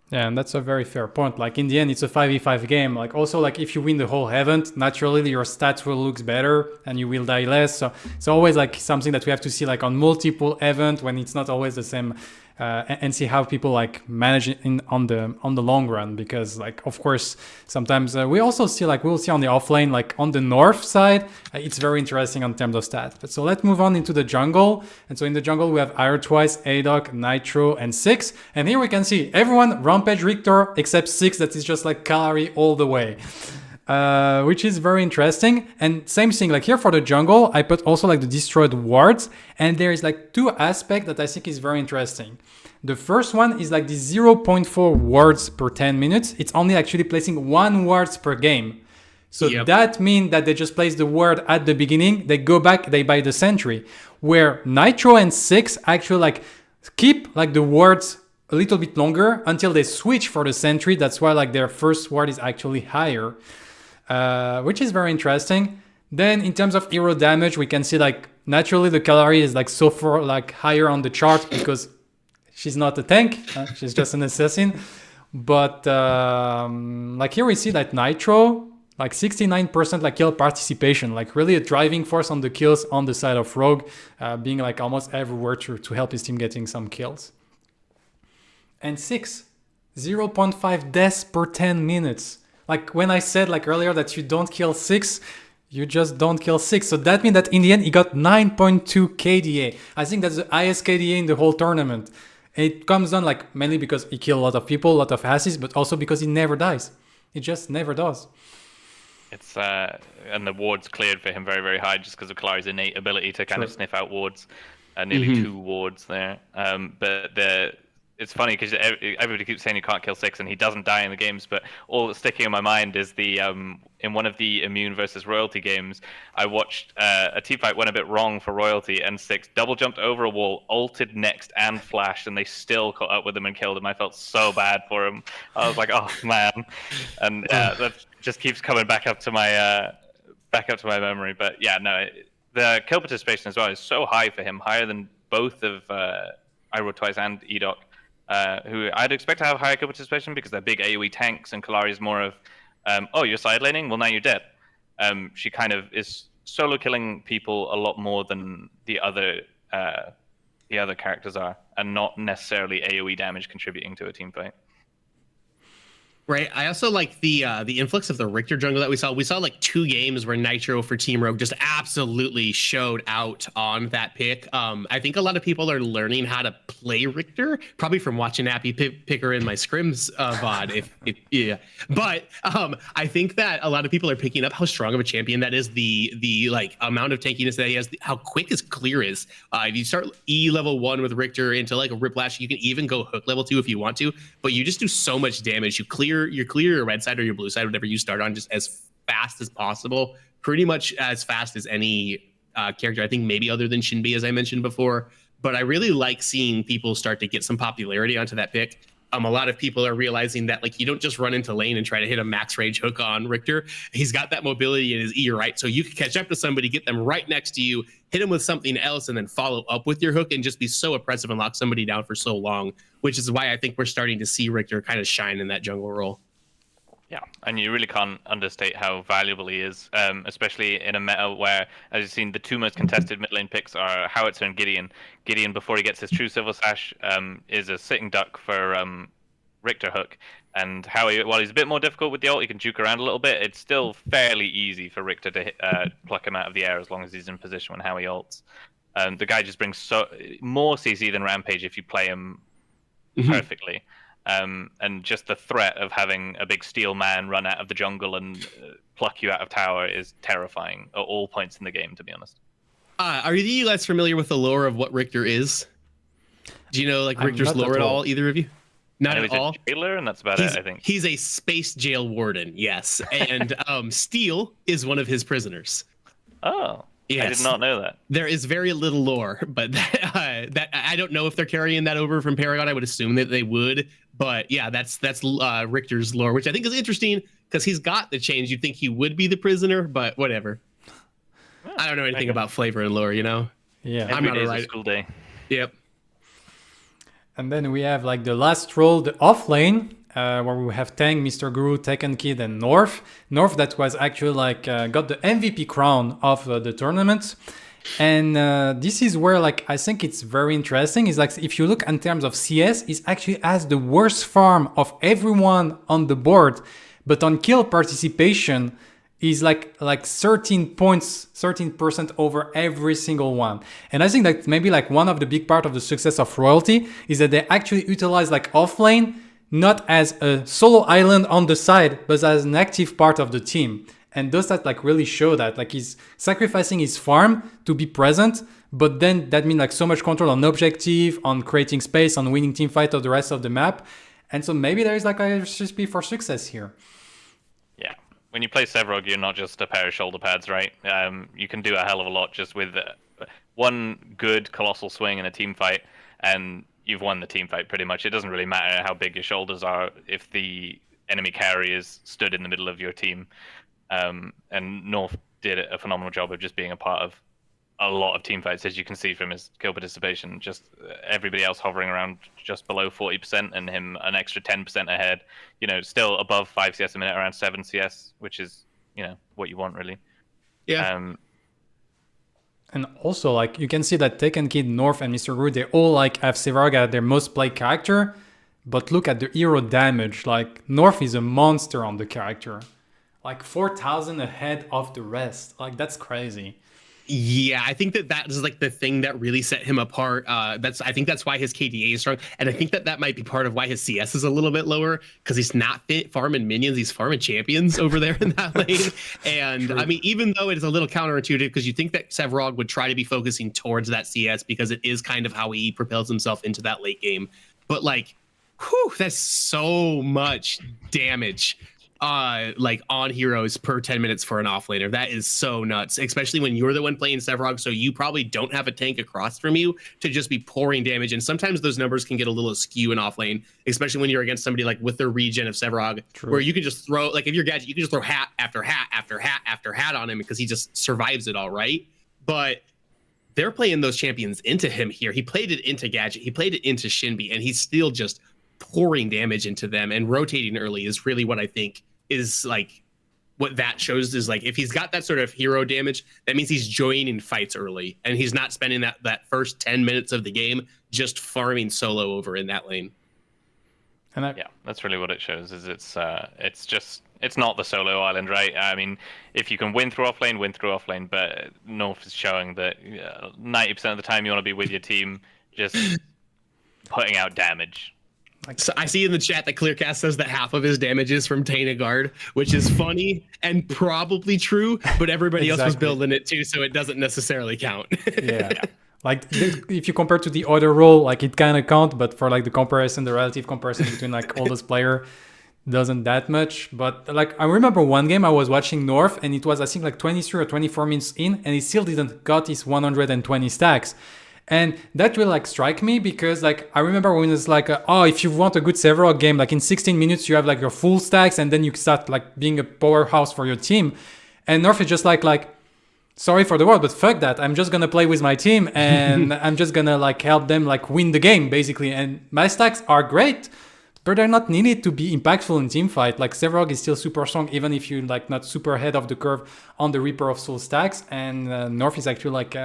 Yeah, and that's a very fair point. Like in the end, it's a 5v5 game. Like also, like if you win the whole event, naturally your stats will look better and you will die less. So it's always like something that we have to see like on multiple events when it's not always the same, and see how people like manage it on the long run. Because like of course sometimes we also see like we'll see on the offlane, like on the north side, it's very interesting in terms of stats. But so let's move on into the jungle. And so in the jungle we have Iron Twice, Adoc, Nitro, and Six. And here we can see everyone Rampage Richter except Six, that is just like Cautionary all the way. Which is very interesting. And same thing, like here for the jungle, I put also like the destroyed wards, and there is like two aspects that I think is very interesting. The first one is like the 0.4 wards per 10 minutes. It's only actually placing 1 wards per game. So that means that they just place the ward at the beginning, they go back, they buy the sentry. Where Nitro and Six actually like keep like the wards a little bit longer until they switch for the sentry. That's why like their first ward is actually higher. Which is very interesting. Then in terms of hero damage, we can see like naturally the Cautionary is like so far like higher on the chart because she's not a tank, she's just an assassin. But like here we see that Nitro like 69% like kill participation, like really a driving force on the kills on the side of Rogue, being like almost everywhere to help his team getting some kills. And Six, 0.5 deaths per 10 minutes. Like when I said like earlier that you don't kill Six, you just don't kill Six. So that means that in the end he got 9.2 KDA. I think that's the highest KDA in the whole tournament. It comes down like mainly because he killed a lot of people, a lot of asses, but also because he never dies. He just never does. It's and the wards cleared for him very, very high just because of Cautionary's innate ability to kind of sniff out wards. Nearly 2 wards there. But it's funny because everybody keeps saying you can't kill Six and he doesn't die in the games, but all that's sticking in my mind is the in one of the Immune versus Royalty games, I watched a teamfight went a bit wrong for Royalty, and Six double jumped over a wall, ulted next and flashed, and they still caught up with him and killed him. I felt so bad for him. I was like, oh man, and that just keeps coming back up to my memory. But yeah, no, the kill participation as well is so high for him, higher than both of Iroh Twice and Edoc. Who I'd expect to have higher kill participation because they're big AoE tanks, and Cautionary is more of, oh, you're side laning? Well, now you're dead. She kind of is solo killing people a lot more than the other characters are, and not necessarily AoE damage contributing to a team fight. Right. I also like the influx of the Richter jungle that we saw. We saw like 2 games where Nitro for Team Rogue just absolutely showed out on that pick. I think a lot of people are learning how to play Richter, probably from watching Appy Picker in my scrims VOD. But I think that a lot of people are picking up how strong of a champion that is. The like amount of tankiness that he has, how quick his clear is. If you start E level 1 with Richter into like a Whiplash, you can even go hook level 2 if you want to, but you just do so much damage. You clear your red side or your blue side, whatever you start on, just as fast as possible, pretty much as fast as any character, I think maybe other than Shinbi, as I mentioned before. But I really like seeing people start to get some popularity onto that pick. A lot of people are realizing that like you don't just run into lane and try to hit a max range hook on Richter. He's got that mobility in his E, right? So you can catch up to somebody, get them right next to you, hit him with something else, and then follow up with your hook and just be so oppressive and lock somebody down for so long, which is why I think we're starting to see Richter kind of shine in that jungle role. Yeah, and you really can't understate how valuable he is, especially in a meta where, as you've seen, the 2 most contested mid lane picks are Howitzer and Gideon. Gideon, before he gets his true Silver Sash, is a sitting duck for Richter hook. And Howie, while he's a bit more difficult with the ult, he can juke around a little bit, it's still fairly easy for Richter to pluck him out of the air as long as he's in position when Howie ults. The guy just brings more CC than Rampage if you play him perfectly. And just the threat of having a big steel man run out of the jungle and pluck you out of tower is terrifying at all points in the game, to be honest. Are you guys familiar with the lore of what Richter is? Do you know like I'm Richter's not lore at at all. all? Either of you? Not And at he's all. a jailer, and that's about it, I think. He's a space jail warden, yes, and Steel is one of his prisoners. Oh, I Yes. did not know that. There is very little lore, but that I don't know if they're carrying that over from Paragon. I would assume that they would, but yeah, that's Richter's lore, which I think is interesting because he's got the chains. You'd think he would be the prisoner, but whatever. I don't know anything about flavor and lore, you know. Yeah. I'm Every not day a is a writer. school day. Yep. And then we have like the last role, the off lane, where we have Tang, Mr. Guru, Tekken Kid, and North. North that was actually like got the MVP crown of the tournament. And this is where like I think it's very interesting. Is like if you look in terms of CS, it actually has the worst farm of everyone on the board, but on kill participation is like 13 points, 13% over every single one. And I think that maybe like one of the big part of the success of Royalty is that they actually utilize like offlane not as a solo island on the side, but as an active part of the team. And does that like really show that like he's sacrificing his farm to be present, but then that means like so much control on objective, on creating space, on winning team fight of the rest of the map. And so maybe there is like a recipe for success here. Yeah. When you play Sevrog, you're not just a pair of shoulder pads, right? You can do a hell of a lot just with one good colossal swing in a team fight, and you've won the team fight pretty much. It doesn't really matter how big your shoulders are if the enemy carry is stood in the middle of your team. And North did a phenomenal job of just being a part of a lot of team fights, as you can see from his kill participation. Just everybody else hovering around just below 40%, and him an extra 10% ahead. You know, still above 5 CS a minute, around 7 CS, which is, you know, what you want really. Yeah. And also, like, you can see that Tekken Kid, North, and Mr. Guru, they all, like, have Sevarog at their most played character. But look at the hero damage. Like, North is a monster on the character. Like, 4,000 ahead of the rest. Like, that's crazy. Yeah, I think that is like the thing that really set him apart. I think that's why his KDA is strong, and I think that might be part of why his CS is a little bit lower, because he's not farming minions, he's farming champions over there in that lane. And I mean, even though it is a little counterintuitive, because you think that Sevrog would try to be focusing towards that CS because it is kind of how he propels himself into that late game. But like, whew, that's so much damage. Like on heroes per 10 minutes for an offlaner. That is so nuts, especially when you're the one playing Sevrog, so you probably don't have a tank across from you to just be pouring damage. And sometimes those numbers can get a little askew in offlane, especially when you're against somebody like with the regen of Sevrog, where you can just throw, like if you're Gadget, you can just throw hat after hat after hat after hat on him because he just survives it all, right? But they're playing those champions into him here. He played it into Gadget, he played it into Shinbi, and he's still just pouring damage into them, and rotating early is really what I think is like what that shows. Is like if he's got that sort of hero damage, that means he's joining fights early, and he's not spending that first 10 minutes of the game just farming solo over in that lane. And yeah, that's really what it shows. Is it's not the solo island, right? I mean, if you can win through offlane, but North is showing that 90% of the time you want to be with your team, just putting out damage. So I see in the chat that Clearcast says that half of his damage is from Tainted Guard, which is funny and probably true, but everybody else was building it too, so it doesn't necessarily count. Yeah. Like if you compare to the other role, like it kind of count, but for like the comparison, the relative comparison between like oldest player doesn't that much. But like I remember one game I was watching North, and it was I think like 23 or 24 minutes in, and he still didn't got his 120 stacks. And that will like strike me because like I remember when it's like if you want a good Sevrog game, like in 16 minutes you have like your full stacks, and then you start like being a powerhouse for your team. And North is just like sorry for the word, but fuck that. I'm just gonna play with my team, and I'm just gonna like help them like win the game basically. And my stacks are great, but they're not needed to be impactful in team fight. Like Sevrog is still super strong, even if you're like not super ahead of the curve on the Reaper of Soul stacks. And North is actually like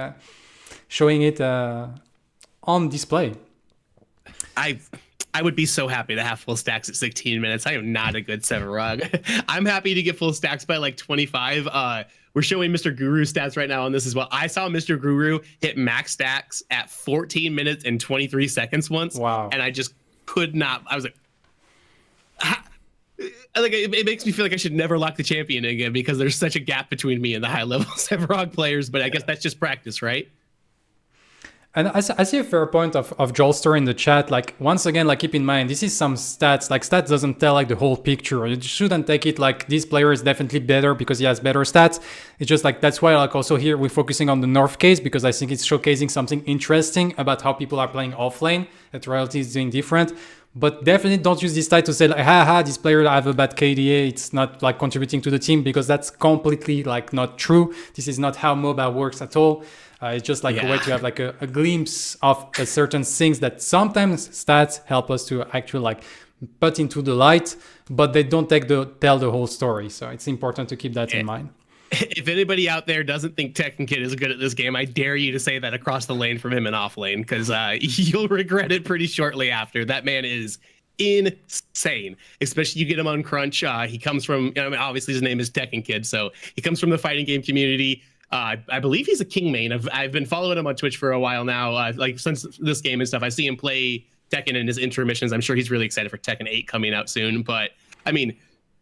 showing it on display. I would be so happy to have full stacks at 16 minutes. I am not a good Sevrog. I'm happy to get full stacks by like 25. We're showing Mr. Guru stats right now on this as well. I saw Mr. Guru hit max stacks at 14 minutes and 23 seconds once. Wow. And I just could not. I was like, like it makes me feel like I should never lock the champion again because there's such a gap between me and the high level Sevarog players. But I guess that's just practice, right? And I see a fair point of Joel's story in the chat. Like, once again, like, keep in mind, this is some stats. Like, stats doesn't tell, like, the whole picture. You shouldn't take it like this player is definitely better because he has better stats. It's just like, that's why, like, also here we're focusing on the North case because I think it's showcasing something interesting about how people are playing offlane that Royalty is doing different. But definitely don't use this stat to say, like, haha, this player have a bad KDA, it's not, like, contributing to the team, because that's completely, like, not true. This is not how MOBA works at all. It's just like a way to have like a glimpse of a certain things that sometimes stats help us to actually like put into the light, but they don't tell the whole story. So it's important to keep that in mind. If anybody out there doesn't think Tekken Kid is good at this game, I dare you to say that across the lane from him in off lane, because you'll regret it pretty shortly after. That man is insane, especially you get him on Crunch. He comes from, I mean, obviously his name is Tekken Kid, so he comes from the fighting game community. I believe he's a King main. I've been following him on Twitch for a while now, like since this game and stuff. I see him play Tekken in his intermissions. I'm sure he's really excited for Tekken 8 coming out soon. But I mean,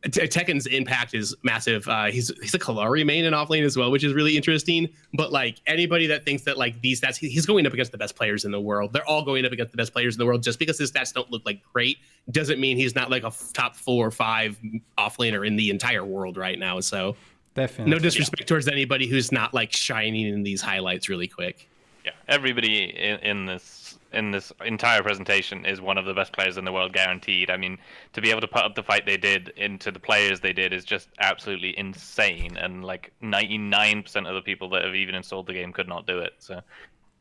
Tekken's impact is massive. He's a Kalari main in offlane as well, which is really interesting. But like anybody that thinks that like these stats, he's going up against the best players in the world. They're all going up against the best players in the world. Just because his stats don't look like great doesn't mean he's not like a top 4 or 5 offlaner in the entire world right now. So. Definitely. No disrespect towards anybody who's not like shining in these highlights really quick. Yeah, everybody in this entire presentation is one of the best players in the world, guaranteed. I mean, to be able to put up the fight they did into the players they did is just absolutely insane. And like 99% of the people that have even installed the game could not do it. So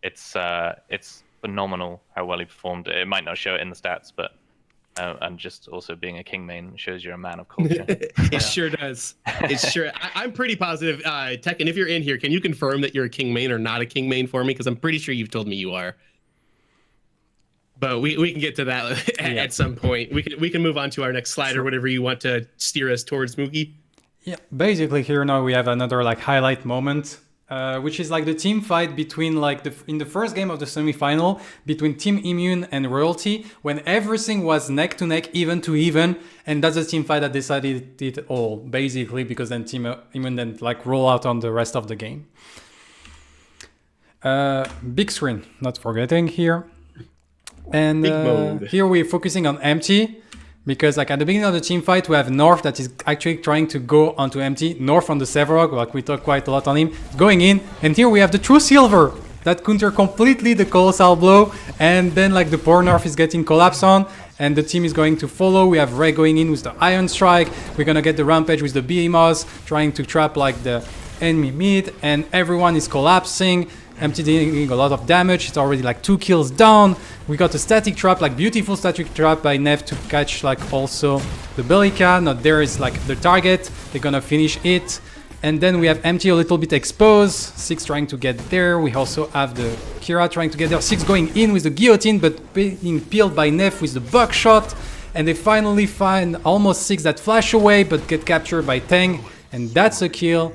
it's phenomenal how well he performed. It might not show it in the stats, but. And just also being a King main shows you're a man of culture. It sure does. It's sure. I'm pretty positive. Tekken, if you're in here, can you confirm that you're a King main or not a King main for me? Because I'm pretty sure you've told me you are. But we can get to that at some point. We can move on to our next slide or whatever you want to steer us towards, Mugi. Yeah, basically here now we have another like highlight moment. Which is like the team fight between like in the first game of the semi-final between Team Immune and Royalty, when everything was neck to neck, even to even, and that's the team fight that decided it all, basically, because then Team Immune then like roll out on the rest of the game. Big screen, not forgetting here, and here we're focusing on empty. Because like at the beginning of the team fight, we have North that is actually trying to go onto empty. North on the Sevarog, like we talked quite a lot on him, going in. And here we have the true Silver that counter completely the Colossal Blow. And then like the poor North is getting collapsed on. And the team is going to follow. We have Ray going in with the Iron Strike. We're going to get the Rampage with the Behemoths, trying to trap like the enemy mid. And everyone is collapsing. Empty dealing a lot of damage. It's already like 2 kills down. We got a static trap, like beautiful static trap by Nev to catch like also the Bellica. Not there is like the target. They're gonna finish it. And then we have Empty a little bit exposed. 6 trying to get there. We also have the Kira trying to get there. 6 going in with the guillotine, but being peeled by Nev with the buckshot. And they finally find almost 6 that flash away, but get captured by Tang. And that's a kill.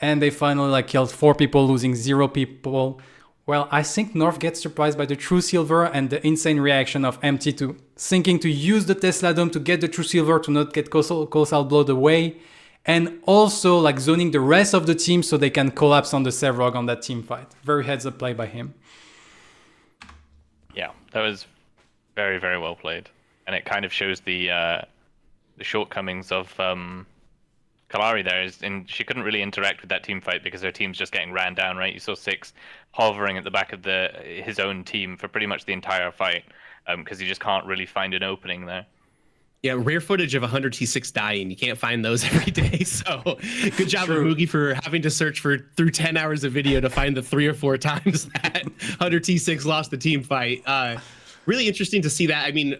And they finally like killed 4 people, losing 0 people. Well, I think North gets surprised by the True Silver and the insane reaction of Empty to thinking to use the Tesla Dome to get the True Silver to not get Colossal Blood away. And also like zoning the rest of the team so they can collapse on the Sevarog on that team fight. Very heads up play by him. Yeah, that was very, very well played. And it kind of shows the shortcomings of... Kalari there she couldn't really interact with that team fight because her team's just getting ran down, right? You saw 6 hovering at the back of his own team for pretty much the entire fight because he just can't really find an opening there. Yeah, rare footage of 100 T6 dying. You can't find those every day. So good job, Mugi, for having to search through 10 hours of video to find the 3 or 4 times that 100 T6 lost the team fight. Really interesting to see that. I mean,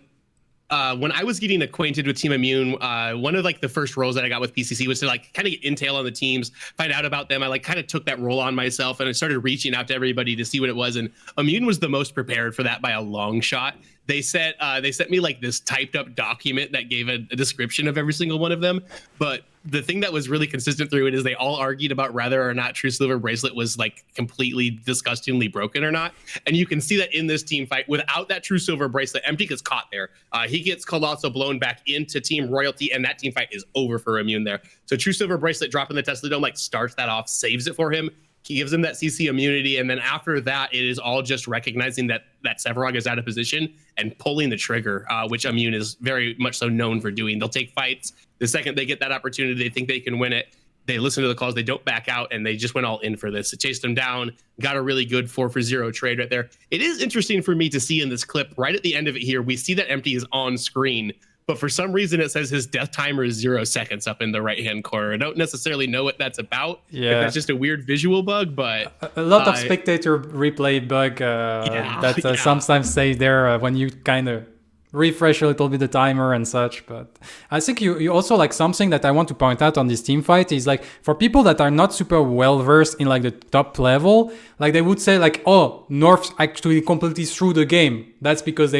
when I was getting acquainted with Team Immune, one of like the first roles that I got with PCC was to like kind of get intel on the teams, find out about them. I like kind of took that role on myself and I started reaching out to everybody to see what it was. And Immune was the most prepared for that by a long shot. They sent me like this typed up document that gave a description of every single one of them. But the thing that was really consistent through it is they all argued about whether or not True Silver Bracelet was like completely disgustingly broken or not. And you can see that in this team fight, without that True Silver Bracelet, Empty gets caught there. He gets Colossal blown back into Team Royalty, and that team fight is over for Immune there. So True Silver Bracelet dropping the Tesla Dome like starts that off, saves it for him. He gives him that CC immunity, and then after that, it is all just recognizing that Sevarog is out of position and pulling the trigger, which Immune is very much so known for doing. They'll take fights. The second they get that opportunity, they think they can win it. They listen to the calls. They don't back out, and they just went all in for this. It chased him down, got a really good 4-for-0 trade right there. It is interesting for me to see in this clip, right at the end of it here, we see that Empty is on screen, but for some reason it says his death timer is 0 seconds up in the right-hand corner. I don't necessarily know what that's about. Yeah. If that's just a weird visual bug, but... A lot of spectator replay bug that sometimes say there when you kind of refresh a little bit the timer and such. But I think you also like something that I want to point out on this team fight is like for people that are not super well versed in like the top level, like they would say like, oh, North actually completely threw the game. That's because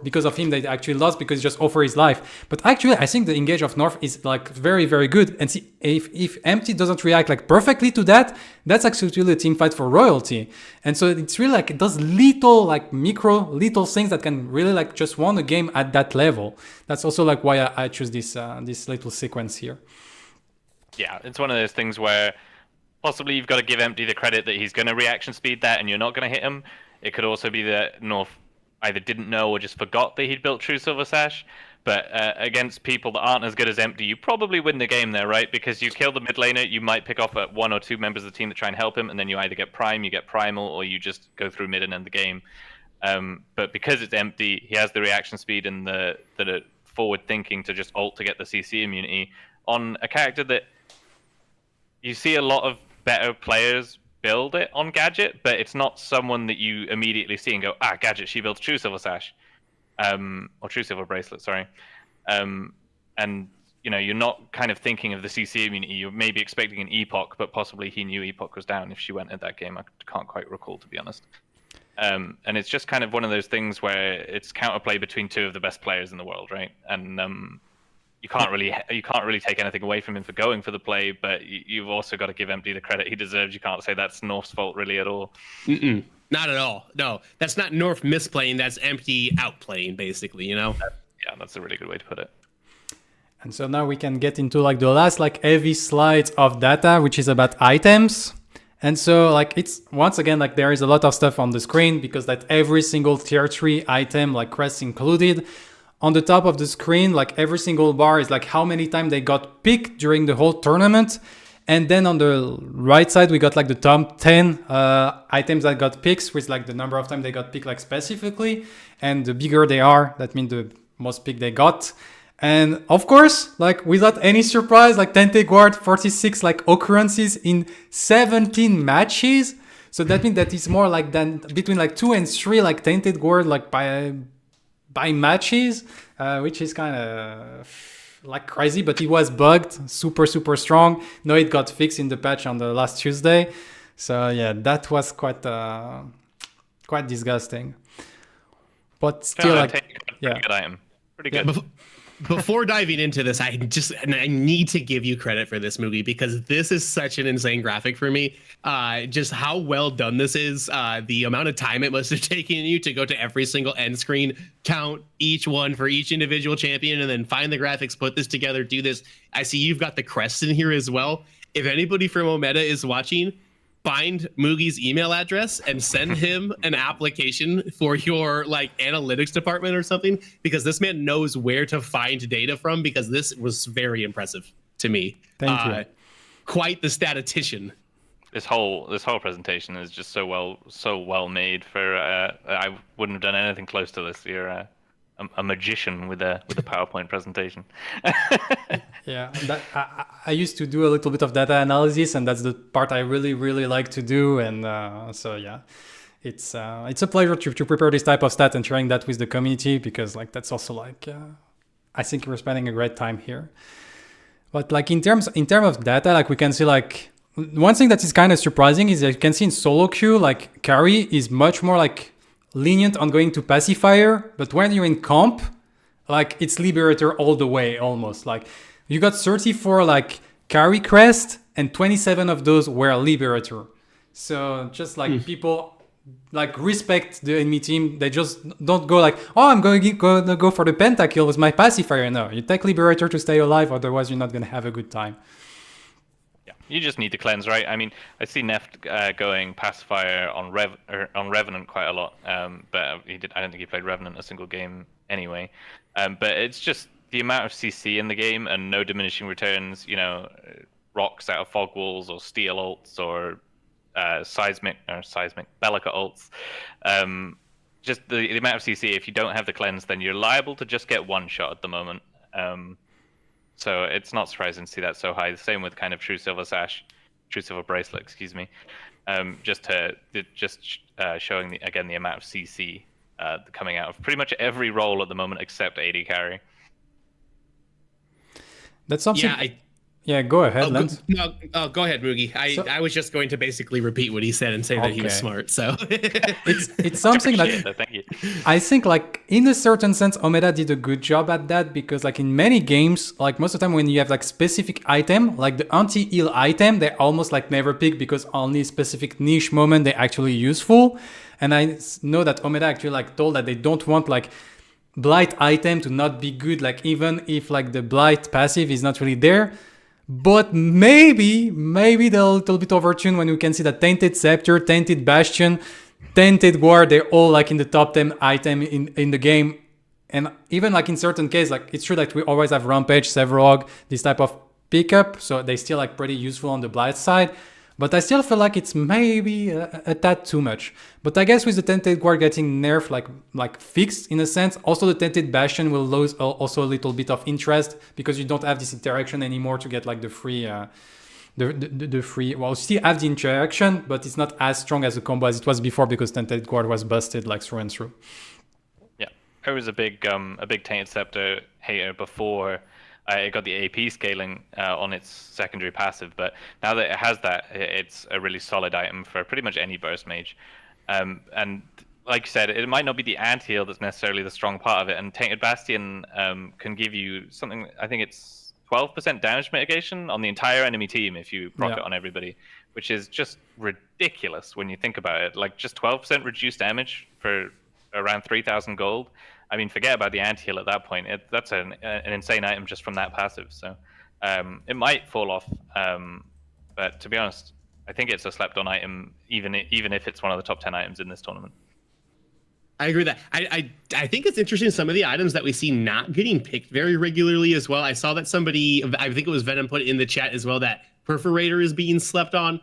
because of him they actually lost because he just offered his life. But actually I think the engage of North is like very, very good. And see if Empty doesn't react like perfectly to that, that's actually a team fight for Royalty. And so it's really like it does little like little things that can really like just won a game at that level. That's also like why I choose this little sequence here. Yeah, it's one of those things where possibly you've got to give Empty the credit that he's going to reaction speed that and you're not going to hit him. It could also be that North either didn't know or just forgot that he'd built True Silver Sash. But against people that aren't as good as Empty, you probably win the game there, right? Because you kill the mid laner, you might pick off at 1 or 2 members of the team that try and help him, and then you either get Prime, you get Primal, or you just go through mid and end the game. But because it's Empty, he has the reaction speed and the forward thinking to just ult to get the CC immunity on a character that you see a lot of better players build it on Gadget, but it's not someone that you immediately see and go, Gadget, she builds True Silver Sash. Or True Silver Bracelet, sorry. And, you know, you're not kind of thinking of the CC immunity. You're maybe expecting an Epoch, but possibly he knew Epoch was down if she went in that game. I can't quite recall, to be honest. And it's just kind of one of those things where it's counterplay between 2 of the best players in the world, right? And you can't really take anything away from him for going for the play, but you've also got to give Empty the credit he deserves. You can't say that's North's fault really at all. Mm-mm. Not at all. No, that's not North misplaying. That's Empty outplaying, basically. You know. Yeah, that's a really good way to put it. And so now we can get into like the last like heavy slide of data, which is about items. And so like it's once again like there is a lot of stuff on the screen because that every single tier 3 item, like crest included, on the top of the screen, like every single bar is like how many times they got picked during the whole tournament. And then on the right side, we got like the top 10 items that got picked with like the number of times they got picked like specifically. And the bigger they are, that means the most pick they got. And of course, like without any surprise, like Tainted Guard 46 like occurrences in 17 matches. So that means that it's more like than between like 2 and 3 like Tainted Guard like by matches, which is kind of like crazy, but it was bugged, super strong. No, it got fixed in the patch on the last Tuesday. So yeah, that was quite disgusting. But still, pretty good item. Pretty good. Yeah, before diving into this, I need to give you credit for this, Mugi, because this is such an insane graphic for me. Just how well done this is. The amount of time it must have taken you to go to every single end screen, count each one for each individual champion, and then find the graphics, put this together, do this. I see you've got the crest in here as well. If anybody from Omeda is watching, find Mugi's email address and send him an application for your like analytics department or something, because this man knows where to find data from, because this was very impressive to me. Thank you. Quite the statistician. This whole presentation is just so well made. For I wouldn't have done anything close to this. You're a magician with a PowerPoint presentation. Yeah, I used to do a little bit of data analysis, and that's the part I really like to do. And so yeah, it's a pleasure to prepare this type of stat and sharing that with the community, because like that's also like I think we're spending a great time here. But like in terms of data, like we can see like one thing that is kind of surprising is that you can see in solo queue like carry is much more like lenient on going to Pacifier, but when you're in comp, like it's Liberator all the way almost. Like you got 34 like carry crest and 27 of those were Liberator. So just like people like respect the enemy team. They just don't go like, oh, I'm going to go for the pentakill with my Pacifier. No, you take Liberator to stay alive, otherwise you're not going to have a good time. Yeah, you just need to cleanse, right? I mean, I see Neft going Pacifier on Revenant quite a lot, but I don't think he played Revenant a single game anyway. But it's just the amount of CC in the game and no diminishing returns. You know, rocks out of fog walls or steel ults or seismic Bellica ults. Just the amount of CC. If you don't have the cleanse, then you're liable to just get one shot at the moment. So it's not surprising to see that so high. The same with kind of True Silver Bracelet, excuse me. Showing the amount of CC coming out of pretty much every role at the moment except AD carry. That's something. Yeah, go ahead, Lance. Go ahead, Mugi. I was just going to basically repeat what he said and say that he was smart. So it's something that thank you. I think, like in a certain sense, Omeda did a good job at that, because like in many games, like most of the time when you have like specific item, like the anti-heal item, they almost like never pick because only specific niche moment they're actually useful. And I know that Omeda actually like told that they don't want like blight item to not be good, like even if like the blight passive is not really there. But maybe they're a little bit overtuned when you can see that Tainted Scepter, Tainted Bastion, Tainted Guard, they're all like in the top 10 item in the game. And even like in certain cases, like it's true that we always have Rampage, Severog, this type of pickup. So they still like pretty useful on the Blight side. But I still feel like it's maybe a tad too much. But I guess with the Tainted Guard getting nerfed, like fixed in a sense, also the Tainted Bastion will lose also a little bit of interest because you don't have this interaction anymore to get like the free, the free. Well, you still have the interaction, but it's not as strong as a combo as it was before because Tainted Guard was busted like through and through. Yeah, I was a big Tainted Scepter hater before. It got the AP scaling on its secondary passive, but now that it has that, it's a really solid item for pretty much any burst mage. And like you said, it might not be the anti-heal that's necessarily the strong part of it, and Tainted Bastion can give you something, I think it's 12% damage mitigation on the entire enemy team if you proc it on everybody, which is just ridiculous when you think about it. Like just 12% reduced damage for around 3,000 gold. I mean, forget about the anti-heal at that point. That's an insane item just from that passive. So it might fall off. But to be honest, I think it's a slept-on item, even if it's one of the top 10 items in this tournament. I agree with that. I think it's interesting some of the items that we see not getting picked very regularly as well. I saw that somebody, I think it was Venom, put in the chat as well that Perforator is being slept on.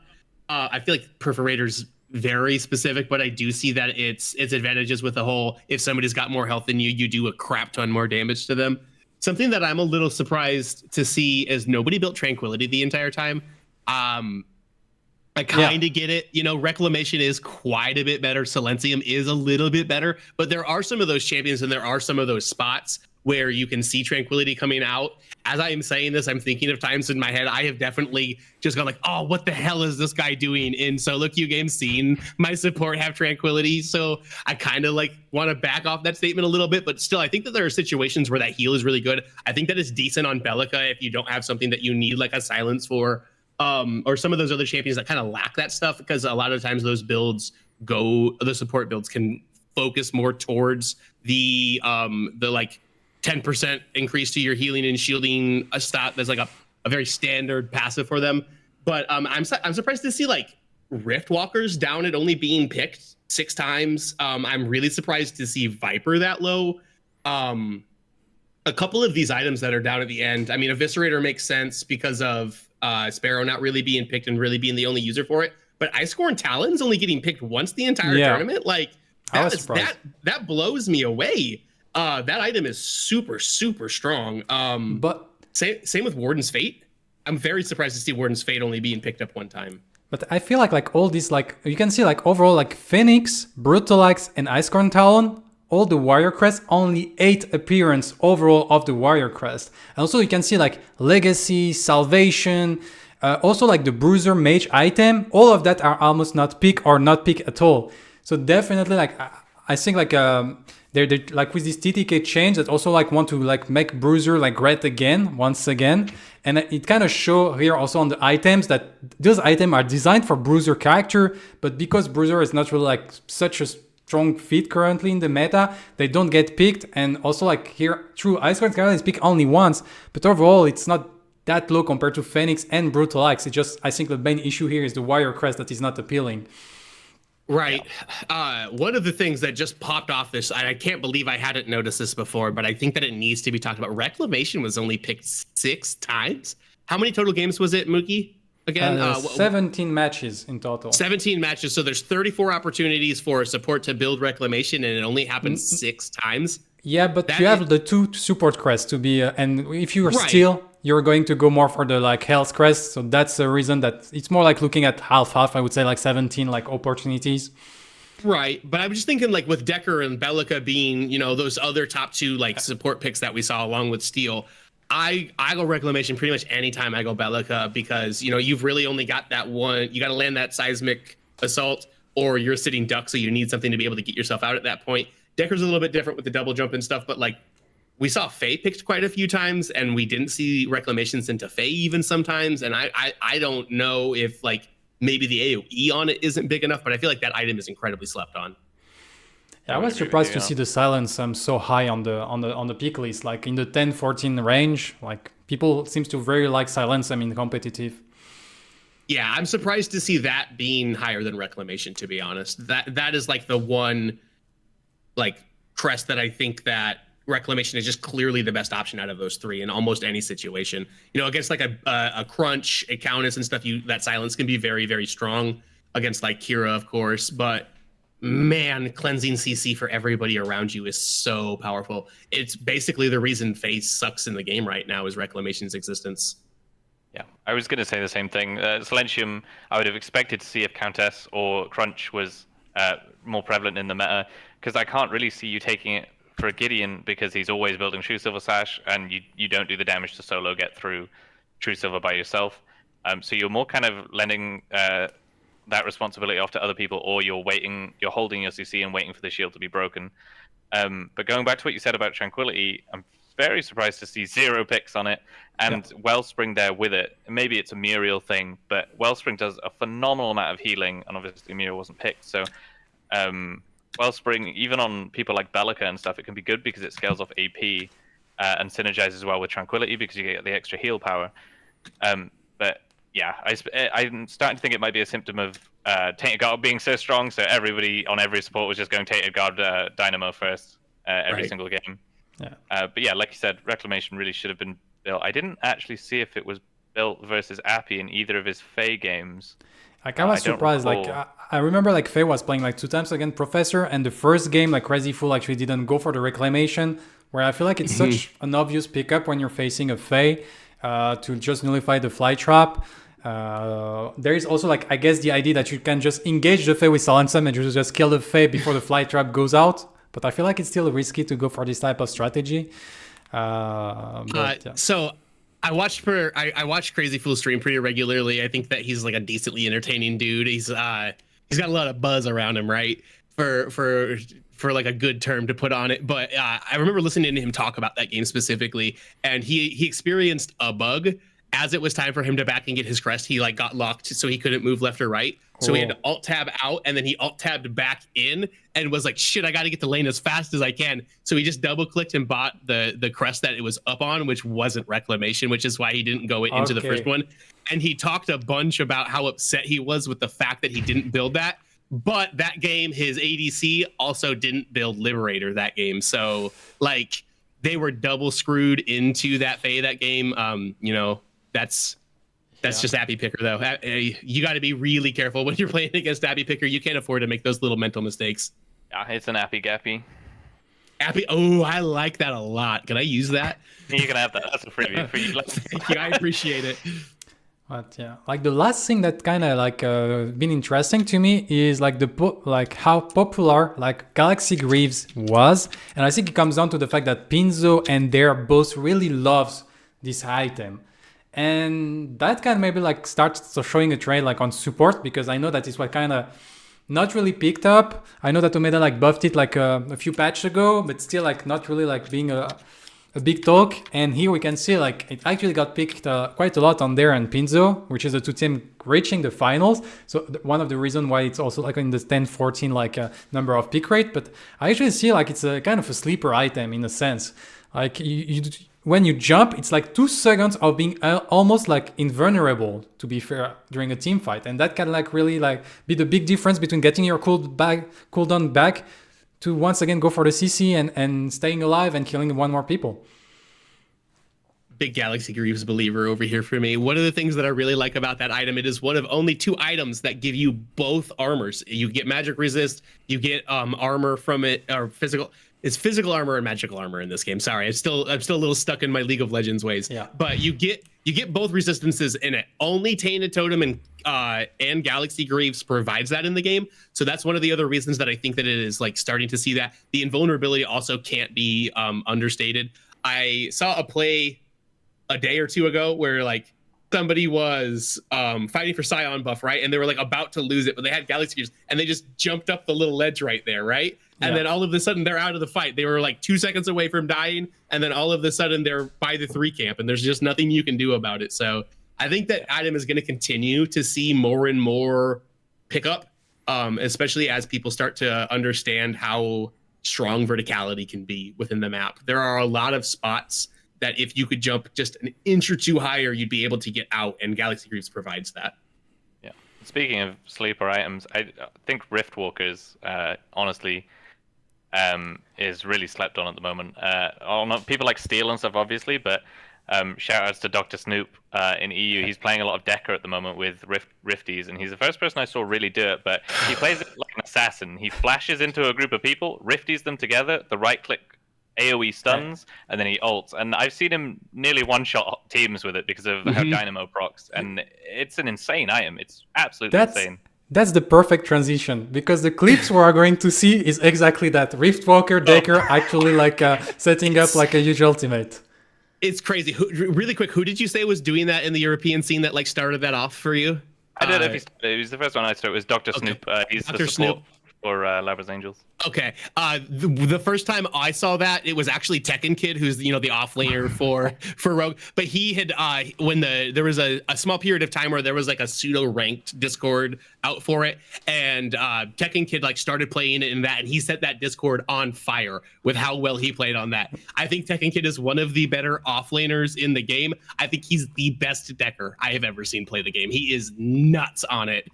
I feel like Perforator's very specific, but I do see that its advantages with the whole, if somebody's got more health than you, you do a crap ton more damage to them. Something that I'm a little surprised to see is nobody built Tranquility the entire time. I kind of get it. You know, Reclamation is quite a bit better. Silencium is a little bit better, but there are some of those champions and there are some of those spots where you can see Tranquility coming out. As I am saying this, I'm thinking of times in my head, I have definitely just gone like, oh, what the hell is this guy doing in solo queue games, seeing my support have Tranquility? So I kind of like want to back off that statement a little bit, but still, I think that there are situations where that heal is really good. I think that it's decent on Bellica if you don't have something that you need like a silence for, or some of those other champions that kind of lack that stuff, because a lot of times those builds the support builds can focus more towards the like 10% increase to your healing and shielding a stat that's like a very standard passive for them. But I'm surprised to see like Rift Walkers down at only being picked 6 times. I'm really surprised to see Viper that low. A couple of these items that are down at the end, I mean, Eviscerator makes sense because of Sparrow not really being picked and really being the only user for it. But Icecore and Talon's only getting picked once the entire tournament. Like that blows me away. That item is super, super strong. But same with Warden's Fate. I'm very surprised to see Warden's Fate only being picked up one time. But I feel like all these, like you can see like overall like Phoenix, Brutalax, and Icecorn Talon, all the Warrior Crest, only 8 appearance overall of the Warrior Crest. And also you can see like Legacy, Salvation, also like the Bruiser Mage item, all of that are almost not pick or not pick at all. So definitely like I think like they're like with this TTK change that also like want to like make Bruiser like great again once again, and it kind of show here also on the items that those items are designed for Bruiser character, but because Bruiser is not really like such a strong fit currently in the meta, they don't get picked. And also like here, true, Ice Queen is picked only once, but overall it's not that low compared to Phoenix and Brutal Axe. It's just, I think the main issue here is the Wire Crest that is not appealing. Right. One of the things that just popped off this, I can't believe I hadn't noticed this before, but I think that it needs to be talked about. Reclamation was only picked 6 times. How many total games was it, Mugi? Again, 17 matches in total. 17 matches. So there's 34 opportunities for support to build Reclamation, and it only happened 6 times. Yeah, but you have the 2 support crests to be, and if you are Right. still, you're going to go more for the like health crest. So that's the reason that it's more like looking at half. I would say like 17 like opportunities. Right, but I was just thinking like with Decker and Bellica being, you know, those other top 2 like support picks that we saw along with Steel. I go Reclamation pretty much anytime I go Bellica because, you know, you've really only got that one. You got to land that seismic assault or you're sitting duck, so you need something to be able to get yourself out at that point. Decker's a little bit different with the double jump and stuff, but like we saw Faye picked quite a few times and we didn't see Reclamations into Faye even sometimes. And I don't know if like maybe the AoE on it isn't big enough, but I feel like that item is incredibly slept on. Yeah, I was surprised to see the silence so high on the pick list, like in the 10-14 range. Like people seems to very like silence in competitive. Yeah, I'm surprised to see that being higher than Reclamation, to be honest. That is like the one like crest that I think that Reclamation is just clearly the best option out of those 3 in almost any situation. You know, against like a Crunch, a Countess and stuff, that silence can be very, very strong against like Kira, of course, but man, cleansing CC for everybody around you is so powerful. It's basically the reason Face sucks in the game right now is Reclamation's existence. Yeah, I was going to say the same thing. Silentium, I would have expected to see if Countess or Crunch was more prevalent in the meta, because I can't really see you taking it for a Gideon because he's always building True Silver Sash, and you don't do the damage to solo get through True Silver by yourself. So you're more kind of lending that responsibility off to other people, or you're holding your CC and waiting for the shield to be broken. But going back to what you said about Tranquility, I'm very surprised to see 0 picks on it, and Wellspring there with it. Maybe it's a Muriel thing, but Wellspring does a phenomenal amount of healing, and obviously Muriel wasn't picked, so Wellspring, even on people like Bellica and stuff, it can be good because it scales off AP and synergizes well with Tranquility because you get the extra heal power. But yeah, I'm starting to think it might be a symptom of Tainted Guard being so strong, so everybody on every support was just going Tainted Guard Dynamo first every single game. Yeah. But yeah, like you said, Reclamation really should have been built. I didn't actually see if it was built versus Appy in either of his Faye games. Like I was surprised. Like I remember like Faye was playing like 2 times against Professor, and the first game like Crazy Fool actually didn't go for the Reclamation, where I feel like it's such an obvious pickup when you're facing a Faye to just nullify the Fly Trap. There is also like I guess the idea that you can just engage the Fae with Silencem and just kill the Fae before the Fly Trap goes out. But I feel like it's still risky to go for this type of strategy. So I watch Crazy Fool stream pretty regularly. I think that he's like a decently entertaining dude. He's got a lot of buzz around him, right? For like a good term to put on it. But I remember listening to him talk about that game specifically, and he experienced a bug. As it was time for him to back and get his crest, he like got locked, so he couldn't move left or right. So he had to alt tab out, and then he alt tabbed back in, and was like, "Shit, I got to get the lane as fast as I can." So he just double clicked and bought the crest that it was up on, which wasn't Reclamation, which is why he didn't go into the first one. And he talked a bunch about how upset he was with the fact that he didn't build that. But that game, his ADC also didn't build Liberator that game, so like they were double screwed into that Faye that game. You know. That's just Appy Picker, though. You got to be really careful when you're playing against Appy Picker. You can't afford to make those little mental mistakes. Yeah, it's an Appy Gappy. Appy, oh, I like that a lot. Can I use that? You can have that. That's a freebie for you. Thank you. I appreciate it. But yeah, like the last thing that kind of like been interesting to me is like how popular like Galaxy Greaves was, and I think it comes down to the fact that Pinzo and Dare both really loves this item. And that can maybe like start showing a trade like on support, because I know that is what kind of not really picked up. I know that Omeda like buffed it like a few patches ago, but still like not really like being a big talk. And here we can see like it actually got picked quite a lot on there and Pinzo, which is the two team reaching the finals. So one of the reasons why it's also like in the 10-14 like number of pick rate. But I actually see like it's a kind of a sleeper item in a sense. Like when you jump, it's like 2 seconds of being almost like invulnerable, to be fair, during a team fight. And that can like really like be the big difference between getting your cooldown back to once again go for the CC and staying alive and killing one more people. Big Galaxy Greaves believer over here for me. One of the things that I really like about that item, it is one of only 2 items that give you both armors. You get magic resist, you get armor from it, or physical. It's physical armor and magical armor in this game. Sorry, I'm still a little stuck in my League of Legends ways. Yeah. But you get both resistances in it. Only Tainted Totem and Galaxy Greaves provides that in the game. So that's one of the other reasons that I think that it is like starting to see that. The invulnerability also can't be understated. I saw a play a day or two ago where like somebody was fighting for Scion buff, right? And they were like about to lose it, but they had Galaxy Gears and they just jumped up the little ledge right there, right? And then all of a sudden they're out of the fight. They were like 2 seconds away from dying, and then all of a sudden they're by the 3 camp, and there's just nothing you can do about it. So I think that item is going to continue to see more and more pickup, especially as people start to understand how strong verticality can be within the map. There are a lot of spots that if you could jump just an inch or two higher, you'd be able to get out, and Galaxy Greaves provides that. Yeah. Speaking of sleeper items, I think Riftwalkers, honestly, is really slept on at the moment. People like Steel and stuff, obviously, but shout outs to Dr. Snoop in EU. He's playing a lot of Decker at the moment with Rifties, and he's the first person I saw really do it, but he plays it like an assassin. He flashes into a group of people, Rifties them together, the right click AoE stuns, and then he ults. And I've seen him nearly one-shot teams with it because of how Dynamo procs, and it's an insane item. It's absolutely insane. That's the perfect transition, because the clips we are going to see is exactly that. Riftwalker, Decker actually like setting up like a huge ultimate. It's crazy. Really quick, who did you say was doing that in the European scene that like started that off for you? I don't know if he was the first one I started. It was Dr. Snoop. He's Dr. the support Snoop. for Labra's Angels. Okay. The first time I saw that, it was actually Tekken Kid, who's the offlaner for Rogue. But he had when there was a small period of time where there was like a pseudo ranked Discord out for it, and Tekken Kid like started playing it in that, and he set that Discord on fire with how well he played on that. I think Tekken Kid is one of the better offlaners in the game. I think he's the best Decker I have ever seen play the game. He is nuts on it.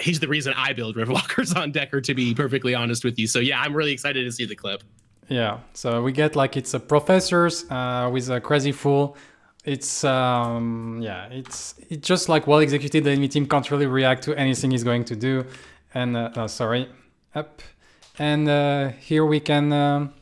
He's the reason I build Riftwalkers on Decker, to be perfectly honest with you. So yeah, I'm really excited to see the clip. Yeah, so we get like it's a professors with a crazy fool. It's it's just like well executed. The enemy team can't really react to anything he's going to do. And and here we can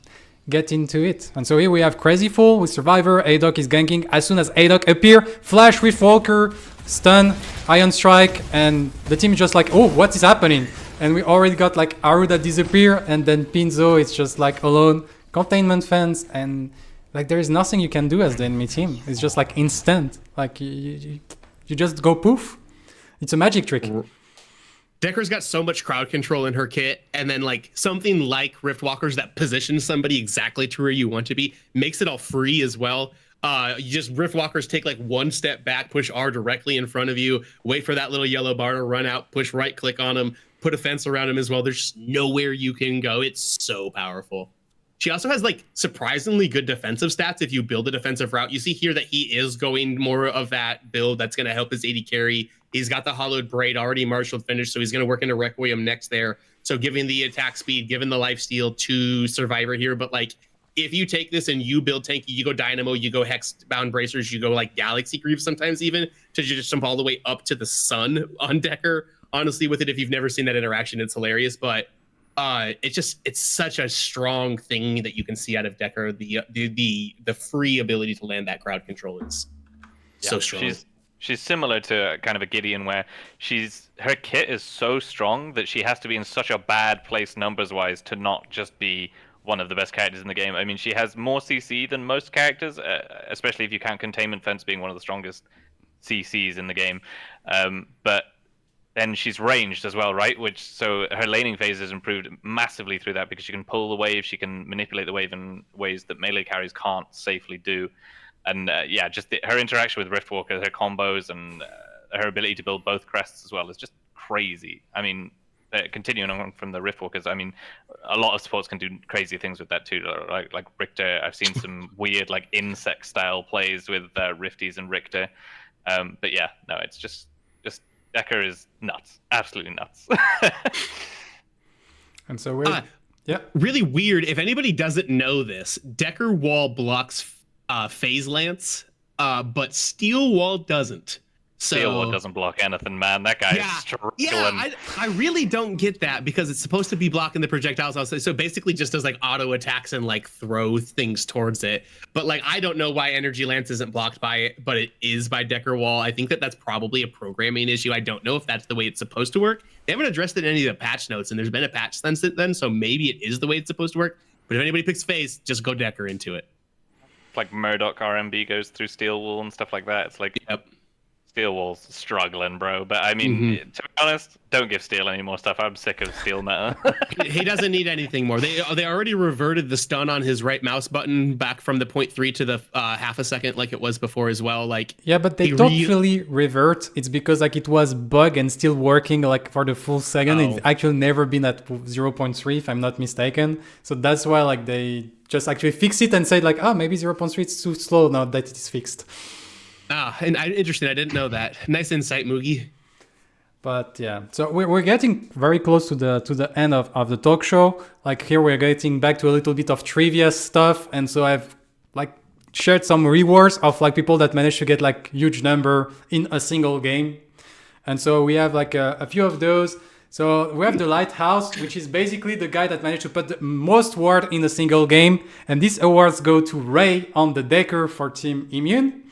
get into it. And so here we have Crazy Fool with Survivor. Adoc is ganking. As soon as Adoc appear, flash with Walker, stun, Iron Strike, and the team is just like, oh, what is happening? And we already got like Aru that disappear, and then Pinzo is just like alone, containment fence, and like there is nothing you can do as the enemy team. It's just like instant. Like you just go poof. It's a magic trick. Decker's got so much crowd control in her kit, and then like something like Riftwalkers that positions somebody exactly to where you want to be makes it all free as well. You just Riftwalkers take like one step back, push R directly in front of you, wait for that little yellow bar to run out, push right click on him, put a fence around him as well. There's just nowhere you can go. It's so powerful. She also has like surprisingly good defensive stats if you build a defensive route. You see here that he is going more of that build that's going to help his AD carry. He's got the Hollowed Braid already marshaled finished, so he's going to work into Requiem next there. So giving the attack speed, giving the lifesteal to Survivor here. But like, if you take this and you build tanky, you go Dynamo, you go Hex-bound Bracers, you go like Galaxy Greaves sometimes even, to just jump all the way up to the sun on Decker. Honestly, with it, if you've never seen that interaction, it's hilarious. But it's such a strong thing that you can see out of Decker. The free ability to land that crowd control is so strong. She's similar to kind of a Gideon, where her kit is so strong that she has to be in such a bad place numbers wise to not just be one of the best characters in the game. I mean, she has more CC than most characters, especially if you count Containment Fence being one of the strongest CCs in the game. But then she's ranged as well, right? So her laning phase has improved massively through that because she can pull the wave, she can manipulate the wave in ways that melee carries can't safely do. And just her interaction with Riftwalker, her combos, and her ability to build both crests as well is just crazy. I mean, continuing on from the Riftwalkers, I mean, a lot of supports can do crazy things with that too. Like Richter, I've seen some weird like insect style plays with Rifties and Richter. But yeah, no, it's just Decker is nuts, absolutely nuts. And so we're really weird. If anybody doesn't know this, Decker Wall blocks Phase Lance, but Steel Wall doesn't. So, Steel Wall doesn't block anything, man. That guy is struggling. Yeah, I really don't get that because it's supposed to be blocking the projectiles. So basically just does like auto attacks and like throw things towards it. But like, I don't know why Energy Lance isn't blocked by it, but it is by Decker Wall. I think that's probably a programming issue. I don't know if that's the way it's supposed to work. They haven't addressed it in any of the patch notes, and there's been a patch since then, so maybe it is the way it's supposed to work. But if anybody picks Phase, just go Decker into it. Like Murdoch RMB goes through Steel Wall and stuff like that. It's like, yep. Steel Wall's struggling, bro. But I mean, to be honest, don't give Steel any more stuff. I'm sick of Steel meta. He doesn't need anything more. They already reverted the stun on his right mouse button back from the 0.3 to the half a second like it was before as well. Like but they don't really revert. It's because like it was bug and still working like for the full second. It's actually never been at 0.3 if I'm not mistaken. So that's why like they just actually fix it and say like, maybe 0.3 is too slow now that it is fixed. Interesting. I didn't know that. Nice insight, Mugi. But yeah, so we're getting very close to the end of the talk show. Like here we're getting back to a little bit of trivia stuff, and so I've like shared some rewards of like people that managed to get like huge number in a single game. And so we have like a few of those. So we have the Lighthouse, which is basically the guy that managed to put the most ward in a single game, and these awards go to Ray on the Decker for Team Immune.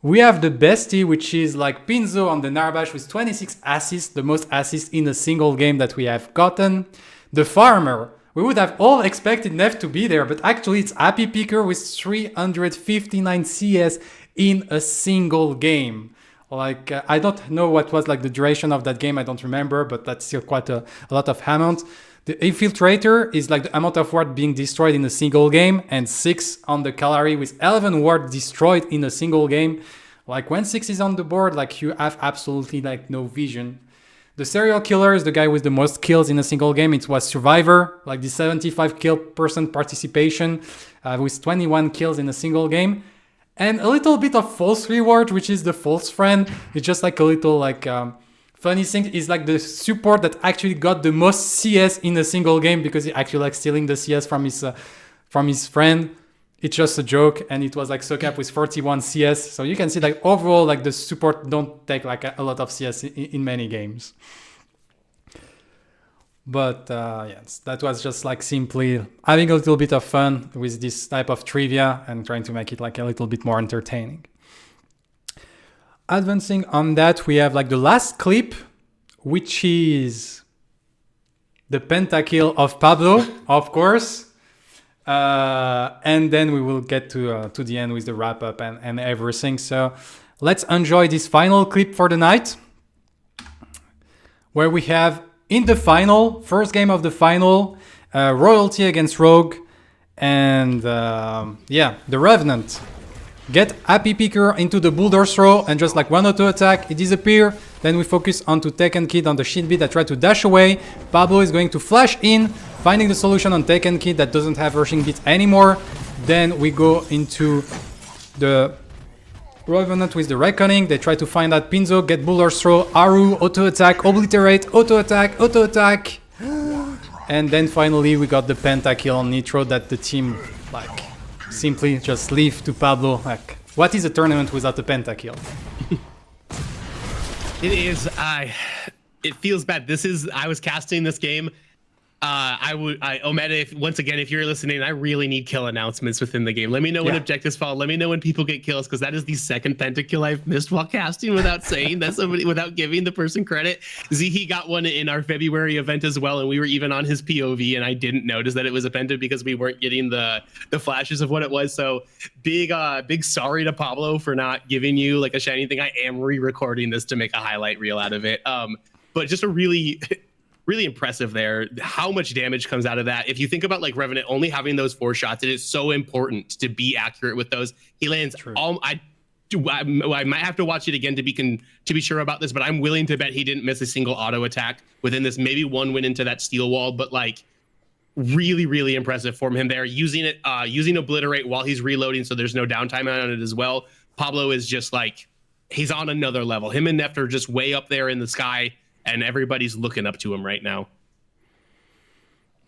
We have the Bestie, which is like Pinzo on the Narbash with 26 assists, the most assists in a single game that we have gotten. The Farmer, we would have all expected Neff to be there, but actually it's Happy Picker with 359 CS in a single game. Like, I don't know what was like the duration of that game, I don't remember, but that's still quite a lot of amount. The Infiltrator is like the amount of ward being destroyed in a single game, and 6 on the Cautionary with 11 ward destroyed in a single game. Like when 6 is on the board, like you have absolutely like no vision. The Serial Killer is the guy with the most kills in a single game. It was Survivor, like the 75% participation with 21 kills in a single game. And a little bit of false reward, which is the False Friend. It's just like a little like... funny thing is like the support that actually got the most CS in a single game because he actually like stealing the CS from his friend. It's just a joke, and it was like Sokap with 41 CS. So you can see like overall like the support don't take like a lot of CS in many games. But yes, that was just like simply having a little bit of fun with this type of trivia and trying to make it like a little bit more entertaining. Advancing on that, we have like the last clip, which is the pentakill of Pablo, of course. And then we will get to the end with the wrap up and everything. So let's enjoy this final clip for the night, where we have in the final, first game of the final, Royalty against Rogue, and the Revenant. Get Happy Picker into the Boulder's Throw and just like one auto attack, it disappears. Then we focus onto Tekken Kid on the Shin Beat that tried to dash away. Pablo is going to flash in, finding the solution on Tekken Kid that doesn't have rushing beat anymore. Then we go into the Revenant with the Reckoning. They try to find that Pinzo, get Boulder's Throw, Aru, auto attack, obliterate, auto attack, auto attack. And then finally we got the pentakill on Nitro that the team like simply just leave to Pablo. Like, what is a tournament without a pentakill? It is. It feels bad. I was casting this game. Omeda, once again, if you're listening, I really need kill announcements within the game. Let me know when objectives fall. Let me know when people get kills, because that is the second pentakill I've missed while casting without saying that without giving the person credit. Zihi got one in our February event as well, and we were even on his POV, and I didn't notice that it was a penta because we weren't getting the flashes of what it was. So big sorry to Pablo for not giving you like a shiny thing. I am re-recording this to make a highlight reel out of it. but just a really, really impressive there. How much damage comes out of that? If you think about like Revenant only having those 4 shots, it is so important to be accurate with those. He lands all. I might have to watch it again to be sure about this, but I'm willing to bet he didn't miss a single auto attack within this. Maybe one went into that steel wall, but like really, really impressive from him there. Using Obliterate while he's reloading, so there's no downtime on it as well. Pablo is just like, he's on another level. Him and Neft are just way up there in the sky, and everybody's looking up to him right now.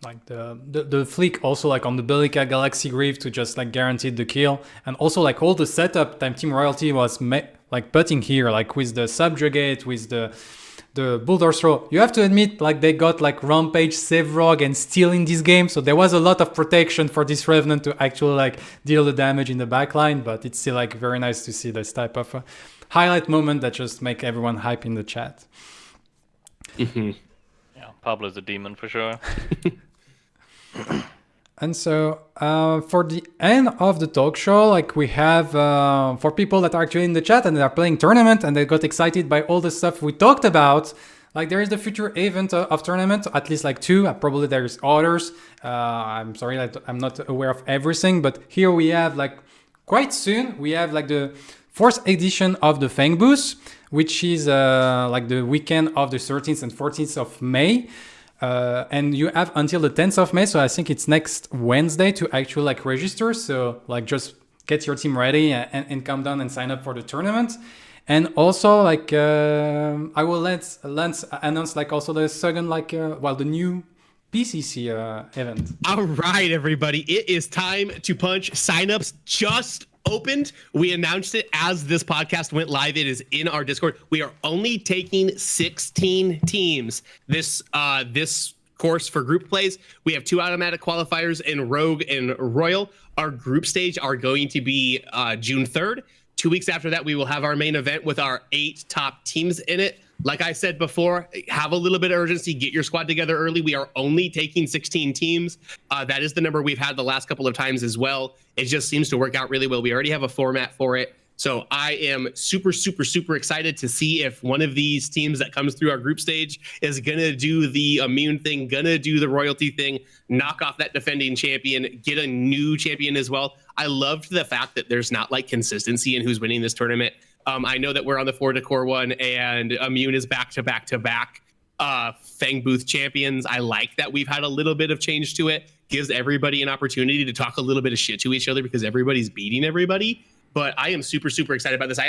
Like the flick also like on the Bellica Galaxy Grief to just like guaranteed the kill, and also like all the setup time Team Royalty was like putting here, like with the Subjugate, with the Bulldozer Throw. You have to admit, like they got like Rampage, Sevrog, and Steel in this game, so there was a lot of protection for this Revenant to actually like deal the damage in the backline. But it's still like very nice to see this type of highlight moment that just make everyone hype in the chat. Mm-hmm. Yeah, Pablo's a demon for sure. And so for the end of the talk show, like we have for people that are actually in the chat and they are playing tournament and they got excited by all the stuff we talked about, like there is the future event of tournament, at least like 2, probably there's others. I'm sorry that I'm not aware of everything, but here we have like quite soon, we have like the 4th edition of the Fang Boost, which is like the weekend of the 13th and 14th of May. And you have until the 10th of May, so I think it's next Wednesday to actually like register. So like just get your team ready and come down and sign up for the tournament. And also like I will let Lance announce like also the second like the new PCC event. All right, everybody, it is time to punch. Signups just opened. We announced it as this podcast went live. It is in our Discord. We are only taking 16 teams this course for group plays. We have 2 automatic qualifiers in Rogue and Royal. Our group stage are going to be June 3rd. 2 weeks after that, we will have our main event with our 8 top teams in it. Like I said before, have a little bit of urgency. Get your squad together early. We are only taking 16 teams. That is the number we've had the last couple of times as well. It just seems to work out really well. We already have a format for it. So I am super, super, super excited to see if one of these teams that comes through our group stage is going to do the immune thing, going to do the royalty thing, knock off that defending champion, get a new champion as well. I loved the fact that there's not like consistency in who's winning this tournament. I know that we're on the 4 decor one and immune is back to back to back Fang Booth champions. I like that we've had a little bit of change to it. Gives everybody an opportunity to talk a little bit of shit to each other because everybody's beating everybody. But I am super, super excited about this. I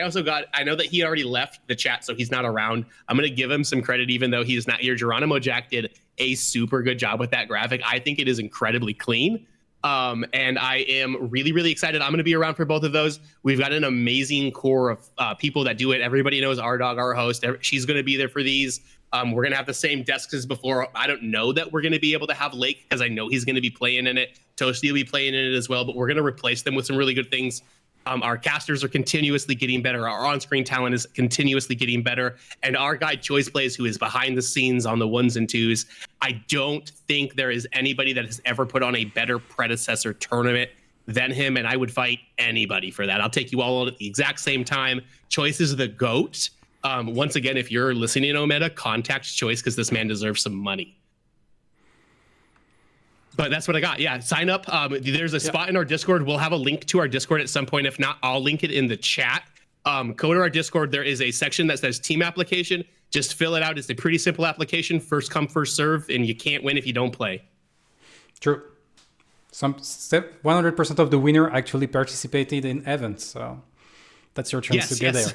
know that he already left the chat, so he's not around. I'm going to give him some credit, even though he's not here. Geronimo Jack did a super good job with that graphic. I think it is incredibly clean. And I am really, really excited. I'm going to be around for both of those. We've got an amazing core of people that do it. Everybody knows our dog, our host. She's going to be there for these. We're going to have the same desks as before. I don't know that we're going to be able to have Lake because I know he's going to be playing in it. Toasty will be playing in it as well, but we're going to replace them with some really good things. Our casters are continuously getting better. Our on-screen talent is continuously getting better. And our guy Choice Plays, who is behind the scenes on the 1s and 2s, I don't think there is anybody that has ever put on a better Predecessor tournament than him. And I would fight anybody for that. I'll take you all at the exact same time. Choice is the GOAT. Once again, if you're listening, Omeda, contact Choice because this man deserves some money. But that's what I got. Yeah, sign up. There's a spot in our Discord. We'll have a link to our Discord at some point. If not, I'll link it in the chat. Go to our Discord. There is a section that says team application. Just fill it out. It's a pretty simple application. First come, first serve, and you can't win if you don't play. True. 100% of the winner actually participated in events. So that's your chance to get there.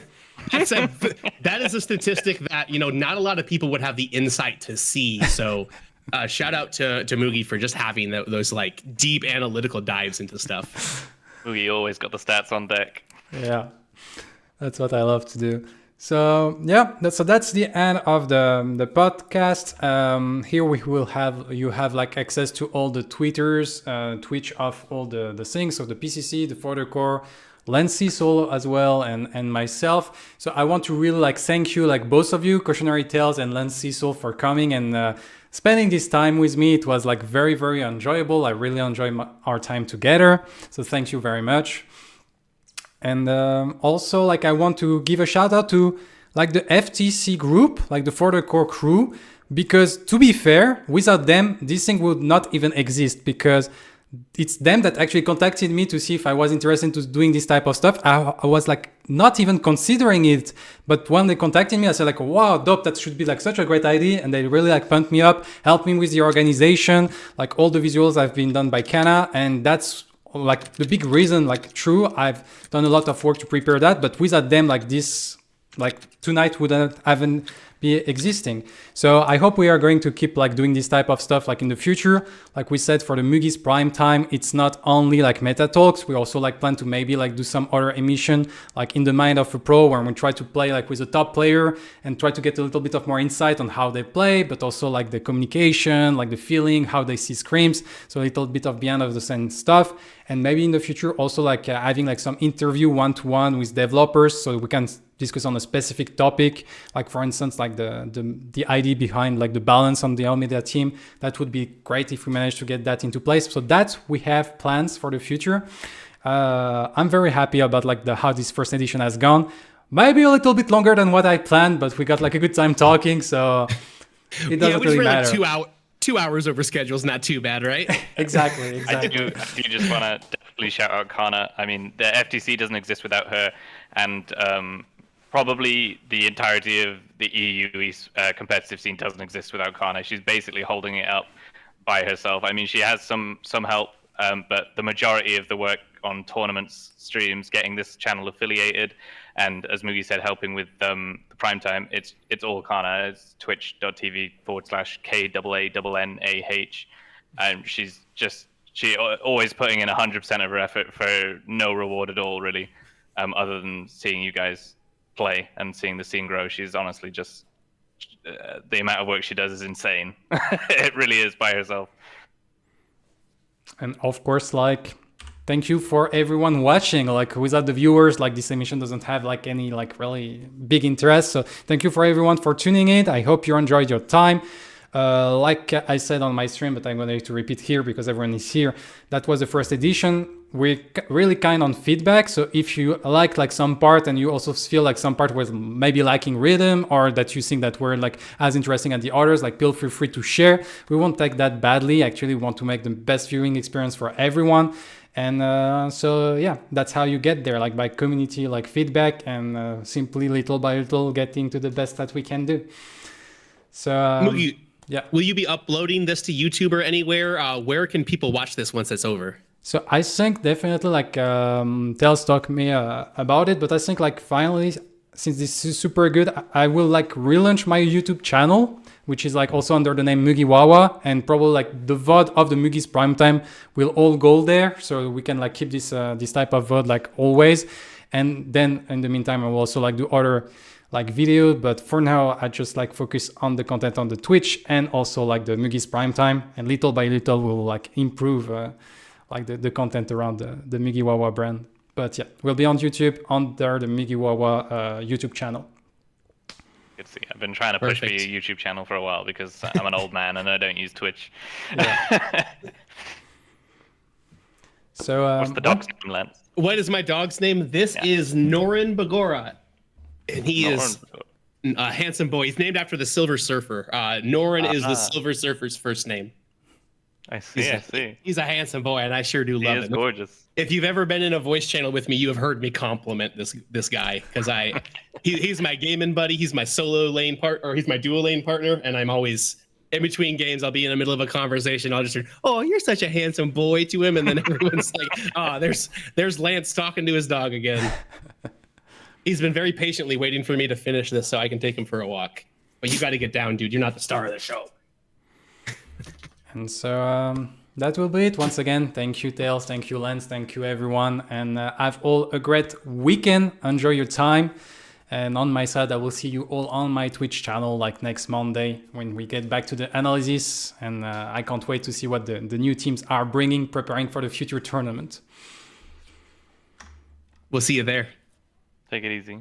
That is a statistic that, not a lot of people would have the insight to see. So shout out to Mugi for just having those like deep analytical dives into stuff. Mugi always got the stats on deck. Yeah, that's what I love to do. So yeah, that's the end of the podcast. Here you have like access to all the Twitters, Twitch of all the things, so the PCC, the Photo Core, Cecil as well, and myself. So I want to really like thank you, like both of you, Cautionary Tales and Cecil, for coming and spending this time with me. It was like very, very enjoyable. I really enjoyed our time together. So thank you very much. And also, like, I want to give a shout out to like the FTC group, like the For the Core crew, because to be fair, without them, this thing would not even exist, because it's them that actually contacted me to see if I was interested in doing this type of stuff. I was like not even considering it, but when they contacted me, I said like, wow, dope, that should be like such a great idea. And they really like pumped me up, helped me with the organization, like all the visuals have been done by Kana, and that's like the big reason. Like true, I've done a lot of work to prepare that, but without them, like this, like tonight wouldn't even be existing. So I hope we are going to keep like doing this type of stuff like in the future. Like we said, for the Mugi's Prime Time, it's not only like meta talks. We also like plan to maybe like do some other emission like in the mind of a pro, where we try to play like with a top player and try to get a little bit of more insight on how they play, but also like the communication, like the feeling, how they see scrims. So a little bit of behind of the scenes stuff. And maybe in the future also like having like some interview one-to-one with developers, so we can discuss on a specific topic, like for instance like the idea behind like the balance on the Omeda team. That would be great if we manage to get that into place. So that we have plans for the future. I'm very happy about like how this first edition has gone. Maybe a little bit longer than what I planned, but we got like a good time talking, so it doesn't really matter. Like 2 hours over schedule is not too bad, right? Exactly. I do just want to definitely shout out Kana. I mean, the FTC doesn't exist without her, and probably the entirety of the EU competitive scene doesn't exist without Kana. She's basically holding it up by herself. I mean, she has some help, but the majority of the work on tournaments, streams, getting this channel affiliated, and as Mugi said, helping with the prime time, it's all Kana. It's twitch.tv/KAANNAH. And she's always putting in 100% of her effort for no reward at all, really, other than seeing you guys play and seeing the scene grow. She's honestly just the amount of work she does is insane. It really is by herself. And of course, like, thank you for everyone watching. Like, without the viewers, like, this emission doesn't have like any like really big interest. So thank you for everyone for tuning in. I hope you enjoyed your time. Like I said on my stream, but I'm going to repeat here because everyone is here. That was the first edition. We're really kind on feedback. So if you like some part and you also feel like some part was maybe lacking rhythm, or that you think that we're like as interesting as the others, like feel free to share. We won't take that badly. Actually, we want to make the best viewing experience for everyone. And so yeah, that's how you get there, like by community, like feedback, and simply little by little getting to the best that we can do. So Mugi, yeah. Will you be uploading this to YouTube or anywhere? Where can people watch this once it's over? So I think definitely like Tales talked me about it, but I think like finally, since this is super good, I will like relaunch my YouTube channel, which is like also under the name Mugiwawa, and probably like the VOD of the Mugi's Prime Time will all go there, so we can like keep this this type of VOD like always. And then in the meantime, I will also like do other like video, but for now I just like focus on the content on the Twitch and also like the Mugi's Prime Time, and little by little we'll like improve like the content around the Mugiwawa brand. But yeah, we'll be on YouTube under the Mugiwawa YouTube channel. Good to see. I've been trying to push for your YouTube channel for a while because I'm an old man and I don't use Twitch. Yeah. So what's the dog's name, Lance? What is my dog's name? This is Norin Bagora, and he is a handsome boy. He's named after the Silver Surfer. Norin is the Silver Surfer's first name. I see. He's a handsome boy, and I sure do love him. He is gorgeous. If you've ever been in a voice channel with me, you have heard me compliment this guy, because he's my gaming buddy. He's my solo lane or he's my dual lane partner, and I'm always in between games. I'll be in the middle of a conversation. I'll just say, "Oh, you're such a handsome boy" to him, and then everyone's like, "Oh, there's Lance talking to his dog again." He's been very patiently waiting for me to finish this so I can take him for a walk. But you got to get down, dude. You're not the star of the show. And so that will be it. Once again, thank you, Tails. Thank you, Lance. Thank you, everyone. And have all a great weekend. Enjoy your time. And on my side, I will see you all on my Twitch channel like next Monday when we get back to the analysis. And I can't wait to see what the new teams are bringing, preparing for the future tournament. We'll see you there. Take it easy.